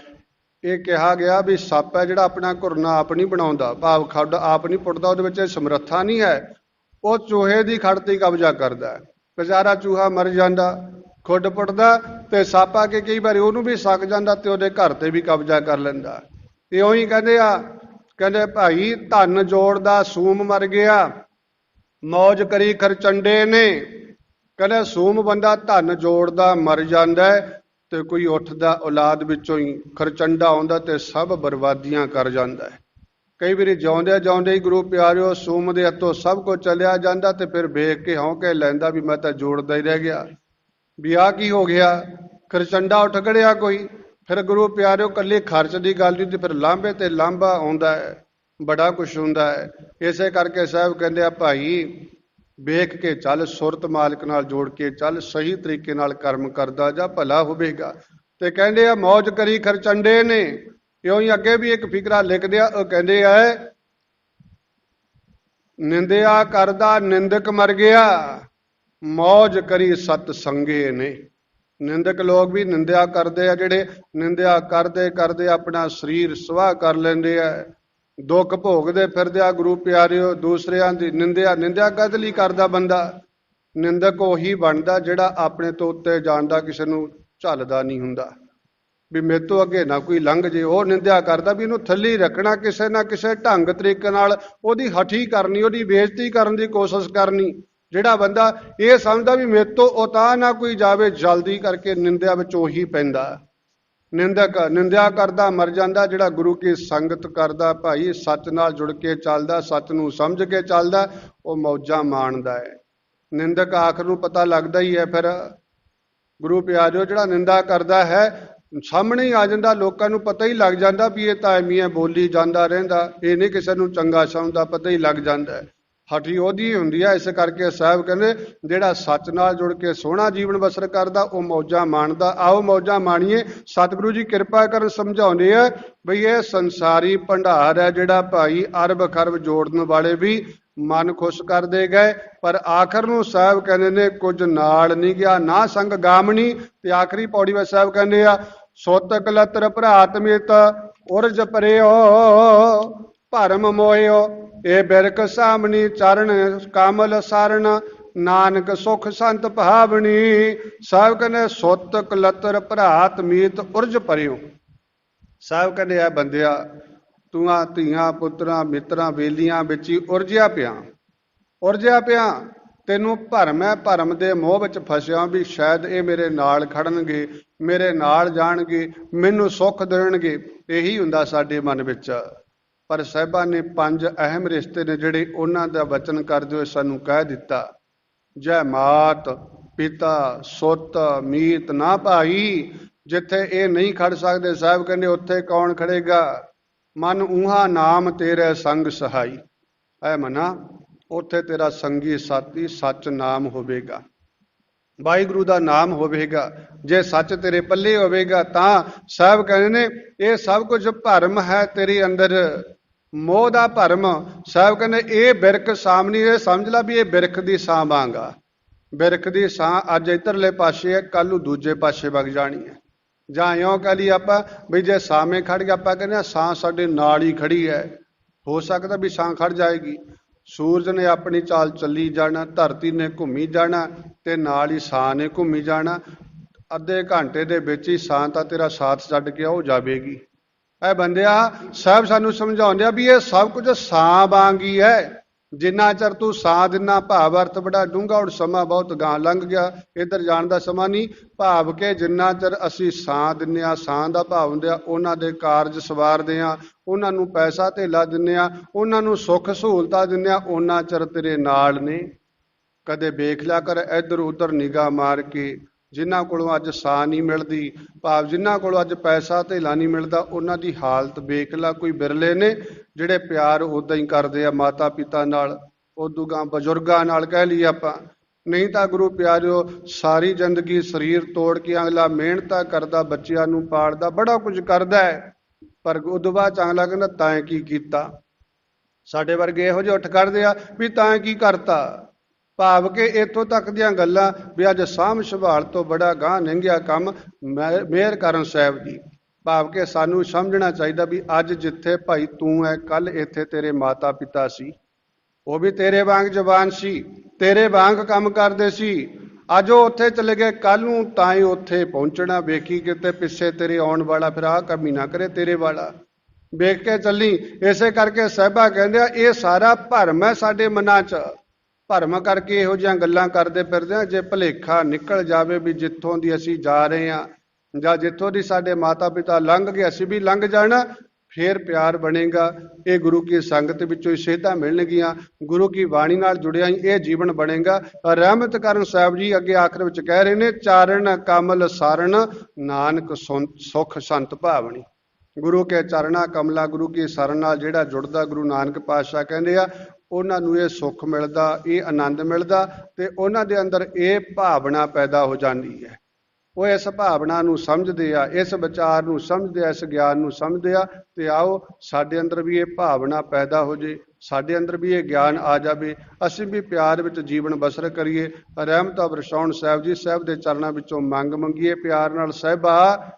ਇਹ ਕਿਹਾ ਗਿਆ ਵੀ ਸੱਪ ਹੈ ਜਿਹੜਾ ਆਪਣਾ ਘੁਰਨਾ ਆਪ ਨਹੀਂ ਬਣਾਉਂਦਾ, ਭਾਵ ਖੱਡ ਆਪ ਨਹੀਂ ਪੁੱਟਦਾ, ਉਹਦੇ ਵਿੱਚ ਸਮਰੱਥਾ ਨਹੀਂ ਹੈ, ਉਹ ਚੂਹੇ ਦੀ ਖੱਡ ਤੇ ਕਬਜ਼ਾ ਕਰਦਾ। ਵਿਚਾਰਾ ਚੂਹਾ ਮਰ ਜਾਂਦਾ, ਖੁੱਡ ਪੁੱਟਦਾ, ਤੇ ਸੱਪ ਆ ਕੇ ਕਈ ਵਾਰੀ ਉਹਨੂੰ ਵੀ ਸੱਕ ਜਾਂਦਾ ਤੇ ਉਹਦੇ ਘਰ ਤੇ ਵੀ ਕਬਜ਼ਾ ਕਰ ਲੈਂਦਾ। ਇਉਂ ਹੀ ਕਹਿੰਦੇ ਆ, ਕਹਿੰਦੇ ਭਾਈ ਧਨ ਜੋੜਦਾ ਸੂਮ ਮਰ ਗਿਆ, ਮੌਜ ਕਰੀ ਖਰਚੰਡੇ ਨੇ। ਕਹਿੰਦੇ ਸੂਮ ਬੰਦਾ ਧਨ ਜੋੜਦਾ ਮਰ ਜਾਂਦਾ, ਤੇ ਕੋਈ ਉੱਠਦਾ ਔਲਾਦ ਵਿੱਚੋਂ ਹੀ ਖਰਚੰਡਾ ਆਉਂਦਾ ਤੇ ਸਭ ਬਰਬਾਦੀਆਂ ਕਰ ਜਾਂਦਾ। ਕਈ ਵਾਰੀ ਜਿਉਂਦੇ ਜਿਉਂਦੇ ਹੀ ਗੁਰੂ ਪਿਆਰਿਓ ਸੂਮ ਦੇ ਹੱਥੋਂ ਸਭ ਕੁਝ ਚਲਿਆ ਜਾਂਦਾ, ਤੇ ਫਿਰ ਵੇਖ ਕੇ ਹੌਂਕੇ ਲੈਂਦਾ ਵੀ ਮੈਂ ਤਾਂ ਜੋੜਦਾ ਹੀ ਰਹਿ ਗਿਆ, ਵੀ ਆਹ ਕੀ ਹੋ ਗਿਆ, ਖਰਚੰਡਾ ਉੱਠ ਖੜਿਆ ਕੋਈ। ਫਿਰ ਗੁਰੂ ਪਿਆਰਿਓ ਇਕੱਲੇ ਖਰਚ ਦੀ ਗੱਲ ਨਹੀਂ, ਤੇ ਫਿਰ ਲਾਂਭੇ ਤੇ ਲਾਂਭਾ ਆਉਂਦਾ ਹੈ, ਬੜਾ ਕੁਛ ਹੁੰਦਾ ਹੈ। ਇਸੇ ਕਰਕੇ ਸਾਹਿਬ ਕਹਿੰਦੇ ਆ ਭਾਈ ਵੇਖ ਕੇ ਚੱਲ, ਸੁਰਤ ਮਾਲਕ ਨਾਲ ਜੋੜ ਕੇ ਚੱਲ, ਸਹੀ ਤਰੀਕੇ ਨਾਲ ਕਰਮ ਕਰਦਾ ਜਾ, ਭਲਾ ਹੋਵੇਗਾ। ਤੇ ਕਹਿੰਦੇ ਆ ਮੌਜ ਕਰੀ ਖਰਚੰਡੇ ਨੇ। ਇਉਂ ਹੀ ਅੱਗੇ ਵੀ ਇੱਕ ਫਿਕਰਾ ਲਿਖਦੇ ਆ, ਉਹ ਕਹਿੰਦੇ ਆ ਨਿੰਦਿਆ ਕਰਦਾ ਨਿੰਦਕ ਮਰ ਗਿਆ, ਮੌਜ ਕਰੀ ਸਤ ਸੰਗੇ ਨੇ। ਨਿੰਦਕ ਲੋਕ ਵੀ ਨਿੰਦਿਆ ਕਰਦੇ ਆ, ਜਿਹੜੇ ਨਿੰਦਿਆ ਕਰਦੇ ਕਰਦੇ ਆਪਣਾ ਸਰੀਰ ਸੁਆਹ ਕਰ ਲੈਂਦੇ ਆ, ਦੁੱਖ ਭੋਗਦੇ ਫਿਰਦੇ ਆ। ਗੁਰੂ ਪਿਆਰਿਓ ਦੂਸਰਿਆਂ ਦੀ ਨਿੰਦਿਆ ਕਦ ਲਈ ਕਰਦਾ ਬੰਦਾ? ਨਿੰਦਕ ਉਹੀ ਬਣਦਾ ਜਿਹੜਾ ਆਪਣੇ ਤੋਂ ਉੱਤੇ ਜਾਣਦਾ, ਕਿਸੇ ਨੂੰ ਝੱਲਦਾ ਨਹੀਂ ਹੁੰਦਾ, ਵੀ ਮੇਰੇ ਤੋਂ ਅੱਗੇ ਨਾ ਕੋਈ ਲੰਘ ਜੇ। ਉਹ ਨਿੰਦਿਆ ਕਰਦਾ ਵੀ ਇਹਨੂੰ ਥੱਲੇ ਰੱਖਣਾ, ਕਿਸੇ ਨਾ ਕਿਸੇ ਢੰਗ ਤਰੀਕੇ ਨਾਲ ਉਹਦੀ ਹਠੀ ਕਰਨੀ, ਉਹਦੀ ਬੇਇੱਜ਼ਤੀ ਕਰਨ ਦੀ ਕੋਸ਼ਿਸ਼ ਕਰਨੀ। ਜਿਹੜਾ ਬੰਦਾ ਇਹ ਸਮਝਦਾ ਵੀ ਮੇਰੇ ਤੋਂ ਉਤਾਹ ਨਾ ਕੋਈ ਜਾਵੇ, ਜਲਦੀ ਕਰਕੇ ਨਿੰਦਿਆ ਵਿੱਚ ਉਹੀ ਪੈਂਦਾ। ਨਿੰਦਕ ਨਿੰਦਿਆ ਕਰਦਾ ਮਰ ਜਾਂਦਾ, ਜਿਹੜਾ ਗੁਰੂ ਕੀ ਸੰਗਤ ਕਰਦਾ ਭਾਈ, ਸੱਚ ਨਾਲ ਜੁੜ ਕੇ ਚੱਲਦਾ, ਸੱਚ ਨੂੰ ਸਮਝ ਕੇ ਚੱਲਦਾ, ਉਹ ਮੌਜਾਂ ਮਾਣਦਾ ਹੈ। ਨਿੰਦਕ ਆਖਰ ਨੂੰ ਪਤਾ ਲੱਗਦਾ ਹੀ ਹੈ। ਫਿਰ ਗੁਰੂ ਪਿਆਰਿਓ, ਜਿਹੜਾ ਨਿੰਦਾ ਕਰਦਾ ਹੈ ਸਾਹਮਣੇ ਹੀ ਆ ਜਾਂਦਾ, ਲੋਕਾਂ ਨੂੰ ਪਤਾ ਹੀ ਲੱਗ ਜਾਂਦਾ ਵੀ ਇਹ ਤਾਂ ਐਵੇਂ ਬੋਲੀ ਜਾਂਦਾ ਰਹਿੰਦਾ, ਇਹ ਨਹੀਂ ਕਿਸੇ ਨੂੰ ਚੰਗਾ ਸਮਝਦਾ, ਪਤਾ ਹੀ ਲੱਗ ਜਾਂਦਾ ਹੈ। ਹਠੀ ਉਹਦੀ ਹੁੰਦੀ ਹੈ। ਇਸ ਕਰਕੇ ਸਾਹਿਬ ਕਹਿੰਦੇ ਜਿਹੜਾ ਸੱਚ ਨਾਲ ਜੁੜ ਕੇ ਸੋਹਣਾ ਜੀਵਨ ਬਸਰ ਕਰਦਾ ਉਹ ਮੌਜਾਂ ਮਾਣਦਾ। ਆਓ ਮੌਜਾਂ ਮਾਣੀਏ। ਸਤਿਗੁਰੂ ਜੀ ਕਿਰਪਾ ਕਰਨ ਸਮਝਾਉਂਦੇ ਆ ਬਈ ਇਹ ਸੰਸਾਰੀ ਭੰਡਾਰ ਹੈ ਜਿਹੜਾ ਭਾਈ, ਅਰਬ ਖਰਬ ਜੋੜਨ ਵਾਲੇ ਵੀ ਮਨ ਖੁਸ਼ ਕਰਦੇ ਗਏ, ਪਰ ਆਖਰ ਨੂੰ ਸਾਹਿਬ ਕਹਿੰਦੇ ਨੇ ਕੁਝ ਨਾਲ ਨਹੀਂ ਗਿਆ, ਨਾ ਸੰਗ ਗਾਮਣੀ। ਤੇ ਆਖਰੀ ਪੌੜੀ ਵਿੱਚ ਸਾਹਿਬ ਕਹਿੰਦੇ ਆ ਸੁੱਤ ਕਲਤਰ ਭਰਾਤ ਮਿਤ ਉਰਜ ਪਰਿਓ ਭਰਮ ਮੋਹਿਓ, ਇਹ ਬਿਰਖ ਸਾਮਣੀ ਚਰਨ ਕਮਲ ਸਰਨ ਨਾਨਕ ਸੁਖ ਸੰਤ ਭਾਵਨੀ। ਸਾਹਿਬ ਕਹਿੰਦੇ ਸੁੱਤ ਕਲਤਰ ਭਰਾਤ ਮੀਤ ਉਰਜ ਪਰਿਓ। ਸਾਹਿਬ ਕਹਿੰਦੇ ਆ ਬੰਦਿਆ, ਤੂੰ ਆ ਧੀਆਂ ਪੁੱਤਰਾਂ ਮਿੱਤਰਾਂ ਵੇਲੀਆਂ ਵਿੱਚ ਹੀ ਉਰਜਿਆ ਪਿਆ। ਤੈਨੂੰ ਭਰਮ ਹੈ, ਭਰਮ ਦੇ ਮੋਹ ਵਿੱਚ ਫਸਿਆ ਵੀ ਸ਼ਾਇਦ ਇਹ ਮੇਰੇ ਨਾਲ ਖੜਨਗੇ, ਮੇਰੇ ਨਾਲ ਜਾਣਗੇ, ਮੈਨੂੰ ਸੁੱਖ ਦੇਣਗੇ। ਇਹੀ ਹੁੰਦਾ ਸਾਡੇ ਮਨ ਵਿੱਚ। ਪਰ ਸਾਹਿਬਾਂ ਨੇ 5 ਅਹਿਮ ਰਿਸ਼ਤੇ ਨੇ ਜਿਹੜੇ ਉਹਨਾਂ ਦਾ ਵਚਨ ਕਰਦੇ ਹੋਏ ਸਾਨੂੰ ਕਹਿ ਦਿੱਤਾ, ਜੈ ਮਾਤ ਪਿਤਾ ਸੁੱਤ ਮੀਤ ਨਾ ਭਾਈ। ਜਿੱਥੇ ਇਹ ਨਹੀਂ ਖੜ ਸਕਦੇ ਸਾਹਿਬ ਕਹਿੰਦੇ ਉੱਥੇ ਕੌਣ ਖੜੇਗਾ। ਮਨ ਊਹਾ ਨਾਮ ਤੇਰੇ ਸੰਗ ਸਹਾਈ। ਐ ਮਨਾ ਉੱਥੇ ਤੇਰਾ ਸੰਗੀ ਸਾਥੀ ਸੱਚ ਨਾਮ ਹੋਵੇਗਾ, ਵਾਹਿਗੁਰੂ ਦਾ ਨਾਮ ਹੋਵੇਗਾ। ਜੇ ਸੱਚ ਤੇਰੇ ਪੱਲੇ ਹੋਵੇਗਾ ਤਾਂ ਸਾਹਿਬ ਕਹਿੰਦੇ ਨੇ ਇਹ ਸਭ ਕੁਝ ਭਰਮ ਹੈ ਤੇਰੇ ਅੰਦਰ, ਮੋਹ ਦਾ ਭਰਮ। ਸਾਹਿਬ ਕਹਿੰਦੇ ਇਹ ਬਿਰਖ ਸਾਹਮਣੀ, ਇਹ ਸਮਝ ਲਾ ਵੀ ਇਹ ਬਿਰਖ ਦੀ ਛਾਂ ਵਾਂਗਾ। ਬਿਰਖ ਦੀ ਛਾਂ ਅੱਜ ਇੱਧਰਲੇ ਪਾਸੇ ਹੈ, ਕੱਲ ਨੂੰ ਦੂਜੇ ਪਾਸੇ ਵਗ ਜਾਣੀ ਹੈ। ਜਾਂ ਇਉਂ ਕਹਿ ਲਈ ਆਪਾਂ ਵੀ ਜੇ ਸਾਵੇਂ ਖੜ ਗਿਆ, ਆਪਾਂ ਕਹਿੰਦੇ ਹਾਂ ਛਾਂ ਸਾਡੇ ਨਾਲ ਹੀ ਖੜੀ ਹੈ। ਹੋ ਸਕਦਾ ਵੀ ਛਾਂ ਖੜ ਜਾਏਗੀ। ਸੂਰਜ ਨੇ ਆਪਣੀ ਚਾਲ ਚੱਲੀ ਜਾਣਾ, ਧਰਤੀ ਨੇ ਘੁੰਮੀ ਜਾਣਾ ਤੇ ਨਾਲ ਹੀ ਛਾਂ ਨੇ ਘੁੰਮੀ ਜਾਣਾ। ਅੱਧੇ ਘੰਟੇ ਦੇ ਵਿੱਚ ਹੀ ਛਾਂ ਤਾਂ ਤੇਰਾ ਸਾਥ ਛੱਡ ਕੇ ਉਹ ਜਾਵੇਗੀ। ਇਹ ਬੰਦਿਆ ਸਾਹਿਬ ਸਾਨੂੰ ਸਮਝਾਉਂਦੇ ਆ ਵੀ ਇਹ ਸਭ ਕੁਝ ਛਾਂ ਵਾਂਗ ਹੀ ਹੈ। ਜਿੰਨਾ ਚਿਰ ਤੂੰ ਸਾਹ ਦਿਨਾ, ਭਾਵ ਅਰਥ ਬੜਾ ਡੂੰਘਾ, ਹੁਣ ਸਮਾਂ ਬਹੁਤ ਗਾਂ ਲੰਘ ਗਿਆ, ਇੱਧਰ ਜਾਣ ਦਾ ਸਮਾਂ ਨਹੀਂ। ਭਾਵ ਕਿ ਜਿੰਨਾ ਚਿਰ ਅਸੀਂ ਸਾਹ ਦਿੰਦੇ ਹਾਂ, ਸਾਹ ਦਾ ਭਾਵ ਹੁੰਦੇ ਆ ਉਹਨਾਂ ਦੇ ਕਾਰਜ ਸਵਾਰਦੇ ਹਾਂ, ਉਹਨਾਂ ਨੂੰ ਪੈਸਾ ਧੇਲਾ ਦਿੰਦੇ ਹਾਂ, ਉਹਨਾਂ ਨੂੰ ਸੁੱਖ ਸਹੂਲਤਾਂ ਦਿੰਦੇ ਹਾਂ, ਉਹਨਾਂ ਚਿਰ ਤੇਰੇ ਨਾਲ ਨੇ। ਕਦੇ ਵੇਖ ਲਿਆ ਕਰ ਇੱਧਰ ਉੱਧਰ ਨਿਗਾਹ ਮਾਰ ਕੇ, ਜਿਨ੍ਹਾਂ ਕੋਲੋਂ ਅੱਜ ਸਾਹ ਨਹੀਂ ਮਿਲਦੀ, ਭਾਵ ਜਿਨ੍ਹਾਂ ਕੋਲੋਂ ਅੱਜ ਪੈਸਾ ਧੇਲਾ ਨਹੀਂ ਮਿਲਦਾ, ਉਹਨਾਂ ਦੀ ਹਾਲਤ ਵੇਖ ਲਾ। ਕੋਈ ਬਿਰਲੇ ਨੇ ਜਿਹੜੇ ਪਿਆਰ ਉੱਦਾਂ ਹੀ ਕਰਦੇ ਆ ਮਾਤਾ ਪਿਤਾ ਨਾਲ, ਉਦੋਂ ਗਾਂ ਬਜ਼ੁਰਗਾਂ ਨਾਲ ਕਹਿ ਲਈ ਆਪਾਂ। ਨਹੀਂ ਤਾਂ ਗੁਰੂ ਪਿਆਰਿਓ ਸਾਰੀ ਜ਼ਿੰਦਗੀ ਸਰੀਰ ਤੋੜ ਕੇ ਅਗਲਾ ਮਿਹਨਤਾਂ ਕਰਦਾ, ਬੱਚਿਆਂ ਨੂੰ ਪਾਲਦਾ, ਬੜਾ ਕੁਝ ਕਰਦਾ ਹੈ, ਪਰ ਉਦੋਂ ਬਾਅਦ ਅਗਲਾ ਕਹਿੰਦਾ ਤਾਂ ਕੀ ਕੀਤਾ। ਸਾਡੇ ਵਰਗੇ ਇਹੋ ਜਿਹੇ ਉੱਠ ਖੜਦੇ ਆ ਵੀ ਤਾਂ ਕੀ ਕਰਤਾ। ਭਾਵ ਕਿ ਇੱਥੋਂ ਤੱਕ ਦੀਆਂ ਗੱਲਾਂ ਵੀ ਅੱਜ ਸਾਂਭ ਸੰਭਾਲ ਤੋਂ ਬੜਾ ਗਾਂਹ ਲੰਘਿਆ ਕੰਮ। ਮਿਹਰ ਕਰਨ ਸਾਹਿਬ ਜੀ। ਭਾਵ ਕਿ ਸਾਨੂੰ ਸਮਝਣਾ ਚਾਹੀਦਾ ਵੀ ਅੱਜ ਜਿੱਥੇ ਭਾਈ ਤੂੰ ਹੈ, ਕੱਲ ਇੱਥੇ ਤੇਰੇ ਮਾਤਾ ਪਿਤਾ ਸੀ, ਉਹ ਵੀ ਤੇਰੇ ਵਾਂਗ ਜਵਾਨ ਸੀ, ਤੇਰੇ ਵਾਂਗ ਕੰਮ ਕਰਦੇ ਸੀ। ਅੱਜ ਉਹ ਉੱਥੇ ਚਲੇ ਗਏ, ਕੱਲ ਨੂੰ ਤਾਂ ਹੀ ਉੱਥੇ ਪਹੁੰਚਣਾ। ਵੇਖੀ ਕਿਤੇ ਪਿੱਛੇ ਤੇਰੇ ਆਉਣ ਵਾਲਾ ਫਿਰ ਆਹ ਕਮੀ ਨਾ ਕਰੇ ਤੇਰੇ ਵਾਲਾ, ਵੇਖ ਕੇ ਚੱਲੀ। ਇਸੇ ਕਰਕੇ ਸਾਹਿਬਾ ਕਹਿੰਦੇ ਆ ਇਹ ਸਾਰਾ ਭਰਮ ਹੈ ਸਾਡੇ ਮਨਾਂ 'ਚ। ਭਰਮ ਕਰਕੇ ਇਹੋ ਜਿਹੀਆਂ ਗੱਲਾਂ ਕਰਦੇ ਫਿਰਦੇ ਆ। ਜੇ ਭੁਲੇਖਾ ਨਿਕਲ ਜਾਵੇ ਵੀ ਜਿੱਥੋਂ ਦੀ ਅਸੀਂ ਜਾ ਰਹੇ ਹਾਂ ਜਾਂ ਜਿੱਥੋਂ ਦੀ ਸਾਡੇ ਮਾਤਾ ਪਿਤਾ ਲੰਘ ਗਏ ਅਸੀਂ ਵੀ ਲੰਘ ਜਾਣਾ, ਫੇਰ ਪਿਆਰ ਬਣੇਗਾ। ਇਹ ਗੁਰੂ ਕੀ ਸੰਗਤ ਵਿੱਚੋਂ ਹੀ ਸੇਧਾਂ ਮਿਲਣਗੀਆਂ, ਗੁਰੂ ਕੀ ਬਾਣੀ ਨਾਲ ਜੁੜਿਆ ਹੀ ਇਹ ਜੀਵਨ ਬਣੇਗਾ। ਰਹਿਮਤ ਕਰਨ ਸਾਹਿਬ ਜੀ ਅੱਗੇ ਆਖਰ ਵਿੱਚ ਕਹਿ ਰਹੇ ਨੇ, ਚਾਰਨ ਕਮਲ ਸਾਰਨ ਨਾਨਕ ਸੁਖ ਸੰਤ ਭਾਵਨੀ। ਗੁਰੂ ਕੇ ਚਰਨਾ ਕਮਲਾ, ਗੁਰੂ ਕੀ ਸਰਨ ਨਾਲ ਜਿਹੜਾ ਜੁੜਦਾ, ਗੁਰੂ ਨਾਨਕ ਪਾਤਸ਼ਾਹ ਕਹਿੰਦੇ ਆ ਉਹਨਾਂ ਨੂੰ ਇਹ ਸੁੱਖ ਮਿਲਦਾ, ਇਹ ਆਨੰਦ ਮਿਲਦਾ ਤੇ ਉਹਨਾਂ ਦੇ ਅੰਦਰ ਇਹ ਭਾਵਨਾ ਪੈਦਾ ਹੋ ਜਾਂਦੀ ਹੈ। ਉਹ ਇਸ ਭਾਵਨਾ ਨੂੰ ਸਮਝਦੇ ਆ, ਇਸ ਵਿਚਾਰ ਨੂੰ ਸਮਝਦੇ ਆ, ਇਸ ਗਿਆਨ ਨੂੰ ਸਮਝਦੇ ਆ। ਤੇ ਆਓ ਸਾਡੇ ਅੰਦਰ ਵੀ ਇਹ ਭਾਵਨਾ ਪੈਦਾ ਹੋ ਜੇ, ਸਾਡੇ ਅੰਦਰ ਵੀ ਇਹ ਗਿਆਨ ਆ ਜਾਵੇ, ਅਸੀਂ ਵੀ ਪਿਆਰ ਵਿੱਚ ਜੀਵਨ ਬਸਰ ਕਰੀਏ। ਰਹਿਮਤਾਂ ਬਰਸਾਉਣ ਸਾਹਿਬ ਜੀ। ਸਾਹਿਬ ਦੇ ਚਰਨਾਂ ਵਿੱਚੋਂ ਮੰਗ ਮੰਗੀਏ ਪਿਆਰ ਨਾਲ, ਸਾਹਿਬਾ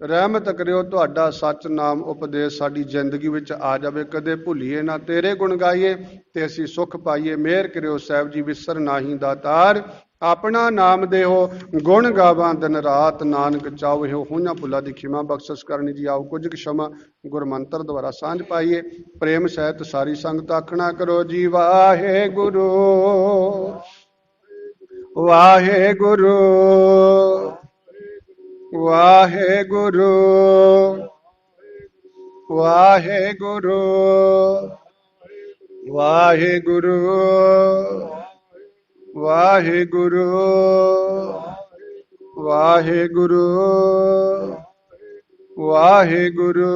ਰਹਿਮਤ ਕਰਿਓ, ਤੁਹਾਡਾ ਸੱਚ ਨਾਮ ਉਪਦੇਸ਼ ਸਾਡੀ ਜ਼ਿੰਦਗੀ ਵਿੱਚ ਆ ਜਾਵੇ, ਕਦੇ ਭੁੱਲੀਏ ਨਾ, ਤੇਰੇ ਗੁਣ ਗਾਈਏ ਤੇ ਅਸੀਂ ਸੁੱਖ ਪਾਈਏ। ਮਿਹਰ ਕਰਿਓ ਸਾਹਿਬ ਜੀ, ਵਿਸਰ ਨਾਹੀਂ ਦਾਤਾਰ, ਆਪਣਾ ਨਾਮ ਦੇਹੋ ਗੁਣ ਗਾਵਾਂ ਦਿਨ ਰਾਤ, ਨਾਨਕ ਚਾਹੋ ਹੋਈਆਂ ਭੁੱਲਾਂ ਦੀ ਖਿਮਾ ਬਖਸ਼ਿਸ਼ ਕਰਨੀ ਜੀ। ਆਓ ਕੁਝ ਸ਼ਮਾ ਗੁਰਮੰਤਰ ਦੁਆਰਾ ਸਾਂਝ ਪਾਈਏ। ਪ੍ਰੇਮ ਸਹਿਤ ਸਾਰੀ ਸੰਗਤ ਆਖਣਾ ਕਰੋ ਜੀ, ਵਾਹਿਗੁਰੂ ਵਾਹਿਗੁਰੂ ਵਾਹਿਗੁਰੂ ਵਾਹਿਗੁਰੂ ਵਾਹਿਗੁਰੂ ਵਾਹਿਗੁਰੂ ਵਾਹਿਗੁਰੂ ਵਾਹਿਗੁਰੂ